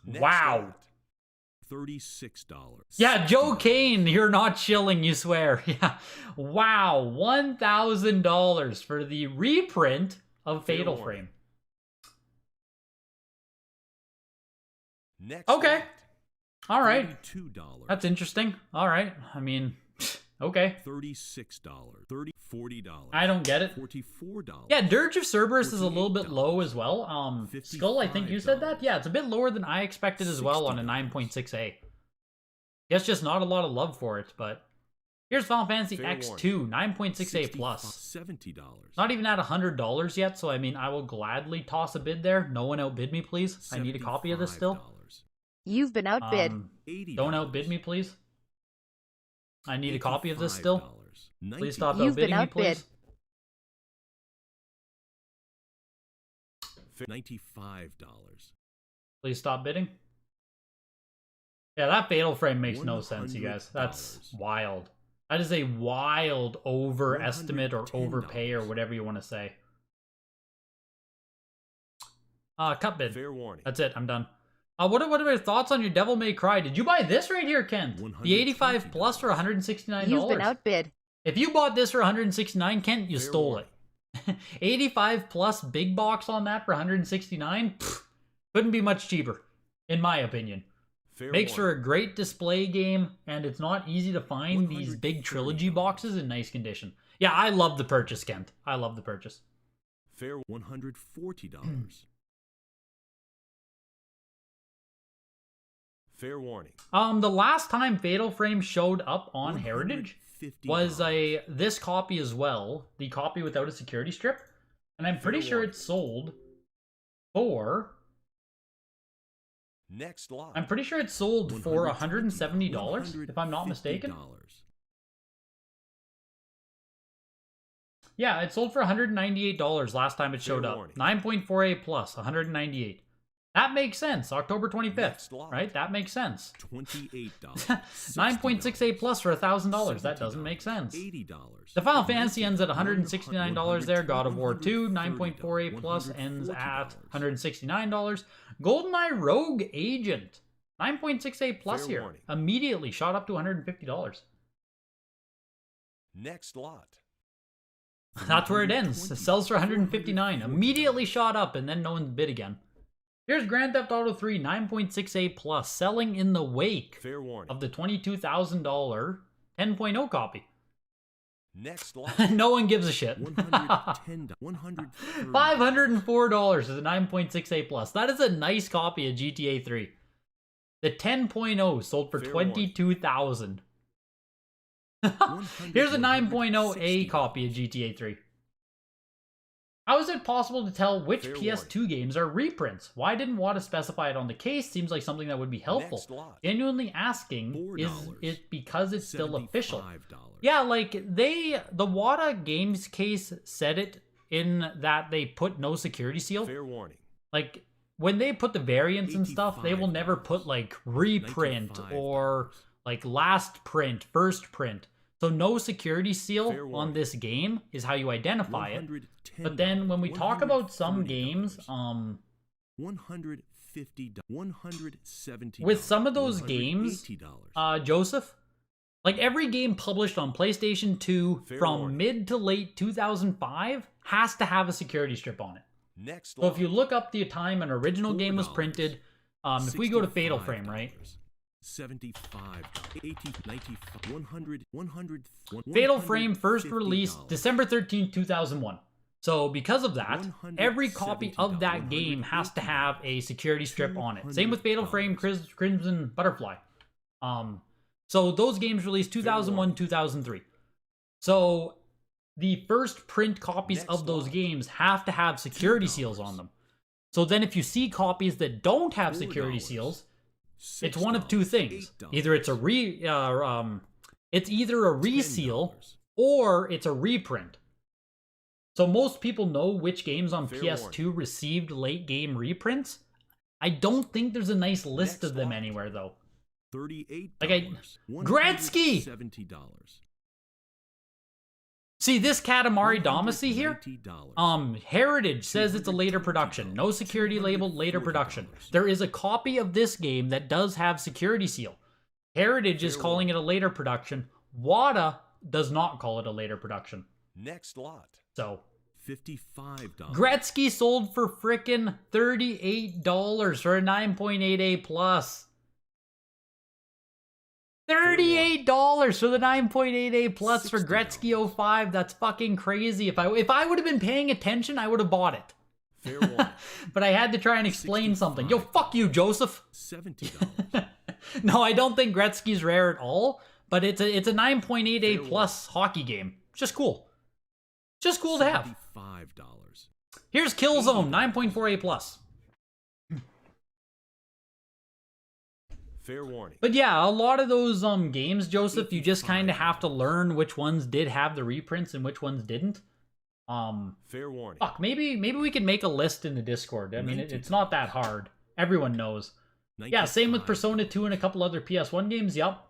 Next Wow. lot, $36. Yeah, Joe Kane, you're not chilling, you swear. Yeah. Wow, $1,000 for the reprint of Fair Fatal warning. Frame. Next Okay. lot, All right. $32. That's interesting. All right. I mean, okay. $36. $40. I don't get it. $44. Yeah, Dirge of Cerberus is a little bit low as well. Skull, I think you said that? $55. Yeah, it's a bit lower than I expected as well on a $60. 9.6A. Guess just not a lot of love for it, but here's Final Fantasy Fair X2, 9.6A plus. $70. Not even at $100 yet, so I mean, I will gladly toss a bid there. No one outbid me, please. I need a copy of this still. You've been outbid. $80. Don't outbid me, please. I need a copy of this still. $95. Please stop You've been outbidding me, please. $95. Please stop bidding. Yeah, that Fatal Frame makes no sense, you guys. That's $100. wild. That is a wild overestimate or overpay or $110. whatever you want to say. Cut bid. Fair warning. That's it. I'm done. What are your thoughts on your Devil May Cry? Did you buy this right here, Kent? The 85 plus for $169. You've been outbid. If you bought this for $169, Kent, you Fair stole warning. it. 85 plus big box on that for $169? Pfft, couldn't be much cheaper, in my opinion. Fair Makes for warning. a great display game, and it's not easy to find these big trilogy $130. boxes in nice condition. Yeah, I love the purchase, Kent. I love the purchase. Fair $140. Fair warning. The last time Fatal Frame showed up on Heritage was this copy as well, the copy without a security strip, and I'm pretty Fair sure warning. it sold for. Next lot. I'm pretty sure it sold for $170, if I'm not mistaken. $150. Yeah, it sold for $198 last time it showed Fair up. warning. 9.48 plus, $198. That makes sense. October 25th, Next lot. right? That makes sense. $28. 9.68 plus for $1,000. That doesn't make sense. $80. The Final Fantasy ends at $169 there. God of War 2, 9.48 plus, ends at $169. GoldenEye Rogue Agent, 9.68 plus Fair here. warning. Immediately shot up to $150. Next lot. That's where it ends. It sells for $159. Immediately shot up, and then no one's bid again. Here's Grand Theft Auto 3, 9.68 plus, selling in the wake Fair warning. of the $22,000 10.0 copy. Next lot. No one gives a shit. $110. $504 is a 9.68 plus. That is a nice copy of GTA 3. The 10.0 sold for $22,000. Here's a 9.0A copy of GTA 3. How is it possible to tell which PS2 games are reprints? Why didn't WATA specify it on the case? Seems like something that would be helpful. Genuinely asking, is it because it's still official? Yeah, like the WATA games case said it in that they put no security seal. Fair warning. Like when they put the variants and stuff, they will never put like reprint or like last print, first print. So no security seal on this game is how you identify it. But then when we talk about some games, $150, with some of those games, Joseph, like every game published on PlayStation 2 from mid to late 2005 has to have a security strip on it. So if you look up the time an original game was printed, if we go to Fatal Frame, right? 75, 80, 95, 100, 100. Fatal Frame first released December 13, 2001. So because of that, every copy of that game has to have a security strip on it. Same with Fatal Frame, Crimson Butterfly. So those games released 2001, 2003. So the first print copies of those games have to have security seals on them. So then if you see copies that don't have security seals, it's one of two things. Either it's it's either a reseal or it's a reprint. So most people know which games on PS2 received late game reprints. I don't think there's a nice list of them anywhere though. $38. Like Gretzky. $70. See this Katamari Damacy here? Heritage says it's a later production. No security label, later production. There is a copy of this game that does have security seal. Heritage is calling it a later production. WATA does not call it a later production. Next lot. So $55. Gretzky sold for frickin' $38 for a 9.8A plus. $38 for the 9.8A plus for Gretzky 05. That's fucking crazy. If I would have been paying attention, I would have bought it. Fair one. But I had to try and explain something. Yo, fuck you, Joseph. $70. No, I don't think Gretzky's rare at all, but it's a 9.8A plus hockey game. It's just cool. Just cool to have. $75. Here's Killzone, 9.4A plus. Fair warning. But yeah, a lot of those games, Joseph, you just kind of have to learn which ones did have the reprints and which ones didn't. Fair warning. Fuck, maybe we can make a list in the Discord. I mean, it's not that hard. Everyone knows. Yeah, same with Persona 2 and a couple other PS1 games. Yup.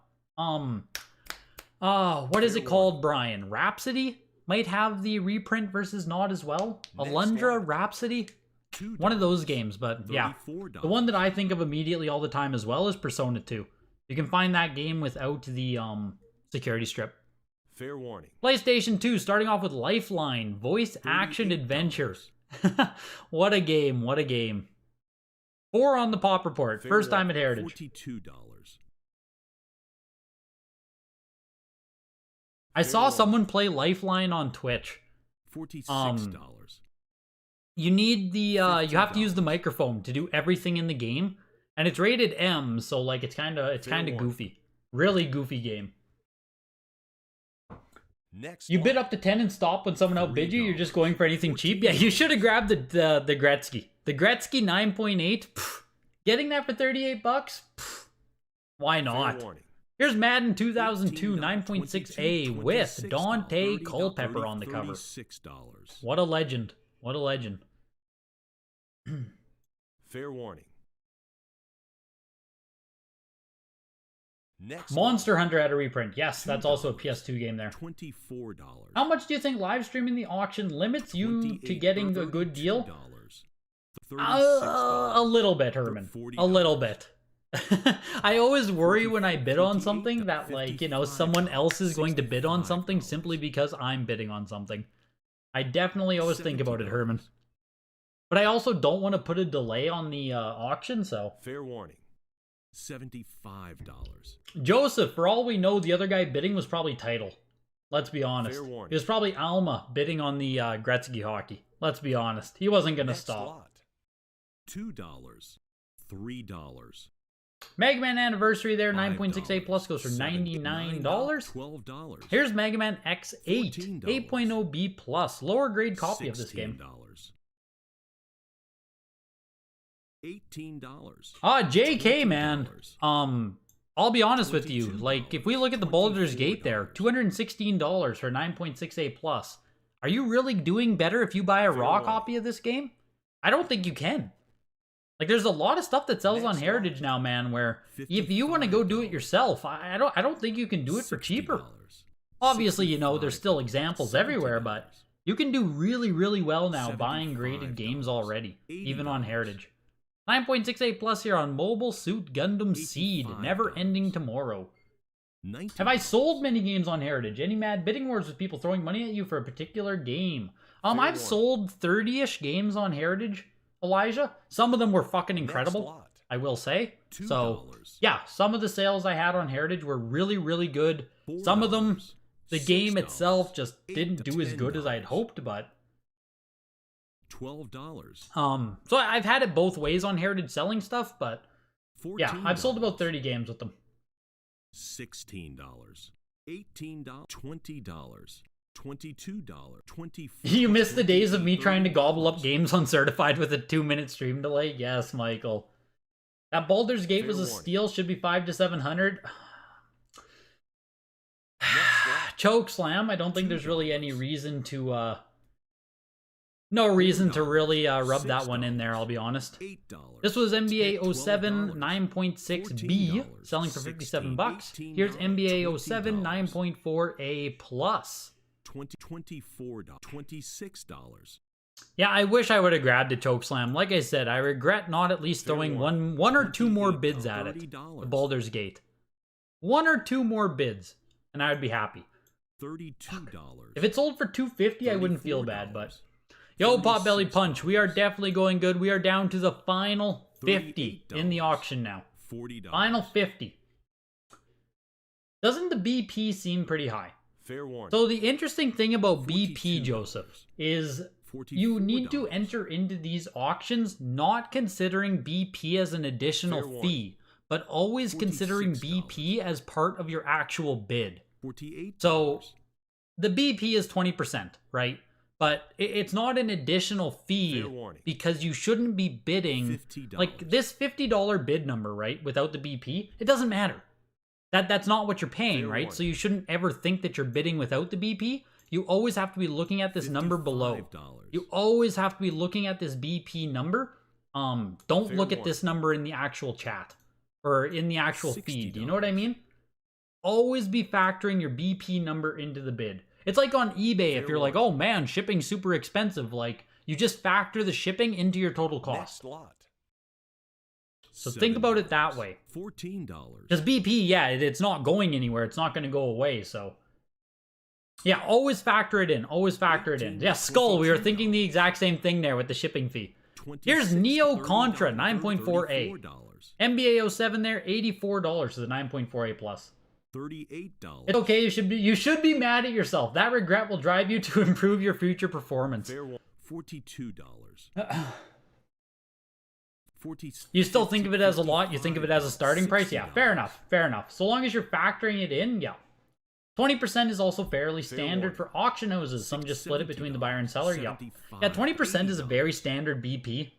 What is it called, Brian? Rhapsody might have the reprint versus not as well. Alundra Rhapsody. One of those games, but yeah. The one that I think of immediately all the time as well is Persona 2. You can find that game without the security strip. Fair warning. PlayStation 2, starting off with Lifeline, voice action adventure. What a game, what a game. 4 on the Pop Report, first time at Heritage. $42. I saw someone play Lifeline on Twitch. $46. You need the you have to use the microphone to do everything in the game, and it's rated M, so like it's kind of goofy. Really goofy game. Next you bid up to 10 and stop when someone outbid you. You're just going for anything cheap. Yeah, you should have grabbed the Gretzky. The Gretzky 9.8. Getting that for $38. Why not? Here's Madden 2002 9.6A with Dante Culpepper on the cover. What a legend. What a legend. Fair warning. Next Monster Hunter had a reprint. Yes, that's also a PS2 game there. $24. How much do you think live streaming the auction limits you to getting a good deal? A little bit, Herman. A little bit. I always worry when I bid on something that, like, you know, someone else is going to bid on something simply because I'm bidding on something. I definitely always think about it, Herman. But I also don't want to put a delay on the auction, so... Fair warning. $75. Joseph, for all we know, the other guy bidding was probably Title. Let's be honest. Fair warning. It was probably Alma bidding on the Gretzky hockey. Let's be honest. He wasn't going to Next stop. lot. $2. $3. Mega Man Anniversary there, $5, 9.68 plus goes for $99. $12. Here's Mega Man X8, $14. 8.0 B plus, lower grade copy of this game. $18. JK, man. $20. I'll be honest with you. $22, Like, if we look at the Baldur's Gate there, $216 for 9.68 plus. Are you really doing better if you buy a raw copy of this game? I don't think you can. Like, there's a lot of stuff that sells on Heritage now, man, where if you want to go do it yourself, I don't think you can do it for cheaper. Obviously, you know, there's still examples everywhere, but you can do really, really well now buying graded games already, even on Heritage. 9.68 plus here on Mobile Suit Gundam Seed, Never Ending Tomorrow. Have I sold many games on Heritage? Any mad bidding wars with people throwing money at you for a particular game? I've sold 30-ish games on Heritage, Elijah. Some of them were fucking incredible, I will say. So, yeah, some of the sales I had on Heritage were really, really good. Some of them, the game itself just didn't do as good as I had hoped, but... $12. So I've had it both ways on Heritage selling stuff, but... yeah, I've sold about 30 games with them. $16. $18. $20. $22. $24. You missed the days of me trying to gobble up games on Certified with a 2-minute stream delay? Yes, Michael. That Baldur's Gate was a steal, should be 500 to 700. Choke slam. I don't think there's really any reason to no reason to really rub that one in there, I'll be honest. This was NBA 07 9.6B, selling for $57. Here's NBA 07 9.4A plus. $24. $26. Yeah, I wish I would have grabbed a chokeslam. Like I said, I regret not at least throwing one or two more bids at it. The Baldur's Gate. 1 or 2 more bids, and I would be happy. $32. If it sold for $250, I wouldn't feel bad, but... Yo, Potbelly Punch, we are definitely going good. We are down to the final 50 in the auction now. $40. Final 50. Doesn't the BP seem pretty high? Fair warning. So the interesting thing about BP, Joseph, is you need to enter into these auctions not considering BP as an additional fee, but always considering BP as part of your actual bid. $48. So the BP is 20%, right? But it's not an additional fee because you shouldn't be bidding $50. like this $50 bid number, right? Without the BP, it doesn't matter. That's not what you're paying, right? So you shouldn't ever think that you're bidding without the BP. You always have to be looking at this number below. You always have to be looking at this BP number. Don't look at this number in the actual chat or in the actual feed. You know what I mean? Always be factoring your BP number into the bid. It's like on eBay, if you're like, oh man, shipping's super expensive, like, you just factor the shipping into your total cost. So think about it that way. $14. Because BP, yeah, it's not going anywhere. It's not going to go away, so... yeah, always factor it in. Always factor it in. Yeah, Skull, we were thinking the exact same thing there with the shipping fee. Here's Neo Contra, 9.4A. NBA 07 there, $84 is the 9.4A plus. $38. It's okay, you should be mad at yourself. That regret will drive you to improve your future performance. $42. You still think of it as a lot? You think of it as a starting price? Yeah, fair enough. Fair enough. So long as you're factoring it in, yeah. 20% is also fairly standard for auction houses. Some just split it between the buyer and seller. Yeah. Yeah, 20% is a very standard BP.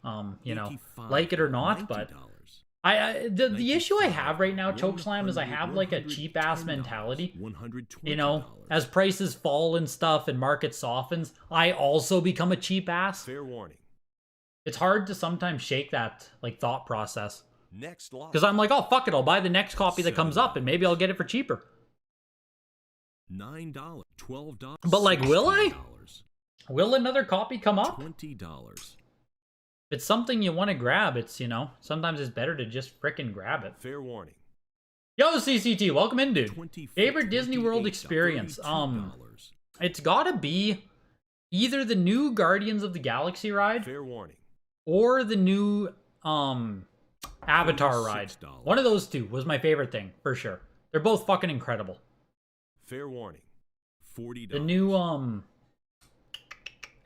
You know, like it or not, but the issue I have right now, Chokeslam, is I have like a cheap ass mentality. You know, as prices fall and stuff and market softens, I also become a cheap ass. Fair warning. It's hard to sometimes shake that like thought process. Because I'm like, oh fuck it, I'll buy the next copy that comes up and maybe I'll get it for cheaper. $9, $12. But like, will I? Will another copy come up? $20. If it's something you want to grab, it's, you know, sometimes it's better to just frickin' grab it. Fair warning. Yo, CCT, welcome in, dude. Favorite Disney World experience? It's gotta be either the new Guardians of the Galaxy ride. Fair warning. Or the new Avatar ride. One of those two was my favorite thing, for sure. They're both fucking incredible. Fair warning. $40. The new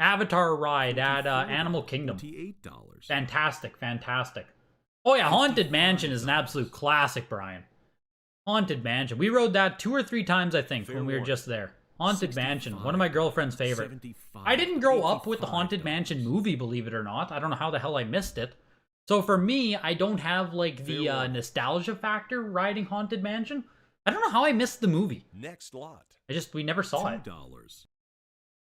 Avatar ride at Animal Kingdom. $28. Fantastic, fantastic. Oh yeah, Haunted Mansion is an absolute classic, Brian. Haunted Mansion. We rode that 2 or 3 times, I think, when we were just there. Haunted Mansion, one of my girlfriend's favorite. I didn't grow up with the Haunted Mansion movie, believe it or not. I don't know how the hell I missed it. So for me, I don't have like the nostalgia factor riding Haunted Mansion. I don't know how I missed the movie. Next lot. We never saw it. $2.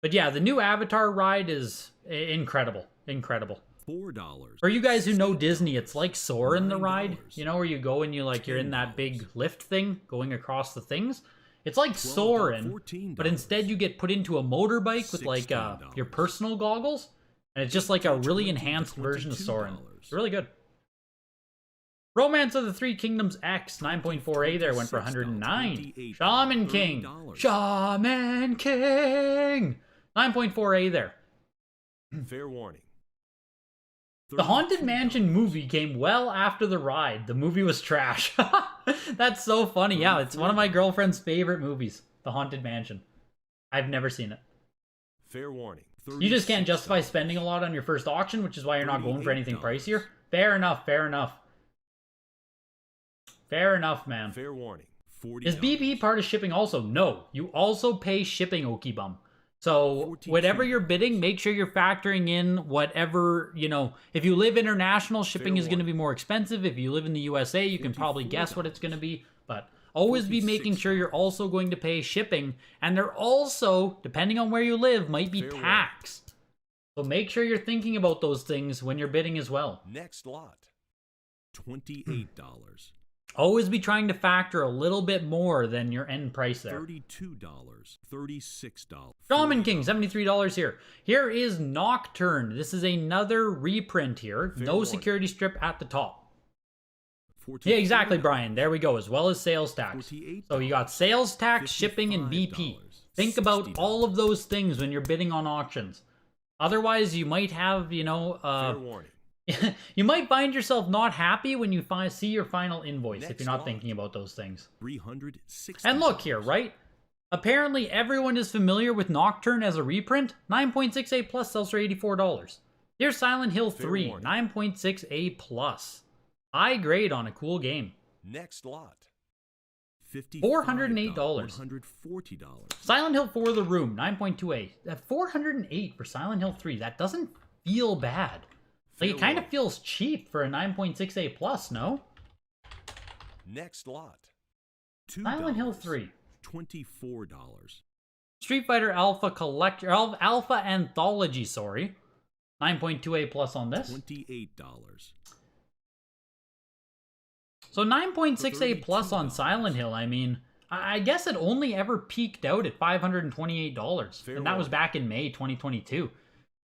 But yeah, the new Avatar ride is incredible. Incredible. $4. For you guys who know Disney, it's like Soarin' the ride. $9. You know, where you go and you're in that big lift thing going across the things. It's like Soarin', $14. but instead you get put into a motorbike with like your personal goggles. And it's just like a really enhanced version of Soarin'. It's really good. Romance of the Three Kingdoms X, 9.4A there, went for 109. Shaman King. Shaman King. 9.4A there. Fair warning. The Haunted Mansion movie came well after the ride. The movie was trash. That's so funny. Yeah, it's one of my girlfriend's favorite movies, The Haunted Mansion. I've never seen it. Fair warning. You just can't justify spending a lot on your first auction, which is why you're not going for anything pricier. Fair enough, fair enough. Fair enough, man. Fair warning. $40. Is BP part of shipping also? No. You also pay shipping, Okibum. So whatever you're bidding, make sure you're factoring in whatever, you know, if you live international, shipping is going to be more expensive. If you live in the USA, you can probably guess what it's going to be. But always be making sure you're also going to pay shipping. And they're also, depending on where you live, might be taxed. So make sure you're thinking about those things when you're bidding as well. Next lot. $28. Always be trying to factor a little bit more than your end price there. $32. $36. Shaman King, $73 here. Here is Nocturne. This is another reprint here. No security strip at the top. Yeah, exactly, Brian. There we go, as well as sales tax. So you got sales tax, shipping, and BP. Think about all of those things when you're bidding on auctions. Otherwise, you might have, you know, Fair warning. you might find yourself not happy when you see your final invoice if you're not thinking about those things. $360. And look here, right? Apparently everyone is familiar with Nocturne as a reprint. 9.6A plus sells for $84. Here's Silent Hill 3, 9.6A plus. High grade on a cool game. Next lot. $408. $140. Silent Hill 4 The Room, 9.2A. At $408 for Silent Hill 3, that doesn't feel bad. Like, it kind of feels cheap for a 9.6A plus, no? Next lot. Silent Hill 3. $24. Street Fighter Alpha Collector, Alpha Anthology, sorry. 9.2A plus on this. $28. So 9.6A plus on Silent Hill, I mean, I guess it only ever peaked out at $528. And that was back in May 2022.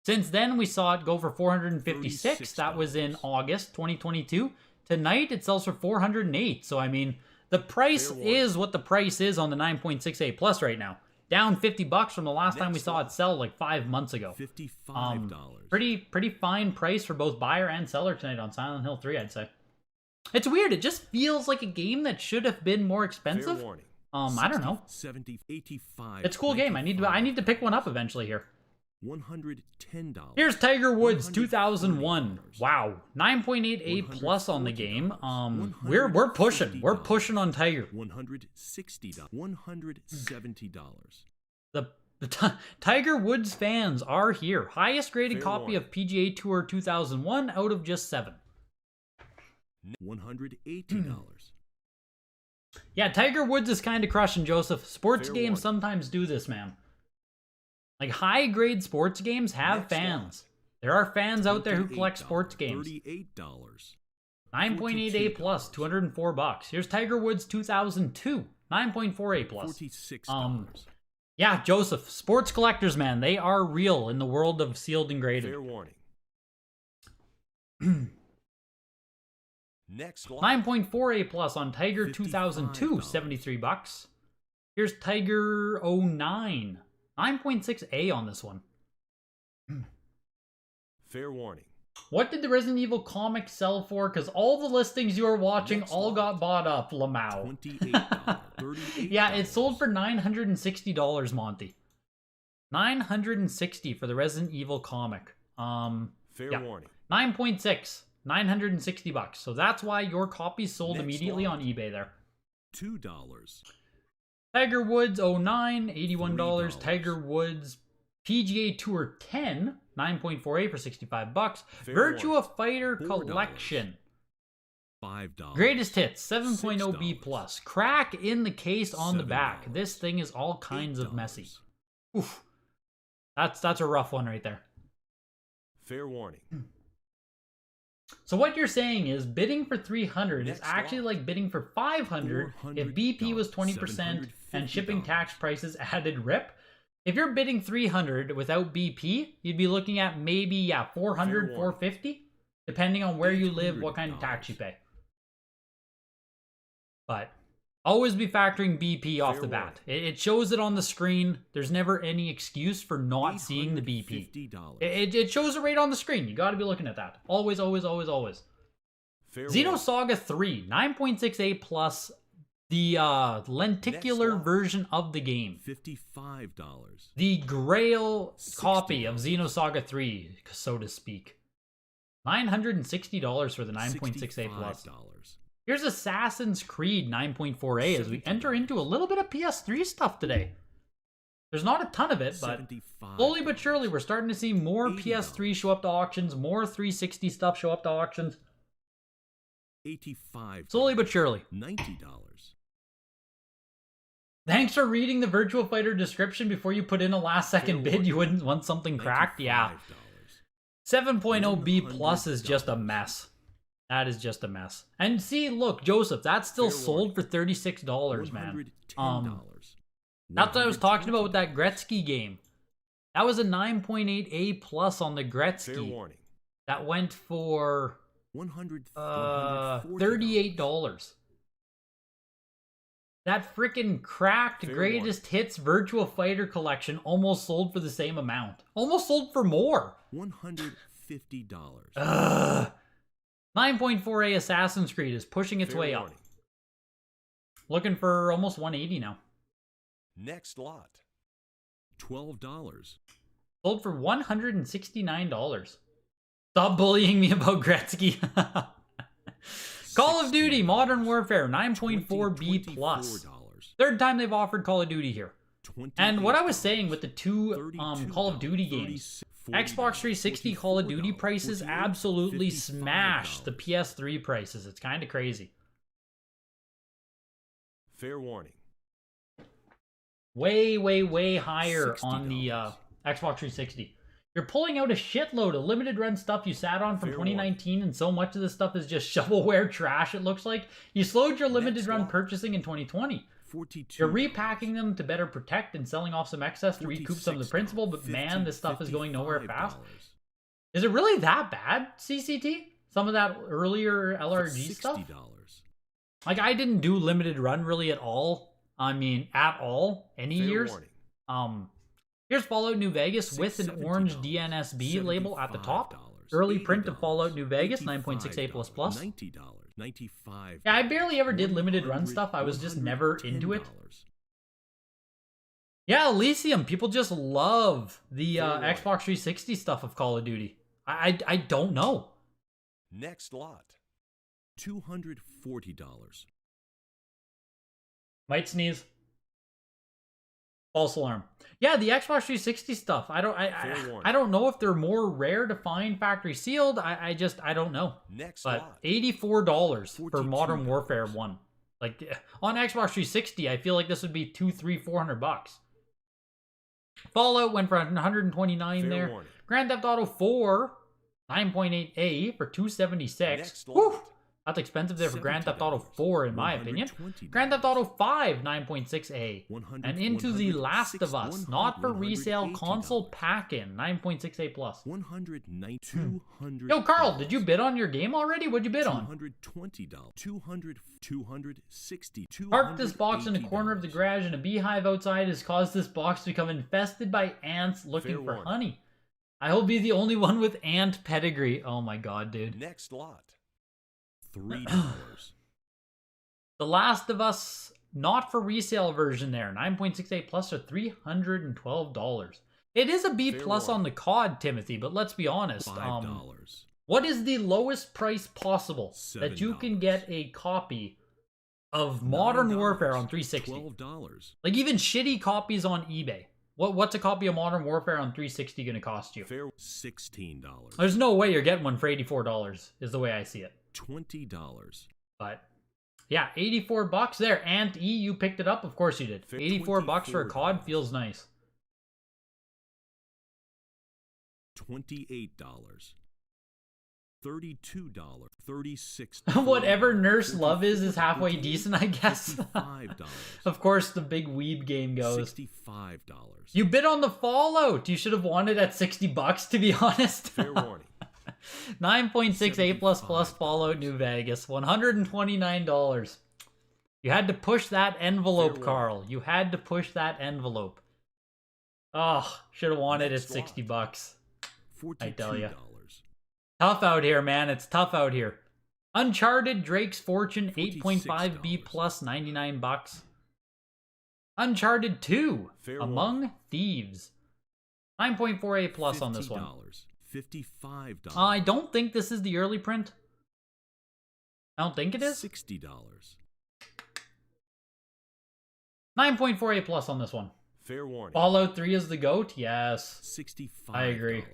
Since then, we saw it go for $456. That was in August 2022. Tonight, it sells for $408. So, I mean, the price is what the price is on the 9.6A plus right now. Down $50 from the last time we saw it sell like 5 months ago. $55. Pretty fine price for both buyer and seller tonight on Silent Hill 3, I'd say. It's weird. It just feels like a game that should have been more expensive. Fair warning. I don't know. 70, 85. It's a cool game. I need to pick one up eventually here. $110. Here's Tiger Woods 2001. Wow, 9.8A plus on the game. We're pushing. We're pushing on Tiger. $160. $170. The Tiger Woods fans are here. Highest graded copy of PGA Tour 2001 out of just 7. $180. Yeah, Tiger Woods is kind of crushing, Joseph. Sports games sometimes do this, man. Like, high-grade sports games have fans. There are fans out there who collect sports games. $38. 9.8A plus, $204. Here's Tiger Woods 2002, 9.4A plus. $46. Yeah, Joseph, sports collectors, man, they are real in the world of sealed and graded. Fair warning. Next lot. 9.4A plus on Tiger 2002, $73. Here's Tiger 09. 9.6A on this one. Fair warning. What did the Resident Evil comic sell for? Because all the listings you are watching Next all lot. got bought up, Lamau. $28. $38. Yeah, it sold for $960, Monty. $960 for the Resident Evil comic. Fair yeah. warning. 9.6. $960. So that's why your copy sold Next immediately lot. on eBay there. $2. Tiger Woods 09, $81. $3. Tiger Woods PGA Tour 10, 9.48 for $65. Fair Virtua warning. Fighter $4. Collection. $5. Greatest Hits 7.0 B+. $6. Crack in the case on the back. $7. This thing is all kinds of messy. $8. Oof. That's a rough one right there. Fair warning. So what you're saying is bidding for 300 is Next actually lot. like bidding for 500 if BP was 20% and shipping tax prices added rip. If you're bidding 300 without BP, you'd be looking at maybe 400, Fair warning. 450, depending on where you live, what kind of tax you $800. pay. But always be factoring BP off Fair the bat. It shows it on the screen. There's never any excuse for not seeing the BP. $850. It shows it right on the screen. You got to be looking at that. Always, always, always, always. Fair Xenosaga 3, 9.68 plus the lenticular lot. version of the game. $55. The grail copy of $60. Xenosaga 3, so to speak. $960 for the 9.68 plus. $65. Here's Assassin's Creed 9.4A as we enter into a little bit of PS3 stuff today. There's not a ton of it, but $75. slowly but surely we're starting to see more $80. PS3 show up to auctions, more 360 stuff show up to auctions. $85. Slowly but surely. $90. Thanks for reading the Virtua Fighter description before you put in a last second bid. You wouldn't want something cracked? Yeah. $95. 7.0 B plus is just a mess. That is just a mess. And see, look, Joseph, that's still Fair sold for $36, man. $110. That's what I was talking about with that Gretzky game. That was a 9.8 A plus on the Fair Gretzky. warning. That went for $140. $38. That freaking cracked Fair greatest hits Virtua Fighter collection almost sold for the same amount. Almost sold for more. $150. Ugh. 9.4A Assassin's Creed is pushing its Fair way up. warning. Looking for almost 180 now. Next lot. $12. Sold for $169. Stop bullying me about Gretzky. Call of Duty Modern Warfare 9.4 B plus. Third time they've offered Call of Duty here. And what I was saying with the two Call of Duty games, Xbox 360 Call of Duty prices absolutely smash the PS3 prices. It's kind of crazy. Fair warning. Way, way, way higher on the $60. Xbox 360. You're pulling out a shitload of limited run stuff you sat on from Fair 2019, and so much of this stuff is just shovelware trash, it looks like. You slowed your limited Next run lot. purchasing in 2020. $42. You're repacking them to better protect and selling off some excess to recoup some of the principal, but man, this stuff is going nowhere fast. Is it really that bad, CCT? Some of that earlier LRG stuff? $60. Like, I didn't do limited run really at all. I mean, at all. Any Fair years. warning. Here's Fallout New Vegas with an orange $70. DNSB label at the top. $75. Early print of $80. Fallout New Vegas, 9.68++. $90. $95. Yeah, I barely ever did limited run stuff. I was just never into it. Yeah, Elysium. People just love the Fair warning. Xbox 360 stuff of Call of Duty. I don't know. Next lot. $240. Might sneeze. False alarm. Yeah, the Xbox 360 stuff. I Fair warning. don't know if they're more rare to find factory sealed. I don't know. Next But lot. $84 for Modern $42. Warfare 1. Like on Xbox 360, I feel like this would be $200-$400. Fallout went for $129 Fair there. warning. Grand Theft Auto 4, 9.8A for $276. Next Whew, lot. that's expensive there for Grand Theft Auto $70. 4 in my opinion. $120. Grand Theft Auto 5, 9.6A. $100, And Into the Last of Us, 100, not for resale, $180. console pack-in, 9.6A+. $190. $200. Yo, Carl, did you bid on your game already? What'd you bid on? $220. $260. Park this box in the corner of the garage and a beehive outside has caused this box to become infested by ants looking Fair for warning. honey. I will be the only one with ant pedigree. Oh my god, dude. Next lot. $3. The Last of Us, not for resale version there. 9.68 plus or $312. It is a B Fair plus on warning. the COD, Timothy, but let's be honest. $5. What is the lowest price possible that you can $7. get a copy of Modern $9. Warfare on 360? $12. Like even shitty copies on eBay. What's a copy of Modern Warfare on 360 going to cost you? Fair. $16. There's no way you're getting one for $84 is the way I see it. $20. But yeah, 84 bucks there. Ant E, you picked it up? Of course you did. Fair. 84 bucks for a COD $24. feels nice. $28. $32. $36. Whatever Nurse Love is halfway decent, I guess. $55. Of course, the big weeb game goes. $65. You bid on the Fallout. You should have won it at 60 bucks, to be honest. Fair warning. 9.68 plus Fallout New Vegas. $129. You had to push that envelope, Fair Carl. You had to push that envelope. Oh, should have won it at Next 60 lot. bucks. I tell ya. $42. Tough out here, man. It's tough out here. Uncharted Drake's Fortune 8.5 B plus 99 bucks. Uncharted 2 Fair Among Thieves. 9.48 plus on this one. $55. I don't think this is the early print. I don't think it is. $60. 9.48 plus on this one. Fair warning. Fallout 3 is the GOAT? Yes. $65. I agree.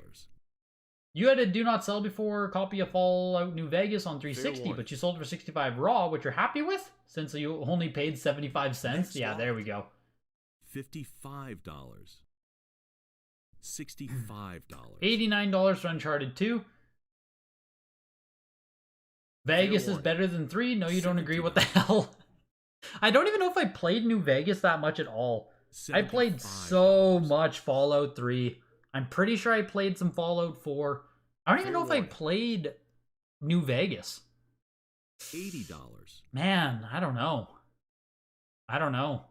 You had a do not sell before copy of Fallout New Vegas on 360, warning. but you sold it for 65 raw, which you're happy with? Since you only paid 75 cents? Next Yeah, lot. there we go. $55. $65. $89 for Uncharted 2. Vegas is warning. better than 3? No, you don't agree? What the hell? I don't even know if I played New Vegas that much at all. I played so $75. much Fallout 3. I'm pretty sure I played some Fallout 4. I don't even Fair know if I warning. played New Vegas. $80. Man, I don't know. I don't know.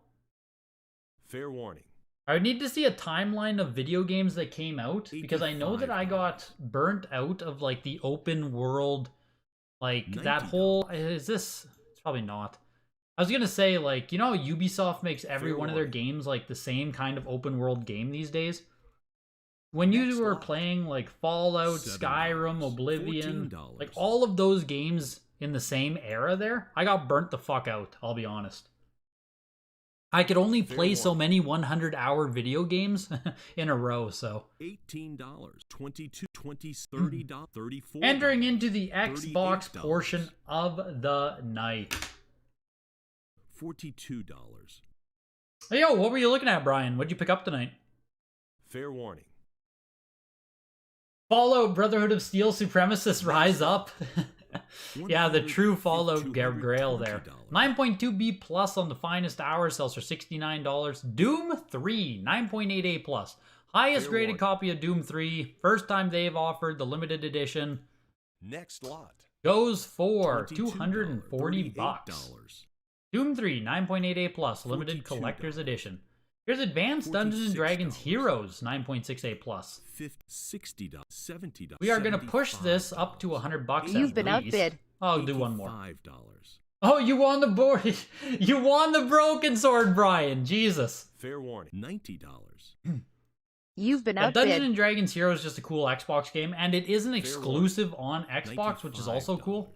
Fair warning. I would need to see a timeline of video games that came out because I know that I got burnt out of like the open world, like that $90. whole. Is this? It's probably not. I was gonna say like you know how Ubisoft makes every Fair one of their warning. games like the same kind of open world game these days. When you Next were lot. playing like Fallout, $7, Skyrim, Oblivion, $14. like all of those games in the same era there, I got burnt the fuck out, I'll be honest. I could only Fair play so warning. many 100-hour video games in a row, so. $18. $22. $20. $30. $34. Entering into the Xbox $38. portion of the night. $42. Hey, yo, what were you looking at, Brian? What'd you pick up tonight? Fair warning. Fallout Brotherhood of Steel Supremacists Rise Up. Yeah, the true Fallout Grail there. 9.2 B plus on the finest hour sells for $69. Doom 3, 9.88 plus. Highest Fair graded warning. copy of Doom 3. First time they've offered the limited edition. Next lot. Goes for $22, $240 bucks. Doom 3, 9.88 plus, limited $42. collector's edition. Here's Advanced Dungeons and Dragons $46. Heroes, 9.68 plus. $60. $70. We are gonna push this up to $100 bucks. You've at been least. outbid. I'll do one more. $85. Oh, you won the board. You won the broken sword, Brian. Jesus. Fair warning. $90. You've been Yeah, Dungeons outbid. and Dragons Heroes is just a cool Xbox game, and it is an exclusive on Xbox, which is also cool.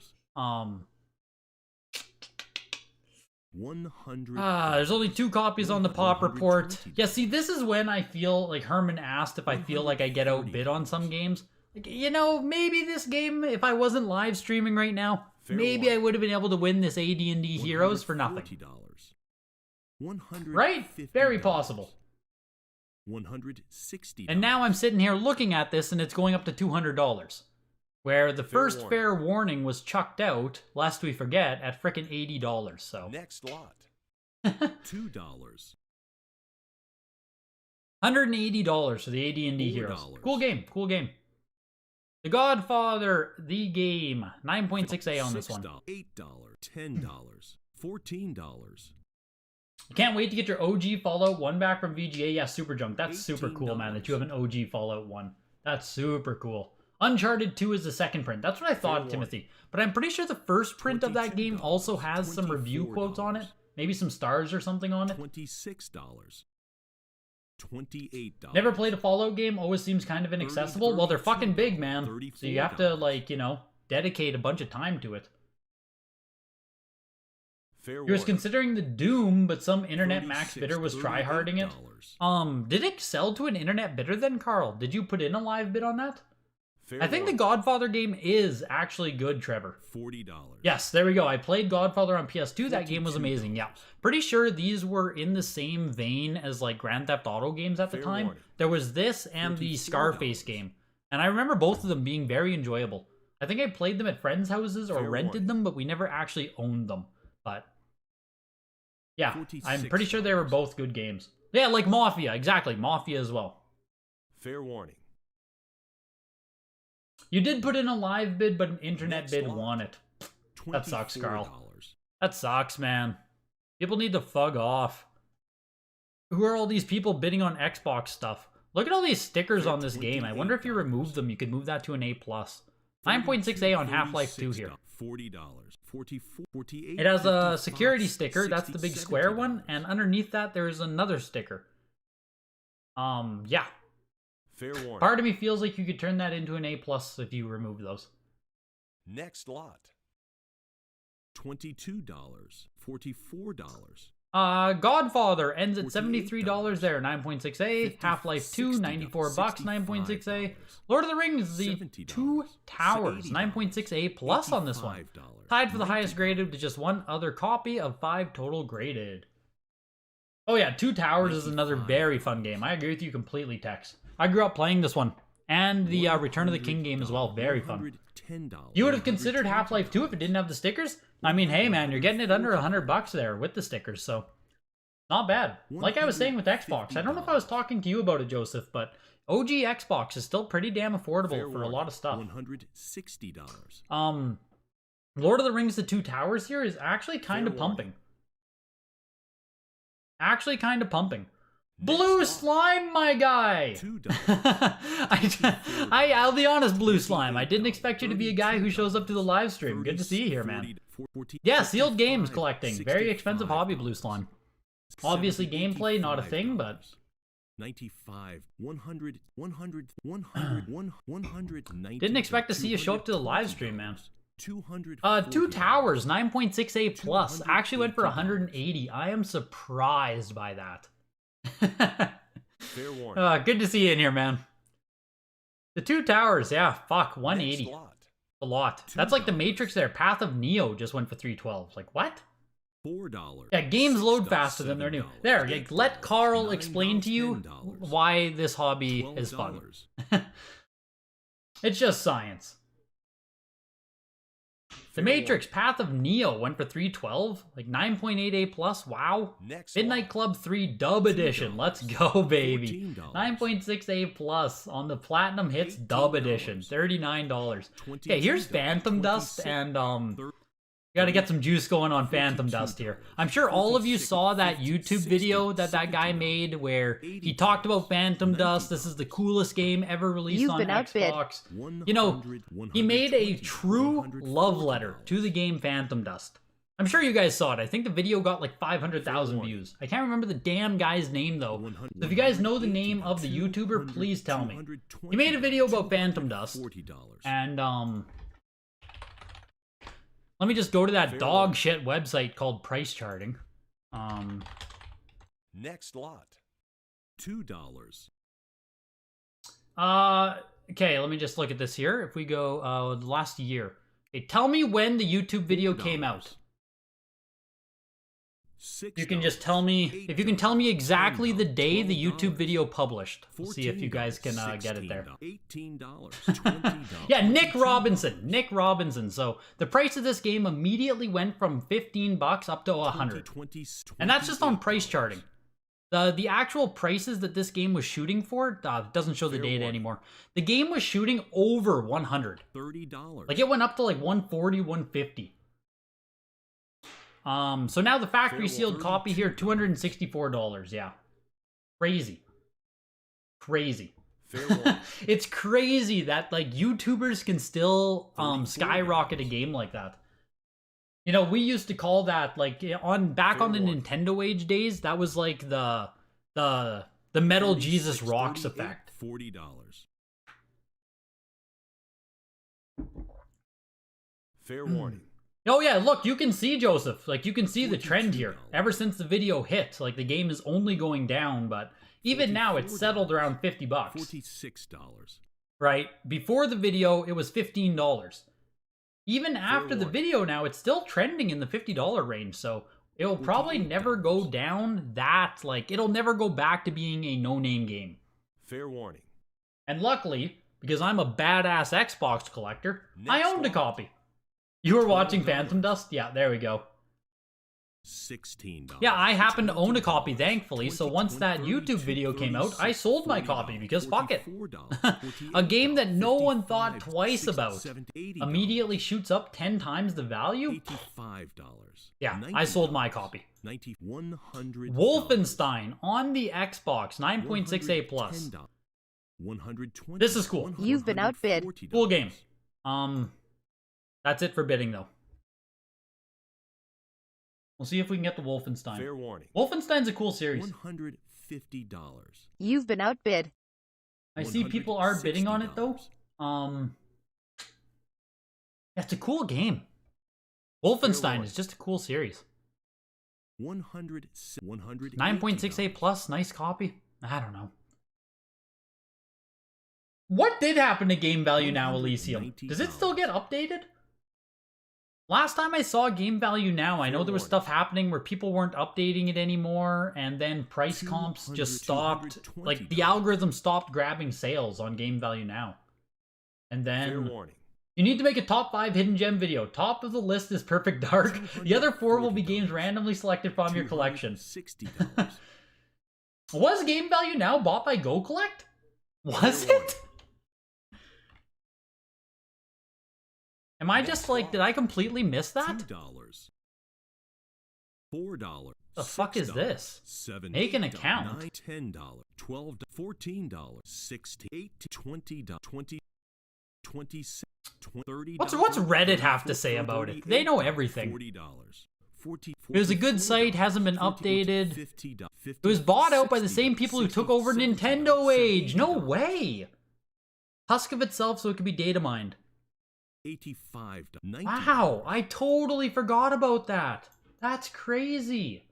There's only 2 copies on the Pop Report. Yeah, see, this is when I feel like Herman asked if I feel like I get outbid on some games. Like, you know, maybe this game, if I wasn't live streaming right now, Fair maybe warning. I would have been able to win this AD&D Heroes for nothing. Right? Very possible. $160. And now I'm sitting here looking at this, and it's going up to $200. Where the first warning. fair warning was chucked out, lest we forget, at frickin' $80. So Next lot. $2. $180 for the AD&D Heroes. $4. Cool game, cool game. The Godfather, the game, 9.6A on this one. $8. $10. $14. You can't wait to get your OG Fallout 1 back from VGA. Yeah, Super Junk. That's super cool, man, that you have an OG Fallout 1. That's super cool. Uncharted 2 is the second print. That's what I thought, Timothy. But I'm pretty sure the first print of that game also has some review quotes on it. Maybe some stars or something on it. $26. $28. Never played a Fallout game. Always seems kind of inaccessible. Well, they're fucking big, man. So you have to, like, you know, dedicate a bunch of time to it. He was considering the Doom, but some internet max bidder was tryharding it. Did it sell to an internet bidder then, Carl? Did you put in a live bid on that? I think the Godfather game is actually good, Trevor. $40. Yes, there we go. I played Godfather on PS2. That game was amazing. Yeah. Pretty sure these were in the same vein as like Grand Theft Auto games at the time. There was this and the Scarface game. And I remember both of them being very enjoyable. I think I played them at friends' houses or rented them, but we never actually owned them. But yeah, I'm pretty sure they were both good games. Yeah, like Mafia. Exactly. Mafia as well. Fair warning. You did put in a live bid, but an internet bid won it. That sucks, Carl. That sucks, man. People need to fug off. Who are all these people bidding on Xbox stuff? Look at all these stickers on this game. I wonder if you remove them, you could move that to an A+. 9.6A on Half-Life 2 here. $40. It has a security sticker, that's the big square one, and underneath that there's another sticker. Yeah. Fair warning. Part of me feels like you could turn that into an A+ if you remove those. Next lot. $22. $44. Godfather ends at $73 there, 9.6A. Half-Life 2, $94, 9.6A. Lord of the Rings, the Two Towers, 9.6A plus on this one. Tied for the highest graded with just one other copy of 5 total graded. Oh yeah, Two Towers is another very fun game. I agree with you completely, Tex. I grew up playing this one. And the Return of the King game as well, very fun. You would have considered Half-Life 2 if it didn't have the stickers? I mean, hey man, you're getting it under $100 there with the stickers, so not bad. Like I was saying with Xbox, I don't know if I was talking to you about it, Joseph, but OG Xbox is still pretty damn affordable for a lot of stuff. $160. Lord of the Rings: The Two Towers here is actually kind of pumping. Actually kind of pumping. Blue Slime, my guy! I'll be honest, Blue Slime. I didn't expect you to be a guy who shows up to the live stream. Good to see you here, man. Yeah, sealed games collecting. Very expensive hobby, Blue Slime. Obviously, gameplay, not a thing, but... 95, 100, 100, 100, 190. Didn't expect to see you show up to the live stream, man. 200. Two Towers, 9.6A plus. Actually went for 180. I am surprised by that. Fair warning. Good to see you in here, man. The Two Towers, yeah, fuck, 180. A lot. That's like the Matrix there. Path of Neo just went for 312. Like, what? $4. Yeah, games load faster than they're new. There, let Carl explain to you why this hobby is fun. It's just science. The Matrix Path of Neo went for 312, like 9.8A plus. Wow. Midnight Club 3 Dub Edition. Let's go, baby. 9.6A plus on the Platinum Hits Dub Edition. $39. Okay, here's Phantom Dust, and gotta get some juice going on Phantom Dust here. I'm sure all of you saw that YouTube video that guy made where he talked about Phantom Dust. This is the coolest game ever released on Xbox. You know, he made a true love letter to the game Phantom Dust. I'm sure you guys saw it. I think the video got like 500,000 views. I can't remember the damn guy's name though. So if you guys know the name of the YouTuber, please tell me. He made a video about Phantom Dust. And let me just go to that dog shit website called Price Charting. Next lot. $2. Okay, let me just look at this here. If we go the last year. Okay, tell me when the YouTube video came out. You can just tell me, if you can tell me exactly the day the YouTube video published. We'll see if you guys can get it there. $18. $20. Yeah, Nick Robinson. Nick Robinson. So the price of this game immediately went from 15 bucks up to 100. And that's just on Price Charting. The actual prices that this game was shooting for, it doesn't show the data anymore. The game was shooting over 100. $30. Like it went up to like 140, 150. So now the factory sealed copy here, $264, yeah. Crazy. Crazy. Fair warning. It's crazy that like YouTubers can still $34. skyrocket a game like that. You know, we used to call that like back Fair on the warning. Nintendo Age days. That was like the Metal Jesus 36, Rocks 38, effect. $40. Fair warning. Oh yeah, look, you can see, Joseph. Like, you can see the trend here. $42. Ever since the video hit, like, the game is only going down, but even now it's settled around $50. $46. Right? Before the video, it was $15. Even after the warning. video now, it's still trending in the $50 range, so it'll probably never go down that, like, it'll never go back to being a no-name game. Fair warning. And luckily, because I'm a badass Xbox collector, I Next owned a one. copy. You were watching $12. Phantom Dust? Yeah, there we go. $16. Yeah, I happen to own a copy, thankfully, so once that YouTube video came out, I sold my copy because fuck it. A game that no one thought twice about immediately shoots up 10 times the value? $85. Yeah, I sold my copy. $100. Wolfenstein on the Xbox, 9.6A+. $120. This is cool. You've been outbid. Cool game. That's it for bidding, though. We'll see if we can get the Wolfenstein. Fair warning. Wolfenstein's a cool series. $150. You've been outbid. I see people are bidding on it, though. It's a cool game. Wolfenstein is just a cool series. 9.6A+, nice copy. I don't know. What did happen to Game Value Now, Elysium? Does it still get updated? Last time I saw Game Value Now, I know there was stuff happening where people weren't updating it anymore, and then price comps just stopped. Like, the algorithm stopped grabbing sales on Game Value Now. And Fair then... warning. You need to make a top 5 hidden gem video. Top of the list is Perfect Dark. The other 4 will be games randomly selected from your collection. $60. Was Game Value Now bought by Go Collect? Was it? Am I just like, did I completely miss that? $2. $4. The fuck is this? $7. Make an account. $9, $10. $12. $14. $16. $20. $20. $26. $30. What's Reddit have to say about it? They know everything. $40. It was a good site, hasn't been updated. It was bought out by the same people who took over Nintendo Age. No way. Husk of itself so it could be data mined. $85. Wow, I totally forgot about that. That's crazy.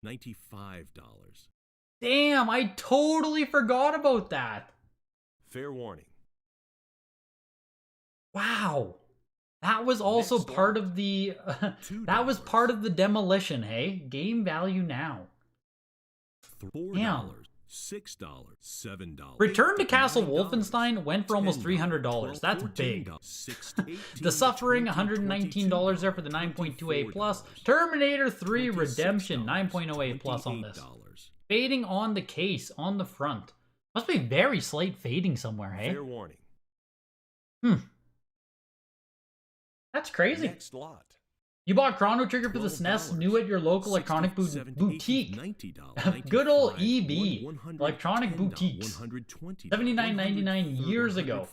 $95. Damn, I totally forgot about that. Fair warning. Wow. That was also Next part lot. of the that was $2. part of the demolition, hey? Game Value Now. $4. Damn. $6. $7. Return to Castle $9, Wolfenstein went for almost $300. That's big. The Suffering, $119 there for the 9.2A+. Terminator 3 Redemption, 9.0A+ on this. Fading on the case, on the front. Must be very slight fading somewhere, hey? Fair warning. That's crazy. Next lot. You bought Chrono Trigger for the SNES, new at your local electronic boutique. Good old EB, Electronic Boutiques. $79.99 years ago.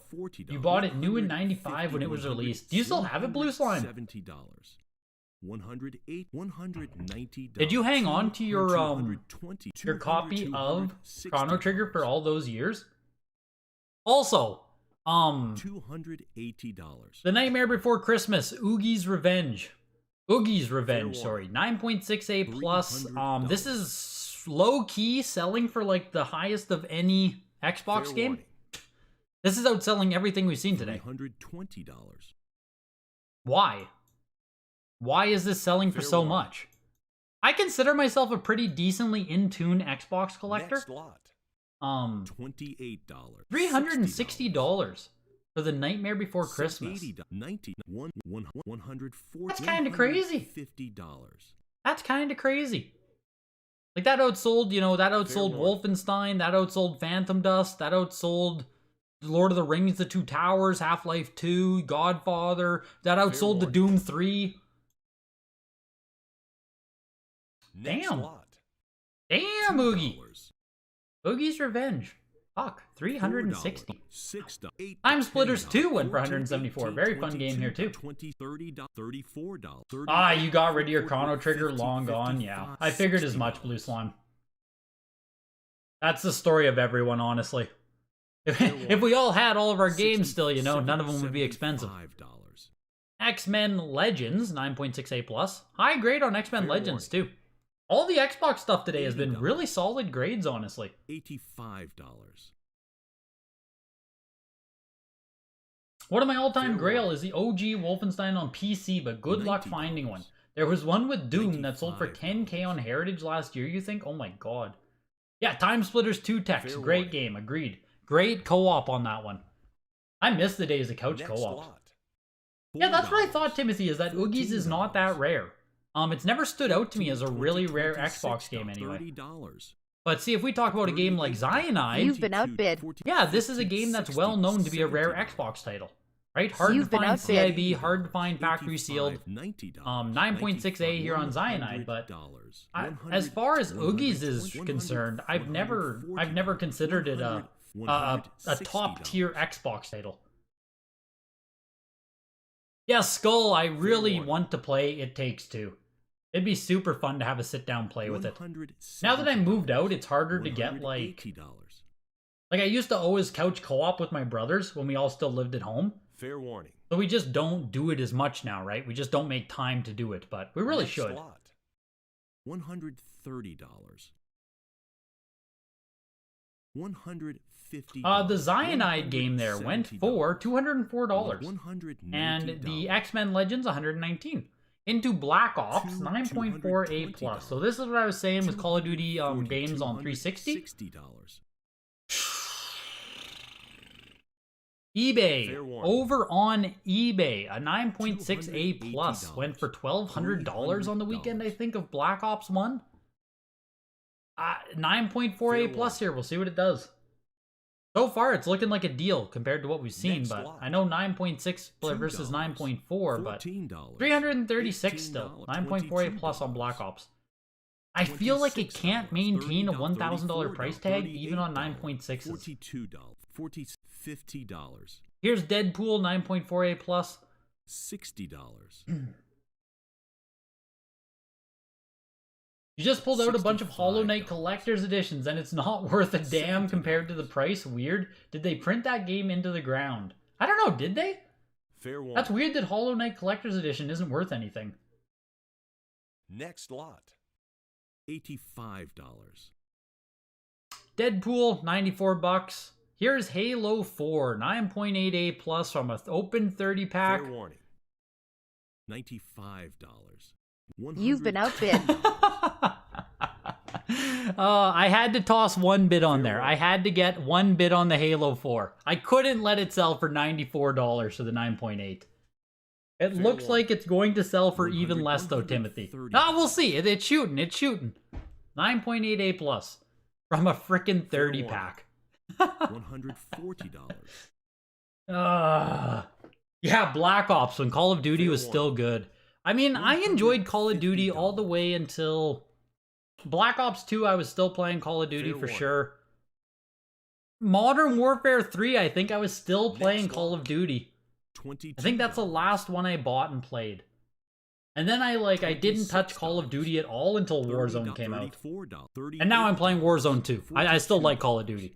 You bought it new in 95 when it was released. Do you still have it, Blue Slime? $70. $190. Did you hang on to your copy of Chrono Trigger for all those years? Also, $280. The Nightmare Before Christmas, Oogie's Revenge. Oogie's Revenge, Fair sorry. warning. 9.6A+. This is low-key selling for like the highest of any Xbox Fair game. warning. This is outselling everything we've seen today. $320. Why? Why is this selling for Fair so warning. much? I consider myself a pretty decently in-tune Xbox collector. Next lot. $28. $360 for the Nightmare Before Christmas. $90. $140. That's kinda crazy. $50. That's kind of crazy. Like, that outsold, you know, that outsold warning. Wolfenstein, that outsold Phantom Dust, that outsold Lord of the Rings, The Two Towers, Half-Life 2, Godfather, that outsold the warning. Doom 3. Next Damn. lot. Damn, Oogie. $2. Oogie's Revenge. Fuck, 360. $6, Time Splitters 2 went for 174. Very fun game here too. $20, $30, $34. Ah, you got rid of your Chrono Trigger, long gone. Yeah, I figured as much, Blue Slime. That's the story of everyone, honestly. If we all had all of our games still, you know, none of them would be expensive. X-Men Legends, 9.68+. High grade on X-Men Legends, too. All the Xbox stuff today has been really solid grades, honestly. $85. One of my all-time grail is the OG Wolfenstein on PC, but good luck finding one. There was one with Doom that sold for 10K on Heritage last year, you think? Oh my god. Yeah, Time Splitters 2 text, great game, agreed. Great co-op on that one. I miss the days of couch co-op. Yeah, that's what I thought, Timothy, is that Oogies is not that rare. It's never stood out to me as a really rare Xbox game anyway. But see, if we talk about a game like Cyanide... You've been outbid. Yeah, this is a game that's well known to be a rare Xbox title. Right? Hard to find CIB, hard to find factory sealed. 9.6A here on Cyanide, but as far as Oogies is concerned, I've never considered it a top tier Xbox title. Yeah, Skull, I really want to play It Takes Two. It'd be super fun to have a sit down play with it. Now that I moved out, it's harder to get like I used to always couch co-op with my brothers when we all still lived at home. Fair warning. So we just don't do it as much now, right? We just don't make time to do it, but we really should. $130. $150. The Cyanide game there went for $204. And the X-Men Legends, $119. Into Black Ops, 9.48+. So this is what I was saying with Call of Duty games on 360. eBay, over on eBay, a 9.6A+ went for $1,200 on the weekend, I think, of Black Ops 1. 9.4A+ here, we'll see what it does. So far, it's looking like a deal compared to what we've seen, but I know 9.6 versus 9.4, but 336 still. 9.4A+ on Black Ops. I feel like it can't maintain a $1,000 price tag even on 9.6s. $50. Here's Deadpool, 9.4A+. $60. You just pulled out a bunch of Hollow Knight Collector's Editions, and it's not worth a damn compared to the price. Weird. Did they print that game into the ground? I don't know, did they? Fair one. That's weird that Hollow Knight Collector's Edition isn't worth anything. Next lot. $85. Deadpool, $94. Here's Halo 4, 9.8A+ from an open 30 pack. Fair warning. $95. You've been outbid. I had to toss one bid on there. I had to get one bid on the Halo 4. I couldn't let it sell for $94 for the 9.8. It looks like it's going to sell for even less though, Timothy. Ah, we'll see. It's shooting. It's shooting. 9.8A+ from a frickin' 30 pack. $140. Yeah, Black Ops when Call of Duty was still good. I mean, I enjoyed Call of Duty all the way until Black Ops 2. I was still playing Call of Duty for sure. Modern Warfare 3, I think I was still playing Call of Duty. I think that's the last one I bought and played. And then I didn't touch Call of Duty at all until Warzone came out. And now I'm playing Warzone 2. I still like Call of Duty.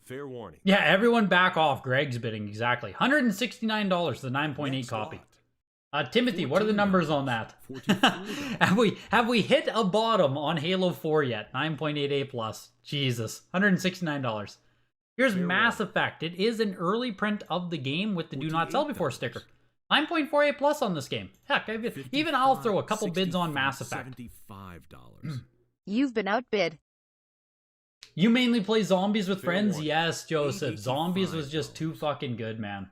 Fair warning. Yeah, everyone back off. Greg's bidding, exactly. $169 for the 9.8 copy. Timothy, what are the numbers on that? have we hit a bottom on Halo 4 yet? 9.8A+. Jesus. $169. Here's Mass Effect. It is an early print of the game with the Do Not Sell Before sticker. 9.4A+ on this game. Heck, even I'll throw a couple bids on Mass Effect. $75. You've been outbid. You mainly play Zombies with friends? Yes, Joseph. Zombies was just too fucking good, man.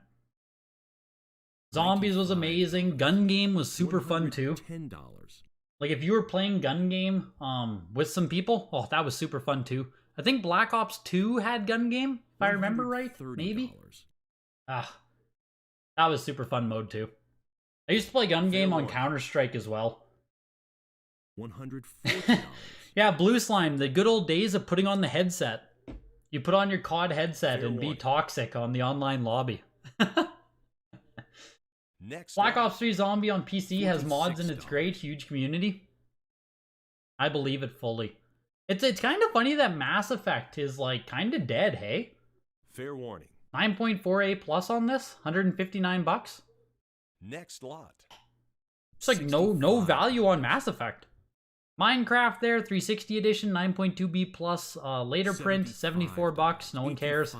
Zombies was amazing. Gun Game was super fun too. Like if you were playing Gun Game with some people, oh, that was super fun too. I think Black Ops 2 had Gun Game, if I remember right. Maybe. That was super fun mode too. I used to play Gun Game on Counter-Strike as well. $140. Yeah, Blue Slime, the good old days of putting on the headset. You put on your COD headset and be toxic on the online lobby. Next Black lot. Ops 3 Zombie on PC has mods and it's great, huge community. I believe it fully. It's kind of funny that Mass Effect is like kind of dead, hey? Fair warning. 9.4A plus on this, $159. Next lot. It's like no value on Mass Effect. Minecraft there, 360 edition, 9.2B plus, later print, $74. No one cares.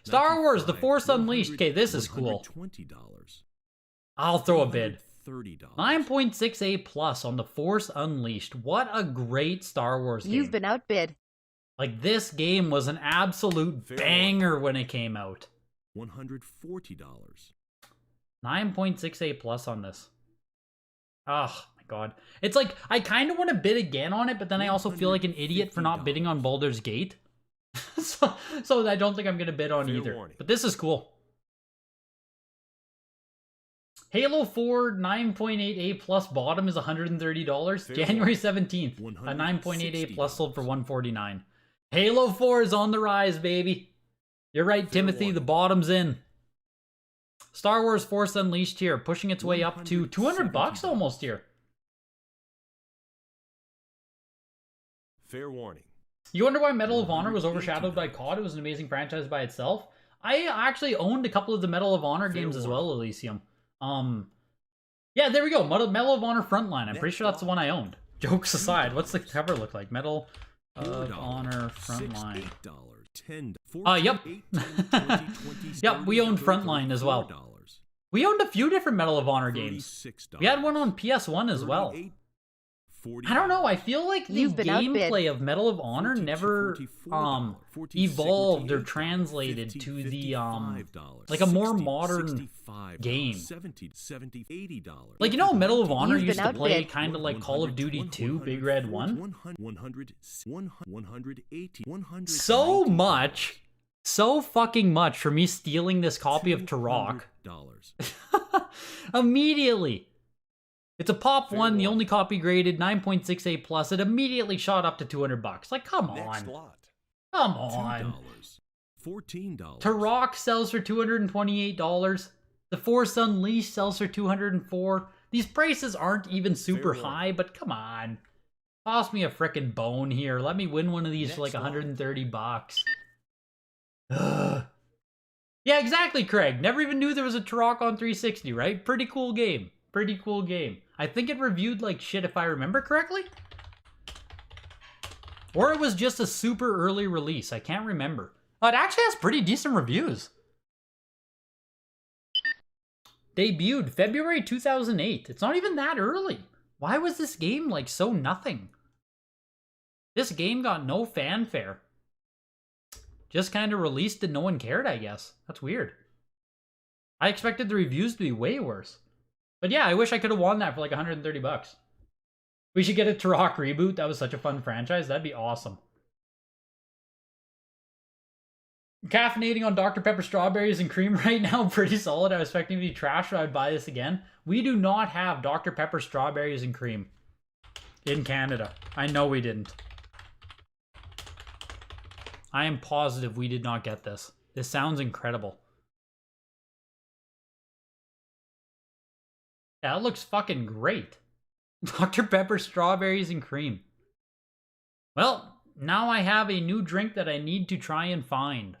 Star Wars: The Force Unleashed. Okay, this is cool. I'll throw a bid. 9.6A plus on The Force Unleashed. What a great Star Wars game. You've been outbid. Like, this game was an absolute banger when it came out. $140. 9.6A plus on this. Oh my god. It's like, I kind of want to bid again on it, but then I also feel like an idiot for not bidding on Baldur's Gate. so I don't think I'm going to bid on either. But this is cool. Halo 4 9.8A plus bottom is $130. January 17th. A 9.8A plus sold for $149. Halo 4 is on the rise, baby. You're right, Timothy. The bottom's in. Star Wars Force Unleashed here, pushing its way up to $200 almost here. Fair warning. You wonder why Medal of Honor was overshadowed by COD? It was an amazing franchise by itself. I actually owned a couple of the Medal of Honor games as well, Elysium. Yeah, there we go. Medal of Honor Frontline. I'm pretty sure that's the one I owned. Jokes aside, what's the cover look like? Medal of Honor Frontline. Yep. Yep, we owned Frontline as well. We owned a few different Medal of Honor games. We had one on PS1 as well. I don't know, I feel like the gameplay of Medal of Honor never evolved or translated to the like a more modern game. Like, you know, Medal of Honor used to play kind of like Call of Duty 2 Big Red 1. So fucking much for me stealing this copy of Turok. Immediately. It's a pop one, the only copy graded, 9.6A plus. It immediately shot up to $200. Like, come on. Come on. $14. Turok sells for $228. The Force Unleashed sells for $204. These prices aren't even super high, but come on. Toss me a frickin' bone here. Let me win one of these for like $130. Ugh. Yeah, exactly, Craig. Never even knew there was a Turok on 360, right? Pretty cool game. Pretty cool game. I think it reviewed like shit if I remember correctly. Or it was just a super early release. I can't remember. Oh, it actually has pretty decent reviews. Debuted February 2008. It's not even that early. Why was this game like so nothing? This game got no fanfare. Just kind of released and no one cared, I guess. That's weird. I expected the reviews to be way worse. But yeah, I wish I could have won that for like $130. We should get a Turok reboot. That was such a fun franchise. That'd be awesome. Caffeinating on Dr. Pepper strawberries and cream right now. Pretty solid. I was expecting to be trash, but I'd buy this again. We do not have Dr. Pepper strawberries and cream in Canada. I know we didn't. I am positive we did not get this. This sounds incredible. Yeah, it looks fucking great. Dr. Pepper strawberries and cream. Well, now I have a new drink that I need to try and find.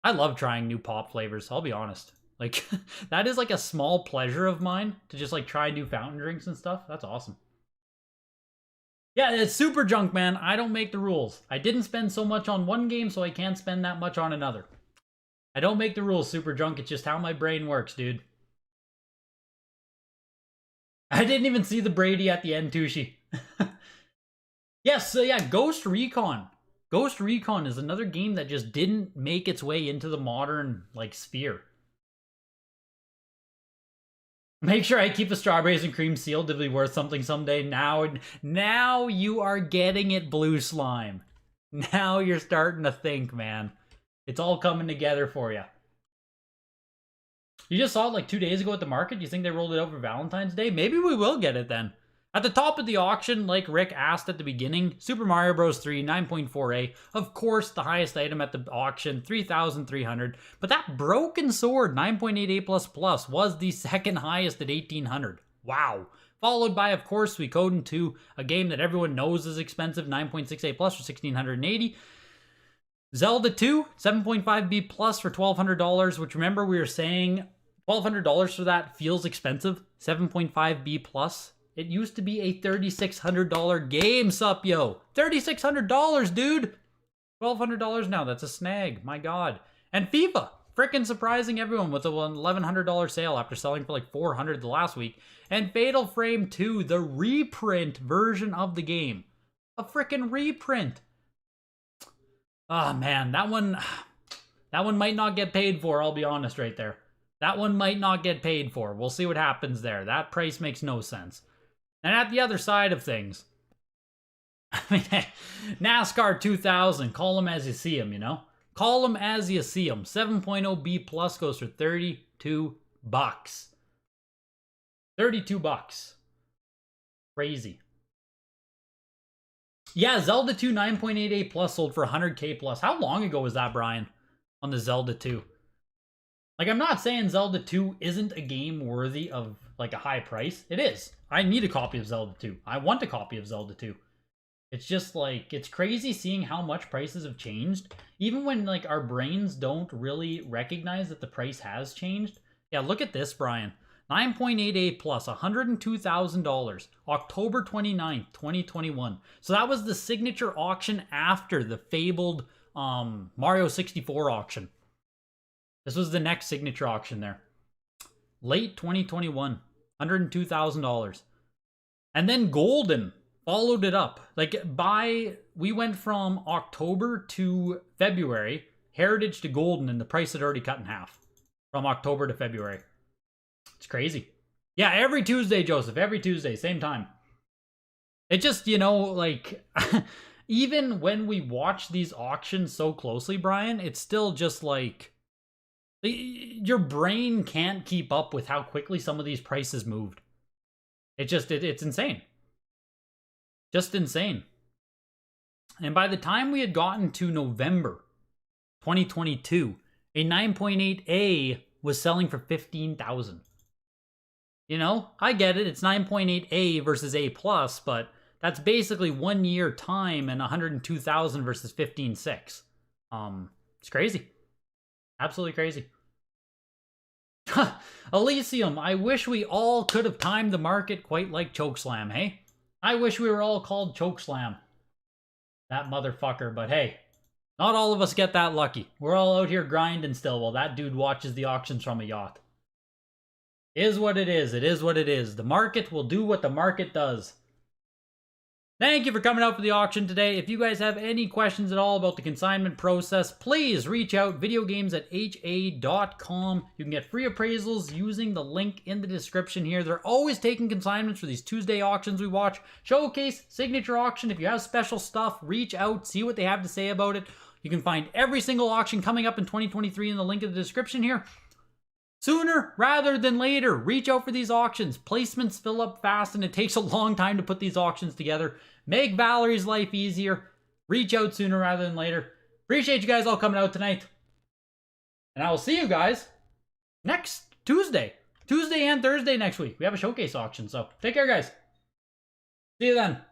I love trying new pop flavors, I'll be honest. Like, that is like a small pleasure of mine, to just like try new fountain drinks and stuff. That's awesome. Yeah, it's Super Junk, man. I don't make the rules. I didn't spend so much on one game, so I can't spend that much on another. I don't make the rules, Super Junk. It's just how my brain works, dude. I didn't even see the Brady at the end, Tushi. Yes, so yeah, Ghost Recon. Ghost Recon is another game that just didn't make its way into the modern, like, sphere. Make sure I keep the strawberries and cream sealed to be worth something someday. Now you are getting it, Blue Slime. Now you're starting to think, man. It's all coming together for you. You just saw it like 2 days ago at the market. You think they rolled it out for Valentine's Day? Maybe we will get it then. At the top of the auction, like Rick asked at the beginning, Super Mario Bros. 3, 9.4A. Of course, the highest item at the auction, 3,300. But that Broken Sword, 9.8A++, was the second highest at 1,800. Wow. Followed by, of course, Suikoden 2, a game that everyone knows is expensive, 9.6A+ for 1,680. Zelda 2, 7.5B plus for $1,200, which remember we were saying $1,200 for that feels expensive. 7.5B plus. It used to be a $3,600 game, sup yo. $3,600, dude. $1,200 now. That's a snag. My God. And FIFA, freaking surprising everyone with a $1,100 sale after selling for like $400 the last week. And Fatal Frame 2, the reprint version of the game. A freaking reprint. Oh man, that one might not get paid for, I'll be honest right there. That one might not get paid for. We'll see what happens there. That price makes no sense. And at the other side of things, I mean, NASCAR 2000, call them as you see them, you know? Call them as you see them. 7.0B plus goes for $32. $32. Crazy. Yeah, Zelda 2 9.8A plus sold for 100K plus. How long ago was that, Brian, on the Zelda 2? Like, I'm not saying Zelda 2 isn't a game worthy of, like, a high price. It is. I need a copy of Zelda 2. I want a copy of Zelda 2. It's just, like, it's crazy seeing how much prices have changed. Even when, like, our brains don't really recognize that the price has changed. Yeah, look at this, Brian. 9.8A plus, $102,000. October 29th, 2021. So that was the signature auction after the fabled Mario 64 auction. This was the next signature auction there. Late 2021, $102,000. And then Golden followed it up. Like, we went from October to February, Heritage to Golden, and the price had already cut in half from October to February. It's crazy. Yeah, every Tuesday, Joseph. Every Tuesday, same time. It just, you know, like, even when we watch these auctions so closely, Brian, it's still just like, your brain can't keep up with how quickly some of these prices moved. It's insane. Just insane. And by the time we had gotten to November 2022, a 9.8A was selling for $15,000. You know, I get it. It's 9.8A versus A+, but that's basically 1 year time and 102,000 versus 15.6. It's crazy. Absolutely crazy. Elysium, I wish we all could have timed the market quite like Chokeslam, hey? I wish we were all called Chokeslam. That motherfucker, but hey, not all of us get that lucky. We're all out here grinding still while that dude watches the auctions from a yacht. Is what it is. It is what it is. The market will do what the market does. Thank you for coming out for the auction today. If you guys have any questions at all about the consignment process, please reach out, videogames@ha.com. You can get free appraisals using the link in the description here. They're always taking consignments for these Tuesday auctions we watch. Showcase, signature auction. If you have special stuff, reach out, see what they have to say about it. You can find every single auction coming up in 2023 in the link in the description here. Sooner rather than later, reach out for these auctions. Placements fill up fast and it takes a long time to put these auctions together. Make Valerie's life easier. Reach out sooner rather than later. Appreciate you guys all coming out tonight. And I will see you guys next Tuesday. Tuesday and Thursday next week. We have a showcase auction, so take care, guys. See you then.